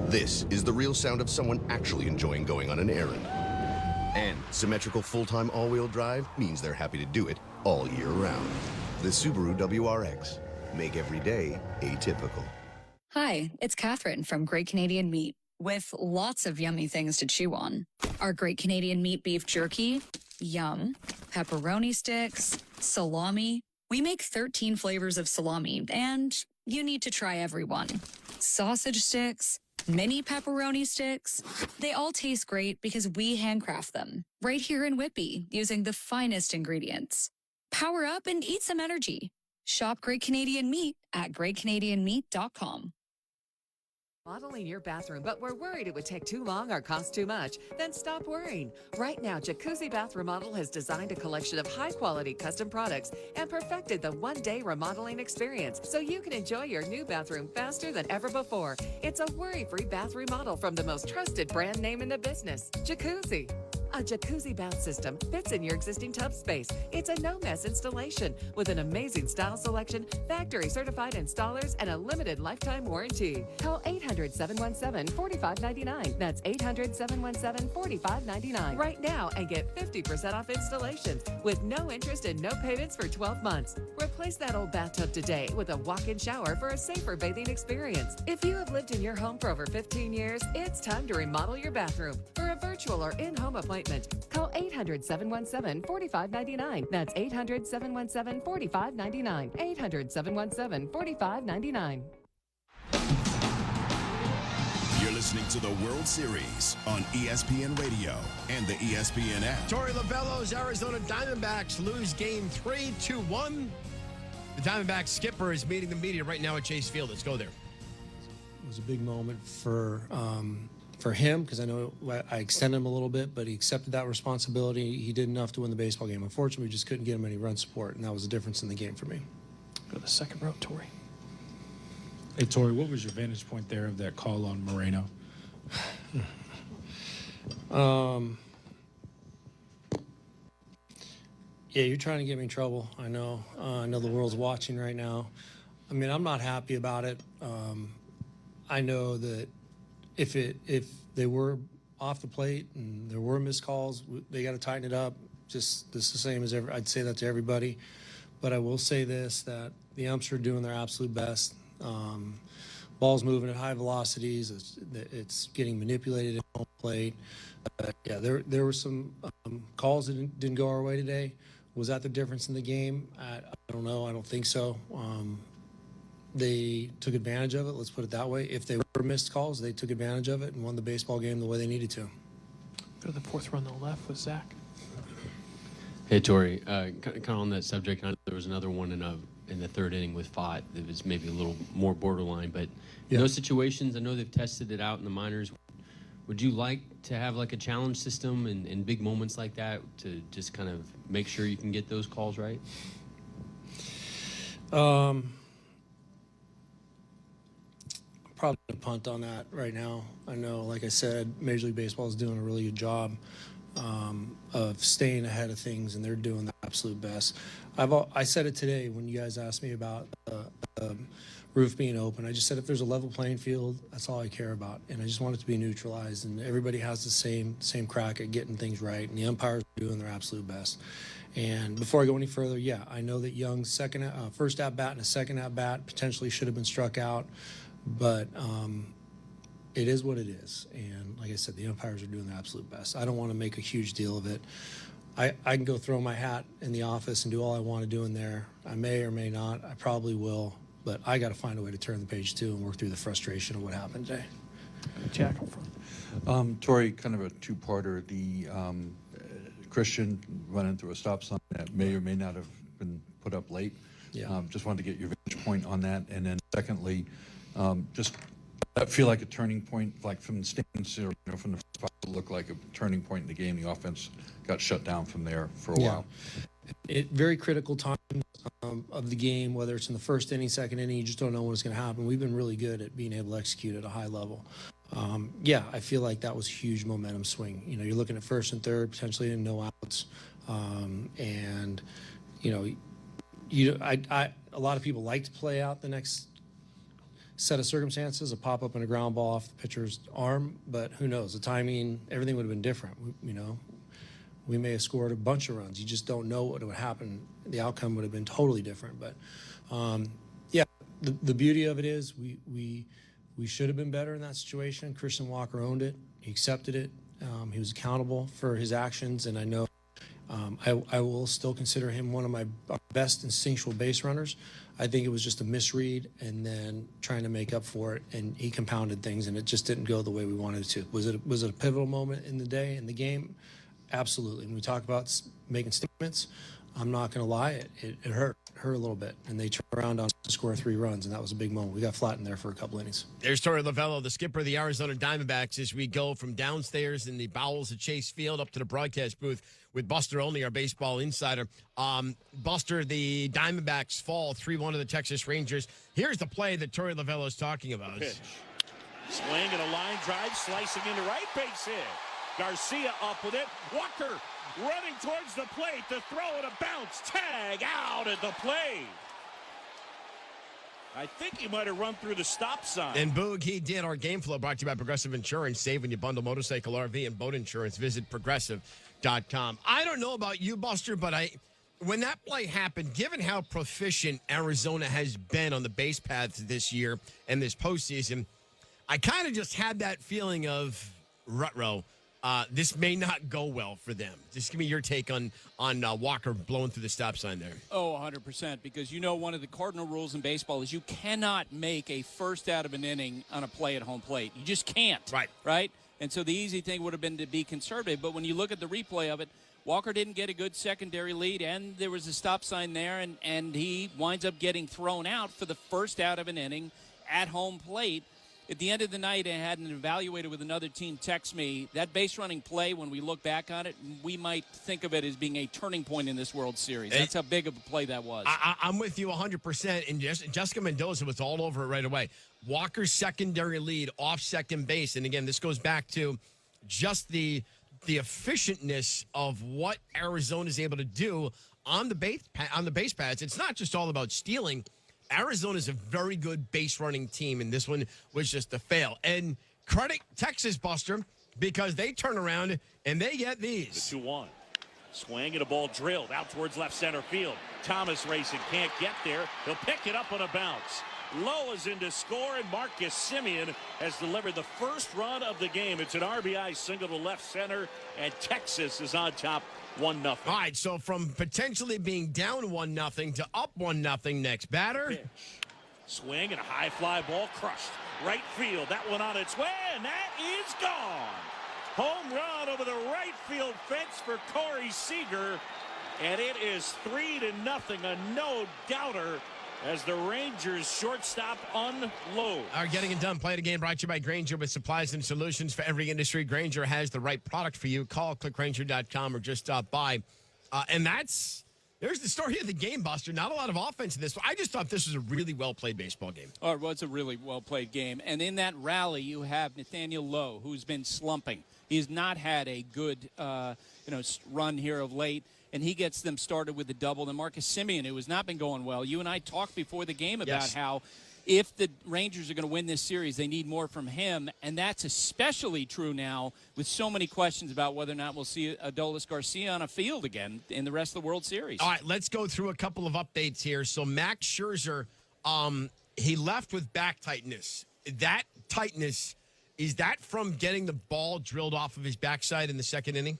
This is the real sound of someone actually enjoying going on an errand. And symmetrical full-time all-wheel drive means they're happy to do it all year round. The Subaru WRX. Make every day atypical. Hi, it's Catherine from Great Canadian Meat, with lots of yummy things to chew on. Our Great Canadian Meat beef jerky, yum, pepperoni sticks, salami. We make 13 flavors of salami, and you need to try every one. Sausage sticks, mini pepperoni sticks. They all taste great because we handcraft them right here in Whitby using the finest ingredients. Power up and eat some energy. Shop Great Canadian Meat at greatcanadianmeat.com. Modeling your bathroom, but we're worried it would take too long or cost too much? Then stop worrying. Right now, Jacuzzi Bath Remodel has designed a collection of high-quality custom products and perfected the one-day remodeling experience so you can enjoy your new bathroom faster than ever before. It's a worry-free bath remodel from the most trusted brand name in the business, Jacuzzi. A jacuzzi bath system fits in your existing tub space. It's a no-mess installation with an amazing style selection, factory-certified installers, and a limited lifetime warranty. Call 800-717-4599. That's 800-717-4599 right now and get 50% off installations with no interest and no payments for 12 months. Replace that old bathtub today with a walk-in shower for a safer bathing experience. If you have lived in your home for over 15 years, it's time to remodel your bathroom. For a virtual or in-home appointment, call 800-717-4599. That's 800-717-4599. 800-717-4599. You're listening to the World Series on ESPN Radio and the ESPN app. Torey Lovullo's Arizona Diamondbacks lose Game 3, 2-1. The Diamondbacks skipper is meeting the media right now at Chase Field. Let's go there. It was a big moment for for him, because I know I extended him a little bit, but he accepted that responsibility. He did enough to win the baseball game. Unfortunately, we just couldn't get him any run support, and that was the difference in the game for me. Go to the second row, Tori. Hey, Tori, what was your vantage point there of that call on Moreno? Yeah, you're trying to get me in trouble. I know. I know the world's watching right now. I mean, I'm not happy about it. I know that if they were off the plate and there were missed calls, they got to tighten it up. Just the same as I'd say that to everybody. But I will say this, that the umps are doing their absolute best. Ball's moving at high velocities. It's getting manipulated at home plate. Yeah, there were some calls that didn't go our way today. Was that the difference in the game? I don't know. I don't think so. They took advantage of it. Let's put it that way. If they were missed calls, they took advantage of it and won the baseball game the way they needed to. Go to the fourth row on the left with Zach. Hey, Tori, kind of on that subject, I know there was another one in the third inning with Fott that was maybe a little more borderline, but in those situations, I know they've tested it out in the minors. Would you like to have like a challenge system in big moments like that to just kind of make sure you can get those calls right? Probably a punt on that right now. I know, like I said, Major League Baseball is doing a really good job of staying ahead of things, and they're doing the absolute best. I said it today when you guys asked me about the roof being open. I just said if there's a level playing field, that's all I care about, and I just want it to be neutralized, and everybody has the same crack at getting things right, and the umpires are doing their absolute best. And before I go any further, yeah, I know that Young's first at bat and a second at bat potentially should have been struck out, but it is what it is. And like I said, the umpires are doing their absolute best. I don't want to make a huge deal of it. I can go throw my hat in the office and do all I want to do in there. I may or may not. I probably will. But I got to find a way to turn the page too and work through the frustration of what happened today. Jack up front. Tori, kind of a two-parter. The Christian running through a stop sign that may or may not have been put up late. Yeah. Just wanted to get your vantage point on that. And then secondly, just that feel like a turning point, like from the stands, or, from the spot, it looked like a turning point in the game. The offense got shut down from there for a while. Very critical times of the game, whether it's in the first inning, second inning, you just don't know when it's going to happen. We've been really good at being able to execute at a high level. I feel like that was a huge momentum swing. You're looking at first and third, potentially in no outs. A lot of people like to play out the next set of circumstances, a pop-up and a ground ball off the pitcher's arm, but who knows? The timing, everything would have been different. We may have scored a bunch of runs. You just don't know what would happen. The outcome would have been totally different. But, the beauty of it is we should have been better in that situation. Christian Walker owned it. He accepted it. He was accountable for his actions, and I know I will still consider him one of my best instinctual base runners. I think it was just a misread and then trying to make up for it, and he compounded things, and it just didn't go the way we wanted it to. Was it a pivotal moment in the day, in the game? Absolutely. When we talk about making statements, I'm not going to lie, it hurt a little bit, and they turned around on to score 3 runs, and that was a big moment. We got flattened there for a couple innings. There's Torey Lovullo, the skipper of the Arizona Diamondbacks, as we go from downstairs in the bowels of Chase Field up to the broadcast booth with Buster Olney, our baseball insider. Buster, the Diamondbacks fall 3-1 to the Texas Rangers. Here's the play that Torey Lovullo is talking about. Pitch. Swing and a line drive, slicing into right, base hit. Garcia up with it. Walker running towards the plate to throw it, a bounce, tag out at the plate. I think he might have run through the stop sign. And Boog, he did. Our game flow brought to you by Progressive Insurance. Save when you bundle motorcycle, RV, and boat insurance. Visit Progressive.com. I don't know about you, Buster, but when that play happened, given how proficient Arizona has been on the base paths this year and this postseason, I kind of just had that feeling of rut-row. This may not go well for them. Just give me your take on Walker blowing through the stop sign there. Oh, 100%, because one of the cardinal rules in baseball is you cannot make a first out of an inning on a play at home plate. You just can't. Right? And so the easy thing would have been to be conservative, but when you look at the replay of it, Walker didn't get a good secondary lead, and there was a stop sign there, and he winds up getting thrown out for the first out of an inning at home plate. at the end of the night, I had an evaluator with another team text me. That base running play, when we look back on it, we might think of it as being a turning point in this World Series. That's how big of a play that was. I'm with you 100%. And Jessica Mendoza was all over it right away. Walker's secondary lead off second base. And again, this goes back to just the efficientness of what Arizona is able to do on the base pads. It's not just all about stealing. Arizona is a very good base running team, and this one was just a fail. And credit Texas, Buster, because they turn around and they get these. The 2-1. Swing and a ball drilled out towards left center field. Thomas racing, can't get there. He'll pick it up on a bounce. Lowe is in to score, and Marcus Semien has delivered the first run of the game. It's an RBI single to left center, and Texas is on top 1-0. All right, so from potentially being down 1-0 to up 1-0 next batter. Pitch. Swing and a high fly ball crushed. Right field, that one on its way, and that is gone. Home run over the right field fence for Corey Seager, and it is 3-0, a no-doubter, as the Rangers shortstop unload. Are getting it done. Play the game brought to you by Grainger with supplies and solutions for every industry. Grainger has the right product for you. Call clickgrainger.com or just stop by. And there's the story of the game, Buster. Not a lot of offense in this. I just thought this was a really well-played baseball game. Oh, it was a really well-played game. And in that rally, you have Nathaniel Lowe, who's been slumping. He's not had a good run here of late. And he gets them started with the double. And Marcus Semien, who has not been going well. You and I talked before the game about how if the Rangers are going to win this series, they need more from him. And that's especially true now with so many questions about whether or not we'll see Adolis Garcia on a field again in the rest of the World Series. All right, let's go through a couple of updates here. So Max Scherzer, he left with back tightness. That tightness, is that from getting the ball drilled off of his backside in the second inning?